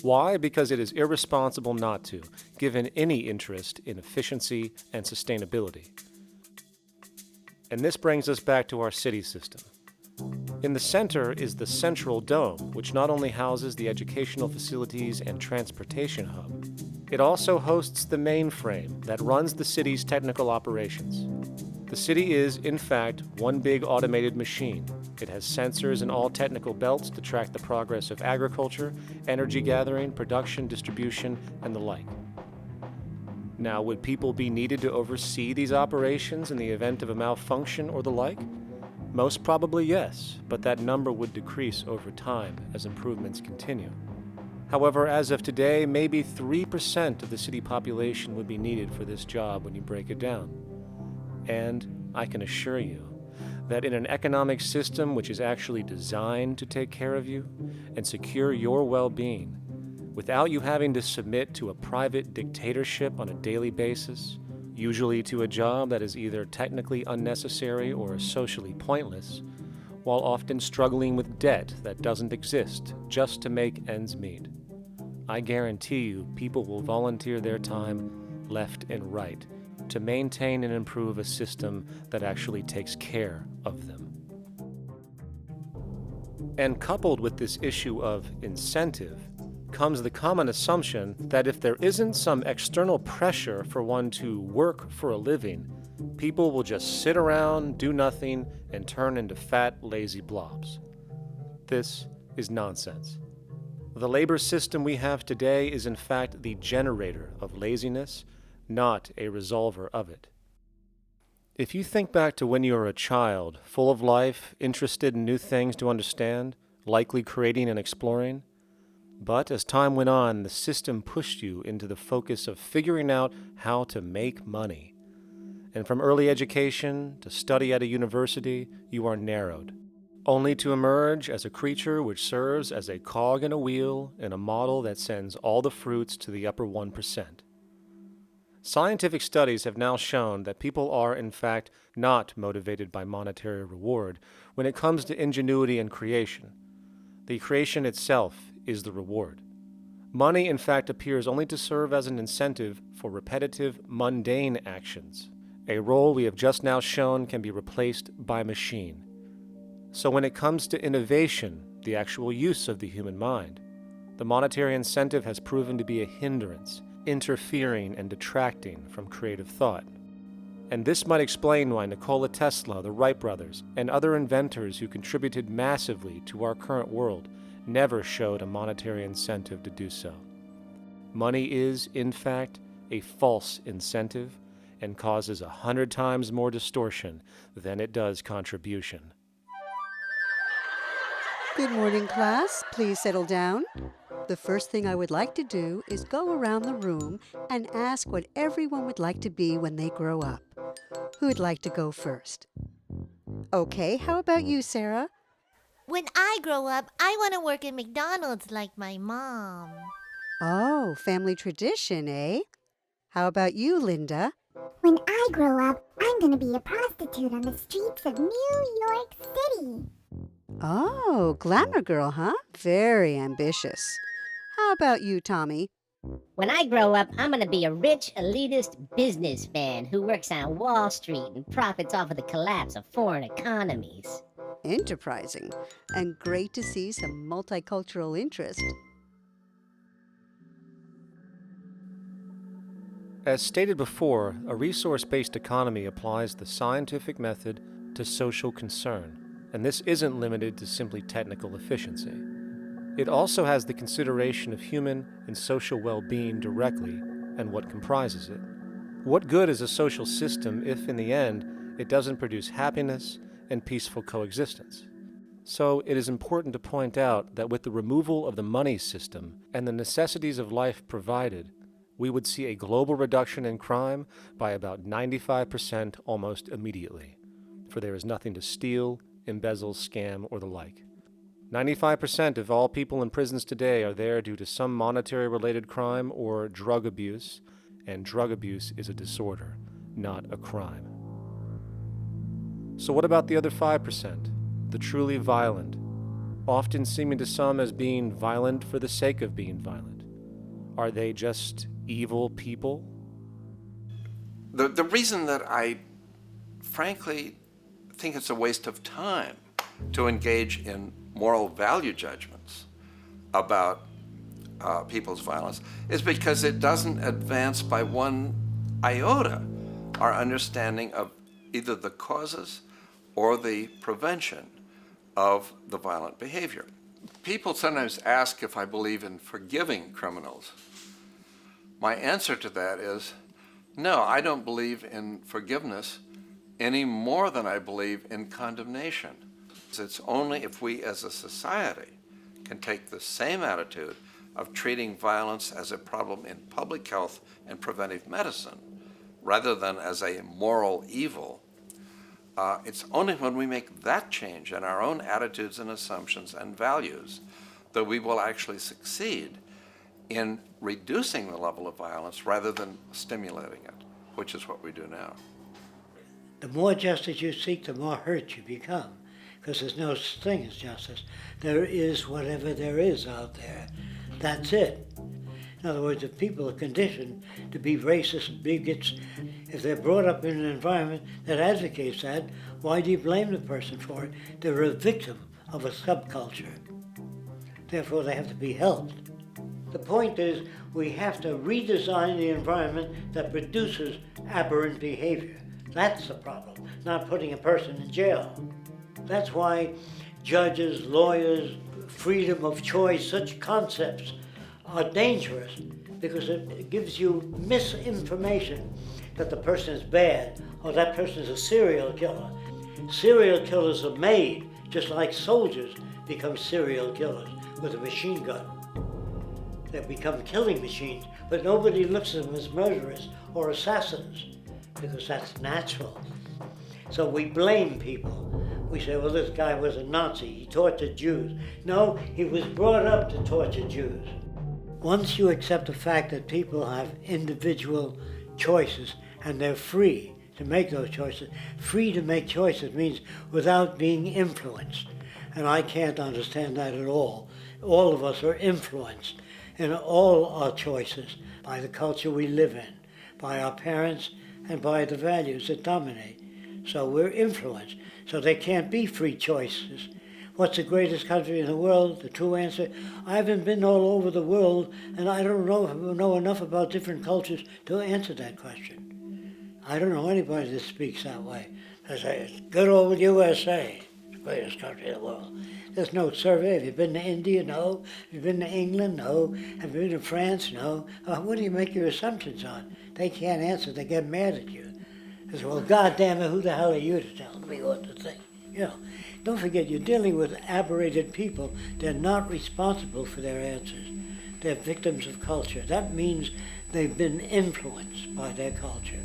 Why? Because it is irresponsible not to, given any interest in efficiency and sustainability. And this brings us back to our city system. In the center is the central dome, which not only houses the educational facilities and transportation hub, it also hosts the mainframe that runs the city's technical operations. The city is, in fact, one big automated machine. It has sensors in all technical belts to track the progress of agriculture, energy gathering, production, distribution, and the like. Now, would people be needed to oversee these operations in the event of a malfunction or the like? Most probably yes, but that number would decrease over time as improvements continue. However, as of today, maybe 3% of the city population would be needed for this job when you break it down. And I can assure you that in an economic system which is actually designed to take care of you and secure your well-being, without you having to submit to a private dictatorship on a daily basis, usually to a job that is either technically unnecessary or socially pointless, while often struggling with debt that doesn't exist just to make ends meet. I guarantee you people will volunteer their time left and right to maintain and improve a system that actually takes care of them. And coupled with this issue of incentive comes the common assumption that if there isn't some external pressure for one to work for a living, people will just sit around, do nothing, and turn into fat, lazy blobs. This is nonsense. The labor system we have today is in fact the generator of laziness, not a resolver of it. If you think back to when you were a child, full of life, interested in new things to understand, likely creating and exploring, but as time went on, the system pushed you into the focus of figuring out how to make money. And from early education to study at a university, you are narrowed, only to emerge as a creature which serves as a cog in a wheel in a model that sends all the fruits to the upper 1%. Scientific studies have now shown that people are, in fact, not motivated by monetary reward when it comes to ingenuity and creation. The creation itself is the reward. Money, in fact, appears only to serve as an incentive for repetitive, mundane actions, a role we have just now shown can be replaced by machine. So when it comes to innovation, the actual use of the human mind, the monetary incentive has proven to be a hindrance, interfering and detracting from creative thought. And this might explain why Nikola Tesla, the Wright brothers, and other inventors who contributed massively to our current world never showed a monetary incentive to do so. Money is, in fact, a false incentive and causes 100 times more distortion than it does contribution. Good morning, class. Please settle down. The first thing I would like to do is go around the room and ask what everyone would like to be when they grow up. Who'd like to go first? Okay, how about you, Sarah? When I grow up, I want to work at McDonald's like my mom. Oh, family tradition, eh? How about you, Linda? When I grow up, I'm going to be a prostitute on the streets of New York City. Oh, glamour girl, huh? Very ambitious. How about you, Tommy? When I grow up, I'm going to be a rich, elitist businessman who works on Wall Street and profits off of the collapse of foreign economies. Enterprising, and great to see some multicultural interest. As stated before, a resource-based economy applies the scientific method to social concern, and this isn't limited to simply technical efficiency. It also has the consideration of human and social well-being directly and what comprises it. What good is a social system if, in the end, it doesn't produce happiness and peaceful coexistence? So it is important to point out that with the removal of the money system and the necessities of life provided, we would see a global reduction in crime by about 95% almost immediately, for there is nothing to steal, embezzle, scam, or the like. 95% of all people in prisons today are there due to some monetary-related crime or drug abuse, and drug abuse is a disorder, not a crime. So what about the other 5%, the truly violent, often seeming to some as being violent for the sake of being violent? Are they just evil people? The reason that I frankly think it's a waste of time to engage in moral value judgments about people's violence is because it doesn't advance by one iota our understanding of either the causes or the prevention of the violent behavior. People sometimes ask if I believe in forgiving criminals. My answer to that is, no, I don't believe in forgiveness any more than I believe in condemnation. It's only if we as a society can take the same attitude of treating violence as a problem in public health and preventive medicine, rather than as a moral evil, It's only when we make that change in our own attitudes and assumptions and values that we will actually succeed in reducing the level of violence rather than stimulating it, which is what we do now. The more justice you seek, the more hurt you become, because there's no such thing as justice. There is whatever there is out there. That's it. In other words, if people are conditioned to be racist, bigots, if they're brought up in an environment that advocates that, why do you blame the person for it? They're a victim of a subculture. Therefore, they have to be helped. The point is, we have to redesign the environment that produces aberrant behavior. That's the problem, not putting a person in jail. That's why judges, lawyers, freedom of choice, such concepts are dangerous, because it gives you misinformation that the person is bad or that person is a serial killer. Serial killers are made, just like soldiers become serial killers with a machine gun. They become killing machines, but nobody looks at them as murderers or assassins, because that's natural. So we blame people. We say, well, this guy was a Nazi, he tortured Jews. No, he was brought up to torture Jews. Once you accept the fact that people have individual choices and they're free to make those choices, free to make choices means without being influenced. And I can't understand that at all. All of us are influenced in all our choices by the culture we live in, by our parents, and by the values that dominate. So we're influenced. So there can't be free choices. What's the greatest country in the world? The true answer, I haven't been all over the world, and I don't know enough about different cultures to answer that question. I don't know anybody that speaks that way. They say, it's good old USA, the greatest country in the world. There's no survey. Have you been to India? No. Have you been to England? No. Have you been to France? No. What do you make your assumptions on? They can't answer. They get mad at you. They say, well, goddamn it, who the hell are you to tell me what to think? You know, don't forget, you're dealing with aberrated people. They're not responsible for their answers. They're victims of culture. That means they've been influenced by their culture.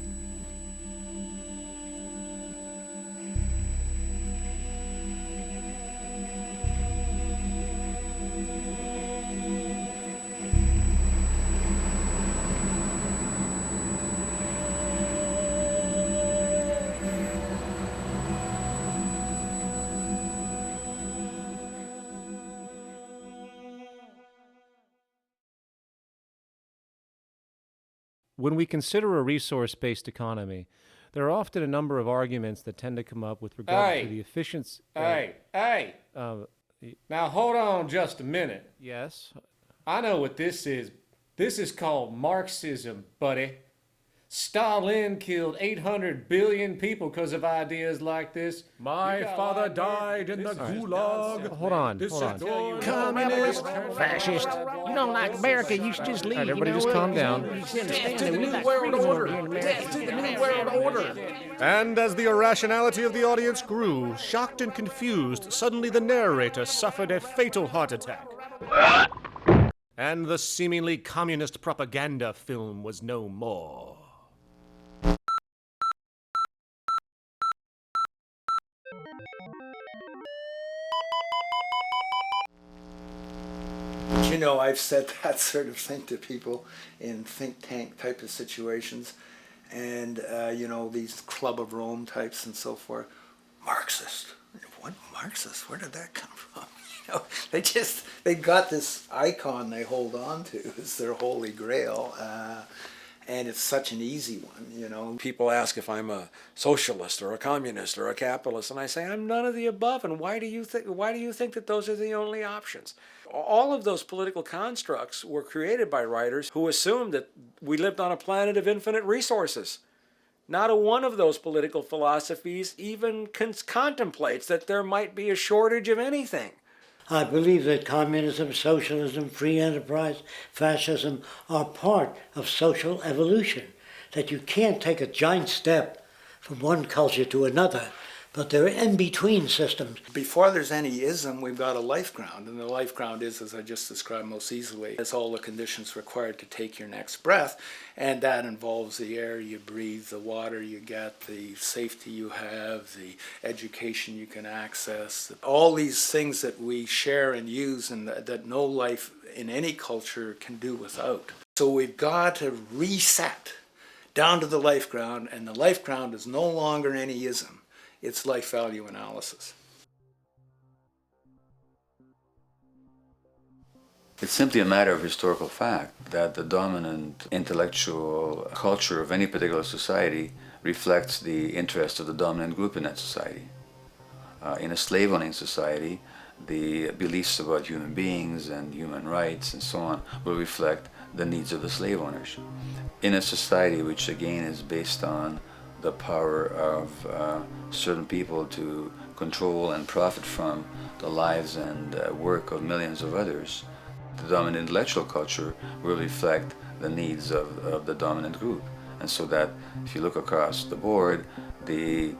When we consider a resource-based economy, there are often a number of arguments that tend to come up with regard to the efficiency. Now hold on just a minute. Yes? I know what this is. This is called Marxism, buddy. Stalin killed 800 billion people because of ideas like this. My father died in the Gulag. Hold on. Communist, fascist. You don't like America, you should just leave. All right, everybody just calm down. Death to the New World Order. Death to the New World Order. And as the irrationality of the audience grew, shocked and confused, suddenly the narrator suffered a fatal heart attack. And the seemingly communist propaganda film was no more. You know, I've said that sort of thing to people in think tank type of situations, and you know, these Club of Rome types and so forth. Marxist? What Marxist? Where did that come from? You know, they got this icon they hold on to as their holy grail, and it's such an easy one, you know. People ask if I'm a socialist or a communist or a capitalist, and I say I'm none of the above. And why do you think that those are the only options? All of those political constructs were created by writers who assumed that we lived on a planet of infinite resources. Not a one of those political philosophies even contemplates that there might be a shortage of anything. I believe that communism, socialism, free enterprise, fascism are part of social evolution, that you can't take a giant step from one culture to another But they're in-between systems. Before there's any ism, we've got a life ground, and the life ground is, as I just described most easily, it's all the conditions required to take your next breath, and that involves the air you breathe, the water you get, the safety you have, the education you can access, all these things that we share and use and that no life in any culture can do without. So we've got to reset down to the life ground, and the life ground is no longer any ism. It's life value analysis. It's simply a matter of historical fact that the dominant intellectual culture of any particular society reflects the interest of the dominant group in that society. In a slave-owning society, the beliefs about human beings and human rights and so on will reflect the needs of the slave owners. In a society which again is based on the power of certain people to control and profit from the lives and work of millions of others, the dominant intellectual culture will reflect the needs of the dominant group. And so that if you look across the board, the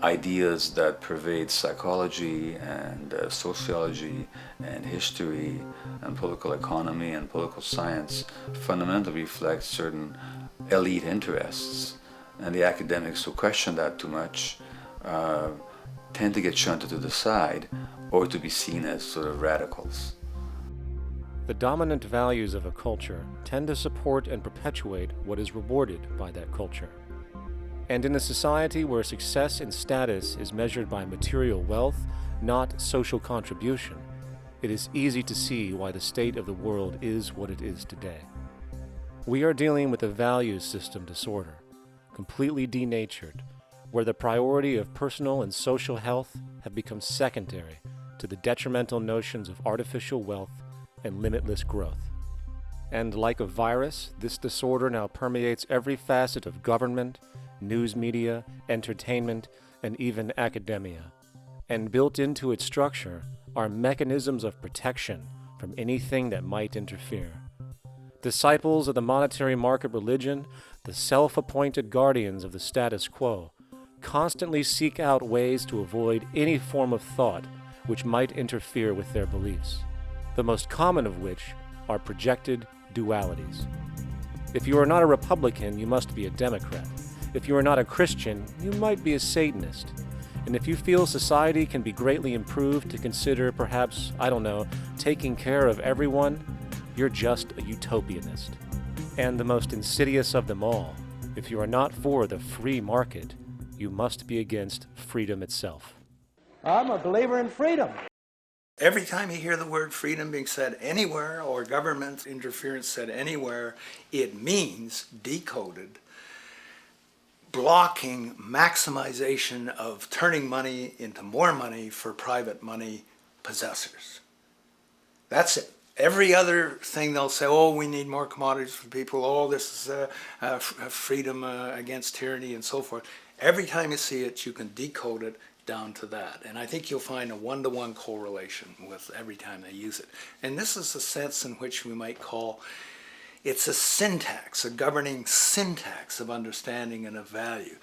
ideas that pervade psychology and sociology and history and political economy and political science fundamentally reflect certain elite interests. And the academics who question that too much tend to get shunted to the side or to be seen as sort of radicals. The dominant values of a culture tend to support and perpetuate what is rewarded by that culture. And in a society where success and status is measured by material wealth, not social contribution, it is easy to see why the state of the world is what it is today. We are dealing with a values system disorder, completely denatured, where the priority of personal and social health have become secondary to the detrimental notions of artificial wealth and limitless growth. And like a virus, this disorder now permeates every facet of government, news media, entertainment, and even academia. And built into its structure are mechanisms of protection from anything that might interfere. Disciples of the monetary market religion, the self-appointed guardians of the status quo, constantly seek out ways to avoid any form of thought which might interfere with their beliefs, the most common of which are projected dualities. If you are not a Republican, you must be a Democrat. If you are not a Christian, you might be a Satanist. And if you feel society can be greatly improved to consider perhaps, taking care of everyone, you're just a utopianist. And the most insidious of them all, if you are not for the free market, you must be against freedom itself. I'm a believer in freedom. Every time you hear the word freedom being said anywhere or government interference said anywhere, it means, decoded, blocking maximization of turning money into more money for private money possessors. That's it. Every other thing they'll say, oh, we need more commodities for people, oh, this is freedom against tyranny and so forth. Every time you see it, you can decode it down to that. And I think you'll find a one-to-one correlation with every time they use it. And this is a sense in which we might call it's a syntax, a governing syntax of understanding and of value,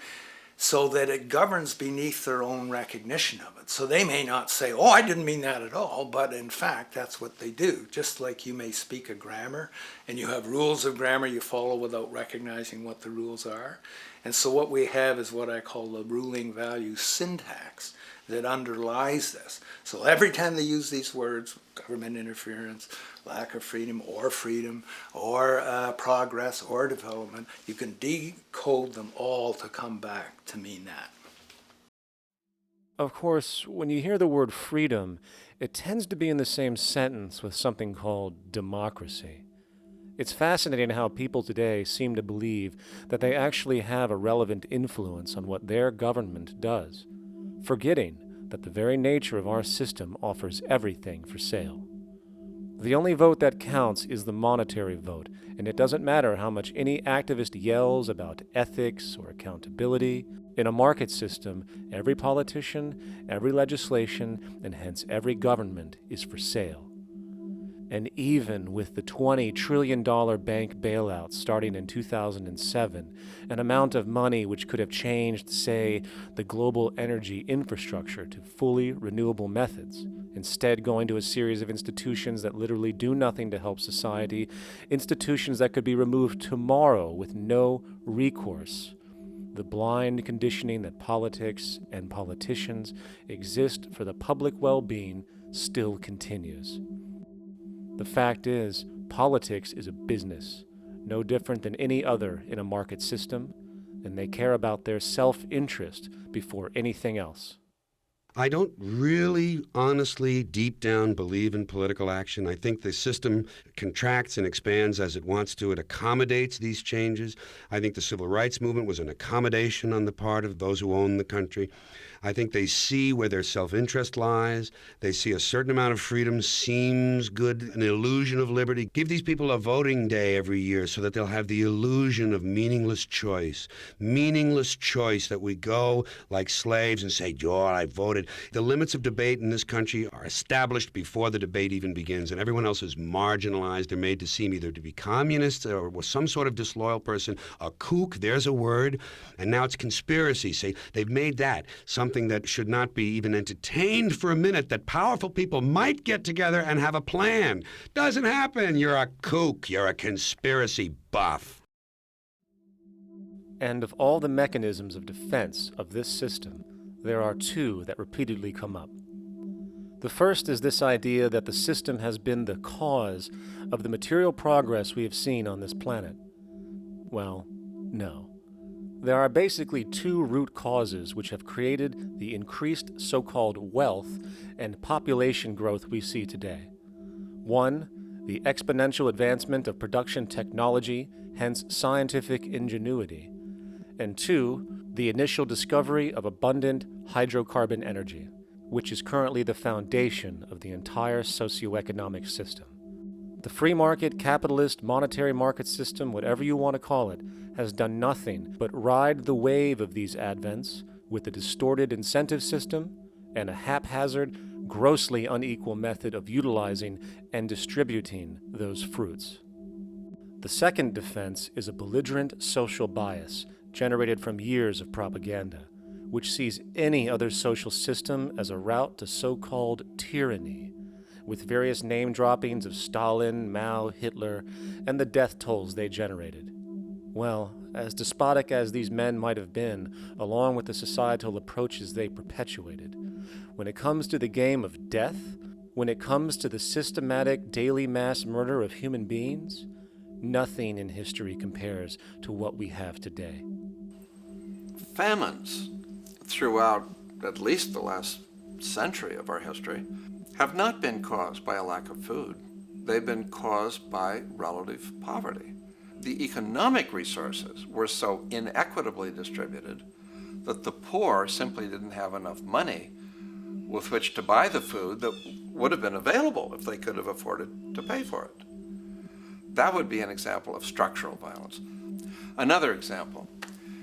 so that it governs beneath their own recognition of it. So they may not say, oh, I didn't mean that at all, but in fact, that's what they do. Just like you may speak a grammar, and you have rules of grammar you follow without recognizing what the rules are. And so what we have is what I call the ruling value syntax that underlies this. So every time they use these words, government interference, lack of freedom, or progress, or development, you can decode them all to come back to mean that. Of course, when you hear the word freedom, it tends to be in the same sentence with something called democracy. It's fascinating how people today seem to believe that they actually have a relevant influence on what their government does, forgetting that the very nature of our system offers everything for sale. The only vote that counts is the monetary vote, and it doesn't matter how much any activist yells about ethics or accountability. In a market system, every politician, every legislation, and hence every government is for sale. And even with the $20 trillion bank bailout starting in 2007, an amount of money which could have changed, say, the global energy infrastructure to fully renewable methods, instead going to a series of institutions that literally do nothing to help society, institutions that could be removed tomorrow with no recourse. The blind conditioning that politics and politicians exist for the public well-being still continues. The fact is, politics is a business, no different than any other in a market system, and they care about their self-interest before anything else. I don't really, honestly, deep down believe in political action. I think the system contracts and expands as it wants to. It accommodates these changes. I think the civil rights movement was an accommodation on the part of those who own the country. I think they see where their self-interest lies. They see a certain amount of freedom seems good, an illusion of liberty. Give these people a voting day every year so that they'll have the illusion of meaningless choice. Meaningless choice that we go like slaves and say, "Oh, I voted." The limits of debate in this country are established before the debate even begins, and everyone else is marginalized. They're made to seem either to be communists or some sort of disloyal person. A kook, there's a word. And now it's conspiracy. Say, they've made that something that should not be even entertained for a minute, that powerful people might get together and have a plan. Doesn't happen. You're a kook. You're a conspiracy buff. And of all the mechanisms of defense of this system, there are two that repeatedly come up. The first is this idea that the system has been the cause of the material progress we have seen on this planet. Well, no. There are basically two root causes which have created the increased so-called wealth and population growth we see today. One, the exponential advancement of production technology, hence scientific ingenuity. And two, the initial discovery of abundant hydrocarbon energy, which is currently the foundation of the entire socioeconomic system. The free market, capitalist, monetary market system, whatever you want to call it, has done nothing but ride the wave of these advents with a distorted incentive system and a haphazard, grossly unequal method of utilizing and distributing those fruits. The second defense is a belligerent social bias generated from years of propaganda, which sees any other social system as a route to so-called tyranny, with various name droppings of Stalin, Mao, Hitler, and the death tolls they generated. Well, as despotic as these men might have been, along with the societal approaches they perpetuated, when it comes to the game of death, when it comes to the systematic daily mass murder of human beings, nothing in history compares to what we have today. Famines throughout at least the last century of our history have not been caused by a lack of food. They've been caused by relative poverty. The economic resources were so inequitably distributed that the poor simply didn't have enough money with which to buy the food that would have been available if they could have afforded to pay for it. That would be an example of structural violence. Another example,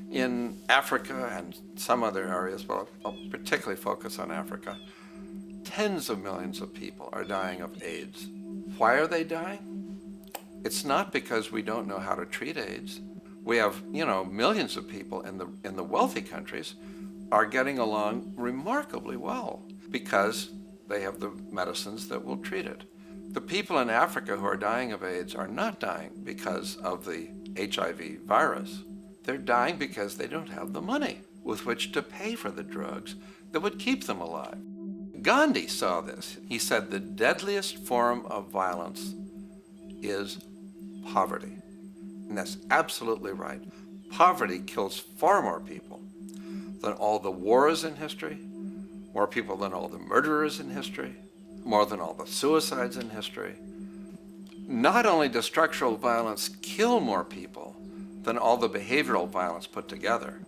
in Africa and some other areas, but I'll particularly focus on Africa, tens of millions of people are dying of AIDS. Why are they dying? It's not because we don't know how to treat AIDS. We have, millions of people in the wealthy countries are getting along remarkably well because they have the medicines that will treat it. The people in Africa who are dying of AIDS are not dying because of the HIV virus. They're dying because they don't have the money with which to pay for the drugs that would keep them alive. Gandhi saw this. He said the deadliest form of violence is poverty. And that's absolutely right. Poverty kills far more people than all the wars in history, more people than all the murderers in history, more than all the suicides in history. Not only does structural violence kill more people than all the behavioral violence put together,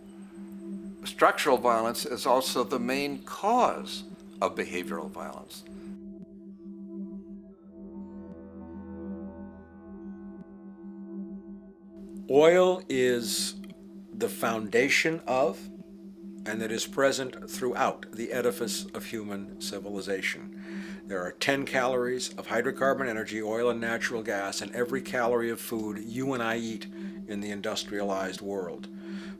structural violence is also the main cause of behavioral violence. Oil is the foundation of, and it is present throughout the edifice of human civilization. There are 10 calories of hydrocarbon energy, oil and natural gas, in every calorie of food you and I eat in the industrialized world.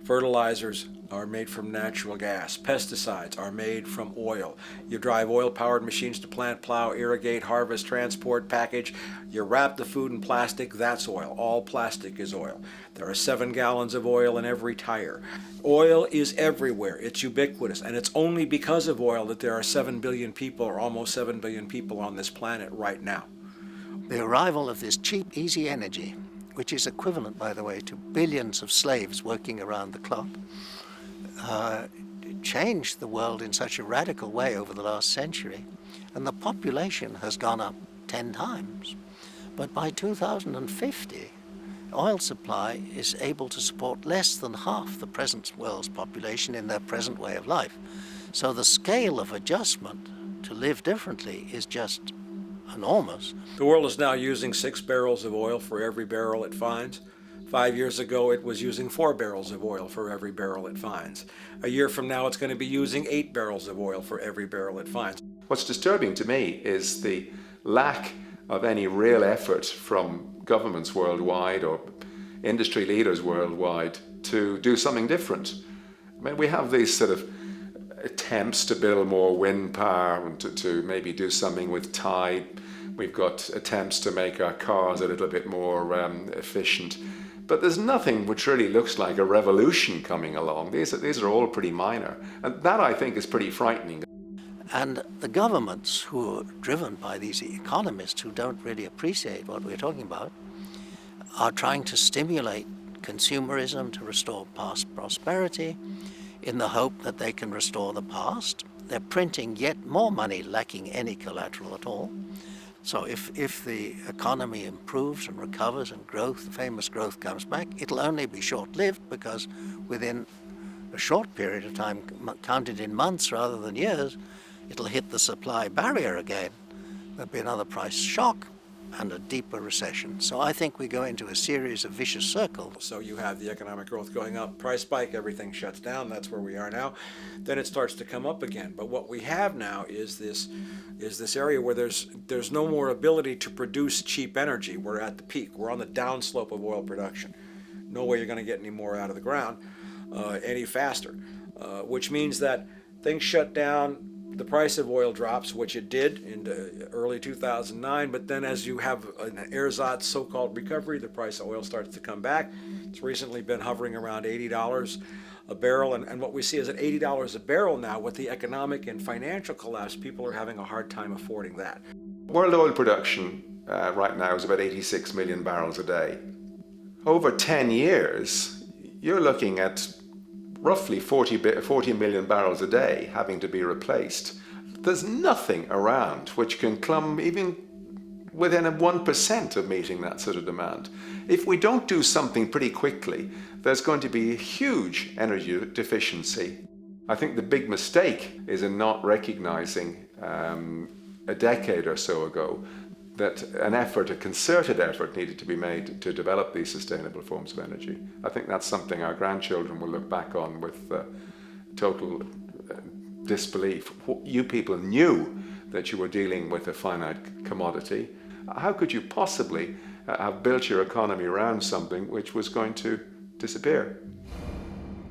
Fertilizers are made from natural gas. Pesticides are made from oil. You drive oil-powered machines to plant, plow, irrigate, harvest, transport, package. You wrap the food in plastic, that's oil. All plastic is oil. There are 7 gallons of oil in every tire. Oil is everywhere. It's ubiquitous. And it's only because of oil that there are 7 billion people, or almost 7 billion people on this planet right now. The arrival of this cheap, easy energy, which is equivalent, by the way, to billions of slaves working around the clock, changed the world in such a radical way over the last century. And the population has gone up 10 times. But by 2050, oil supply is able to support less than half the present world's population in their present way of life. So the scale of adjustment to live differently is just enormous. The world is now using 6 barrels of oil for every barrel it finds. 5 years ago, it was using 4 barrels of oil for every barrel it finds. A year from now, it's going to be using 8 barrels of oil for every barrel it finds. What's disturbing to me is the lack of any real effort from governments worldwide or industry leaders worldwide to do something different. I mean, we have these sort of attempts to build more wind power and to maybe do something with tide. We've got attempts to make our cars a little bit more efficient. But there's nothing which really looks like a revolution coming along. These are all pretty minor. And that, I think, is pretty frightening. And the governments who are driven by these economists who don't really appreciate what we're talking about are trying to stimulate consumerism to restore past prosperity in the hope that they can restore the past. They're printing yet more money lacking any collateral at all. So if the economy improves and recovers and growth, the famous growth comes back, it'll only be short-lived because within a short period of time, counted in months rather than years, it'll hit the supply barrier again. There'll be another price shock and a deeper recession. So I think we go into a series of vicious circles. So you have the economic growth going up, price spike, everything shuts down, that's where we are now. Then it starts to come up again. But what we have now is this area where there's no more ability to produce cheap energy. We're at the peak. We're on the downslope of oil production. No way you're going to get any more out of the ground any faster, which means that things shut down. The price of oil drops, which it did in early 2009, but then as you have an ersatz so-called recovery, the price of oil starts to come back. It's recently been hovering around $80 a barrel, and what we see is at $80 a barrel now, with the economic and financial collapse, people are having a hard time affording that. World oil production right now is about 86 million barrels a day. Over 10 years, you're looking at roughly 40 million barrels a day having to be replaced. There's nothing around which can come even within 1% of meeting that sort of demand. If we don't do something pretty quickly, there's going to be a huge energy deficiency. I think the big mistake is in not recognizing a decade or so ago that a concerted effort needed to be made to develop these sustainable forms of energy. I think that's something our grandchildren will look back on with total disbelief. You people knew that you were dealing with a finite commodity. How could you possibly have built your economy around something which was going to disappear?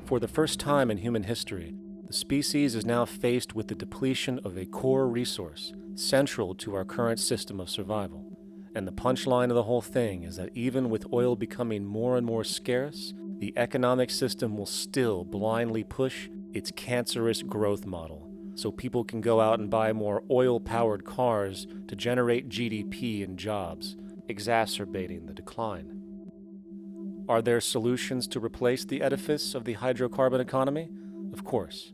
For the first time in human history, the species is now faced with the depletion of a core resource central to our current system of survival. And the punchline of the whole thing is that even with oil becoming more and more scarce, the economic system will still blindly push its cancerous growth model, so people can go out and buy more oil-powered cars to generate GDP and jobs, exacerbating the decline. Are there solutions to replace the edifice of the hydrocarbon economy? Of course.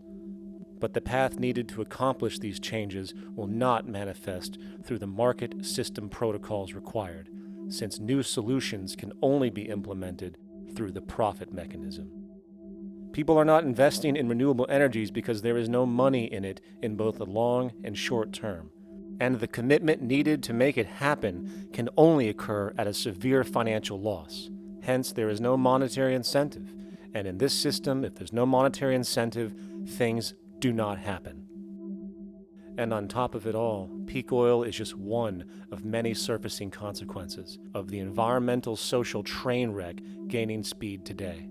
But the path needed to accomplish these changes will not manifest through the market system protocols required, since new solutions can only be implemented through the profit mechanism. People are not investing in renewable energies because there is no money in it in both the long and short term, and the commitment needed to make it happen can only occur at a severe financial loss. Hence, there is no monetary incentive, and in this system, if there's no monetary incentive, things do not happen. And on top of it all, peak oil is just one of many surfacing consequences of the environmental social train wreck gaining speed today.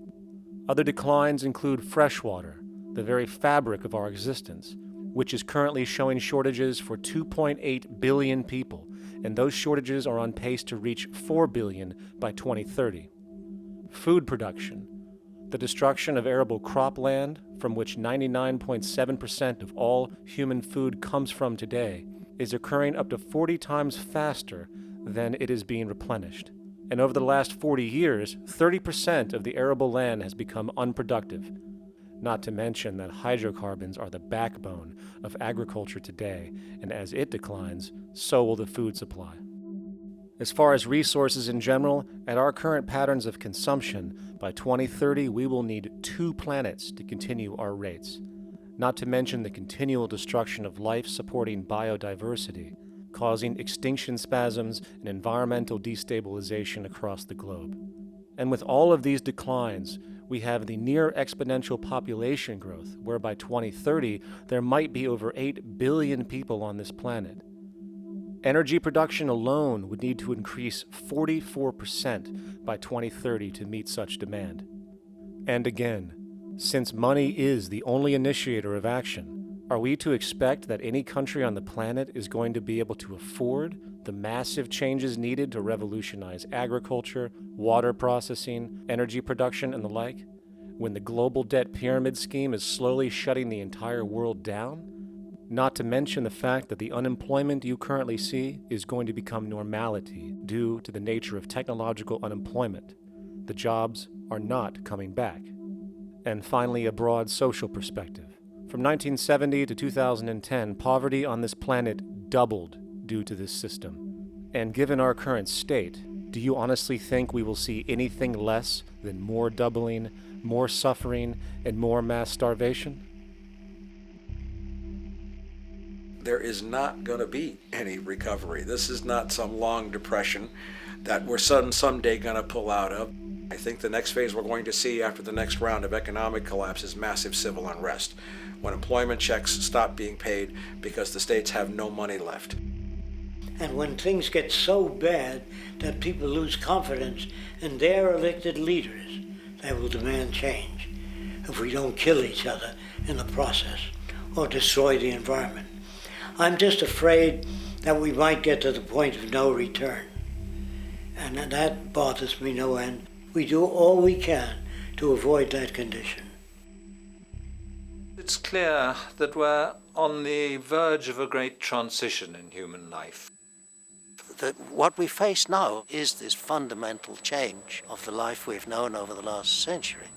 Other declines include freshwater, the very fabric of our existence, which is currently showing shortages for 2.8 billion people, and those shortages are on pace to reach 4 billion by 2030. Food production, the destruction of arable cropland, from which 99.7% of all human food comes from today, is occurring up to 40 times faster than it is being replenished. And over the last 40 years, 30% of the arable land has become unproductive. Not to mention that hydrocarbons are the backbone of agriculture today, and as it declines, so will the food supply. As far as resources in general, at our current patterns of consumption, by 2030 we will need 2 planets to continue our rates, not to mention the continual destruction of life-supporting biodiversity, causing extinction spasms and environmental destabilization across the globe. And with all of these declines, we have the near exponential population growth, where by 2030 there might be over 8 billion people on this planet. Energy production alone would need to increase 44% by 2030 to meet such demand. And again, since money is the only initiator of action, are we to expect that any country on the planet is going to be able to afford the massive changes needed to revolutionize agriculture, water processing, energy production, and the like, when the global debt pyramid scheme is slowly shutting the entire world down? Not to mention the fact that the unemployment you currently see is going to become normality due to the nature of technological unemployment. The jobs are not coming back. And finally, a broad social perspective. From 1970 to 2010, poverty on this planet doubled due to this system. And given our current state, do you honestly think we will see anything less than more doubling, more suffering, and more mass starvation? There is not going to be any recovery. This is not some long depression that we're someday going to pull out of. I think the next phase we're going to see after the next round of economic collapse is massive civil unrest, when employment checks stop being paid because the states have no money left. And when things get so bad that people lose confidence in their elected leaders, they will demand change if we don't kill each other in the process or destroy the environment. I'm just afraid that we might get to the point of no return. And that bothers me no end. We do all we can to avoid that condition. It's clear that we're on the verge of a great transition in human life. That what we face now is this fundamental change of the life we've known over the last century.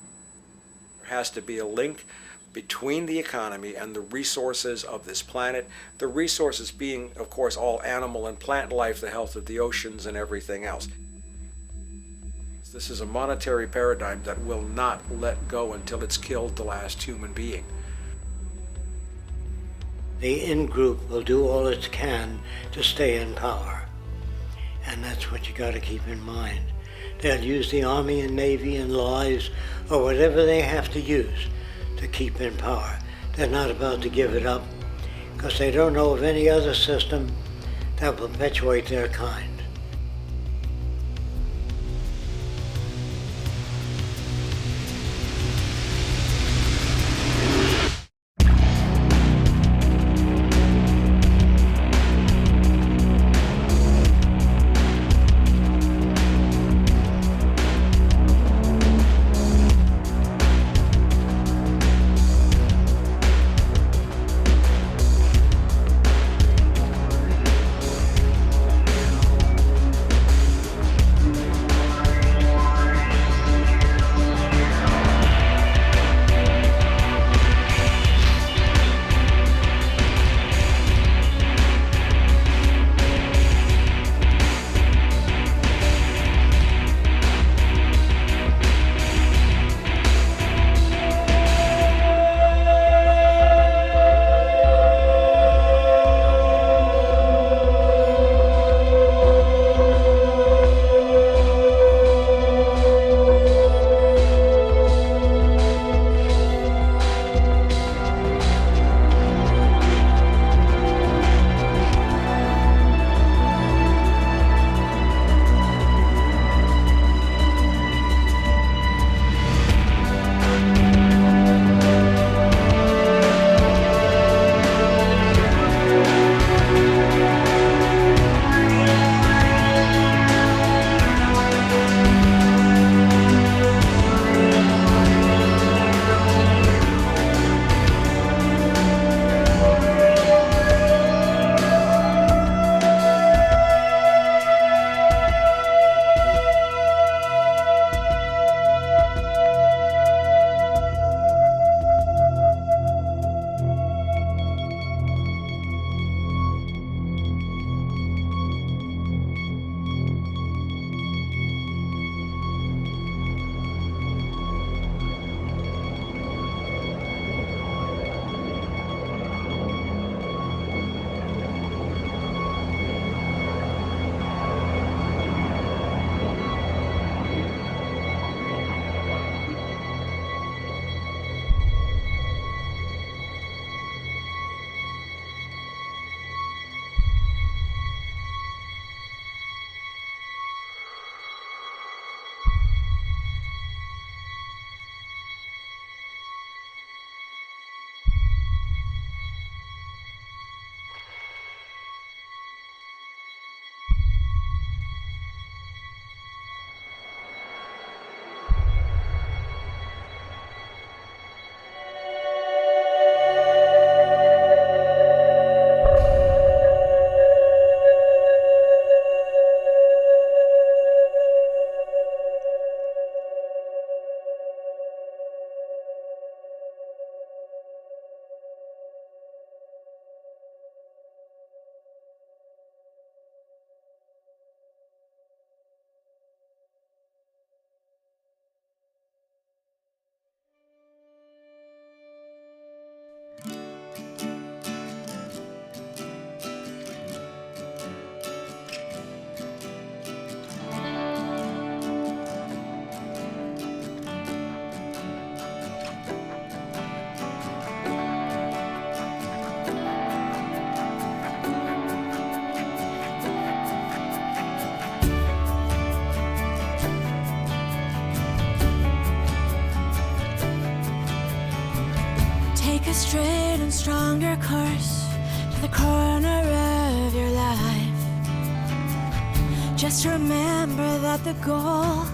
There has to be a link between the economy and the resources of this planet, the resources being, of course, all animal and plant life, the health of the oceans and everything else. This is a monetary paradigm that will not let go until it's killed the last human being. The in-group will do all it can to stay in power. And that's what you got to keep in mind. They'll use the Army and Navy and lies or whatever they have to use to keep in power. They're not about to give it up because they don't know of any other system that will perpetuate their kind. straight and stronger course to the corner of your life. Just remember that the goal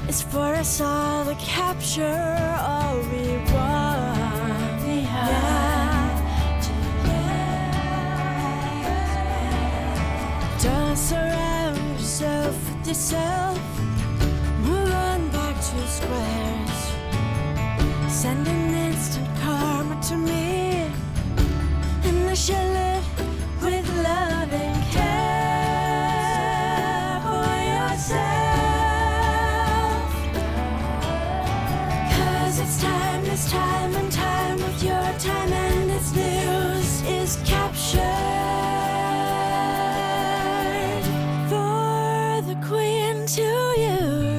is for us all to capture all we want. We have to don't surround yourself with yourself. Move on back to squares. Send an instant karma to me, and I shall live with love and care for yourself. 'Cause it's time, this time and time with your time, and its news is captured for the Queen to use.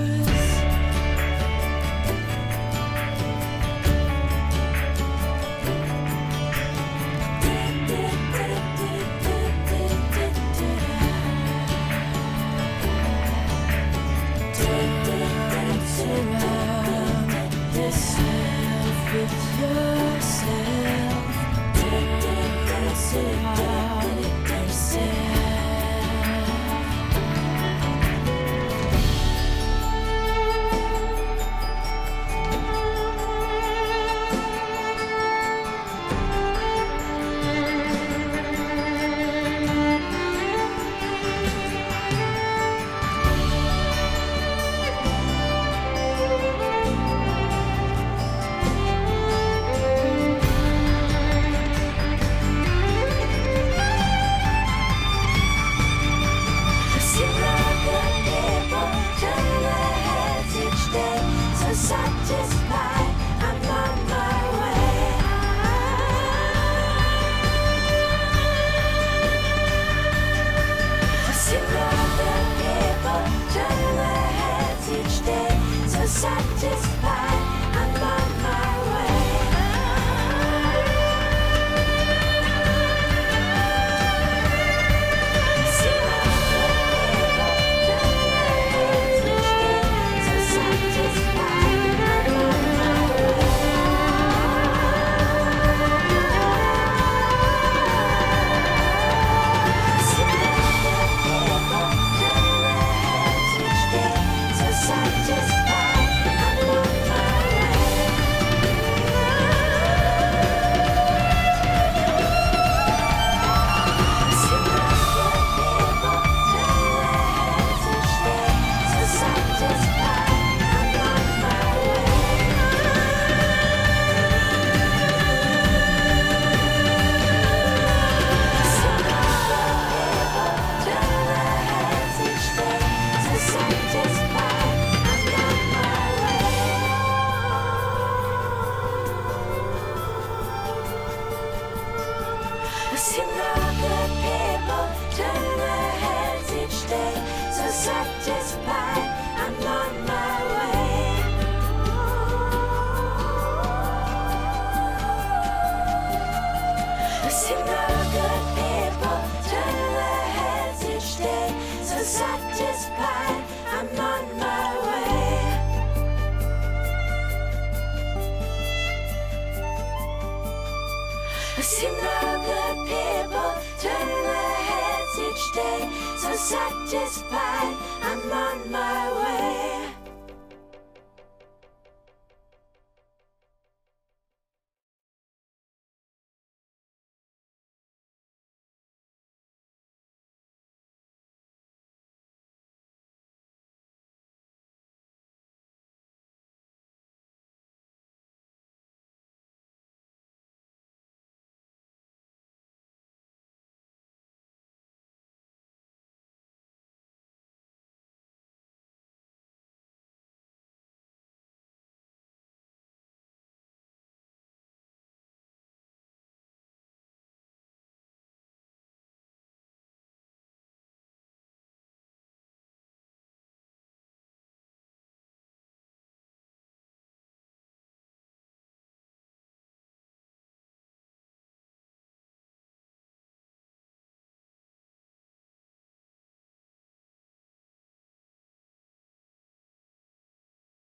Satisfied, I'm on my way.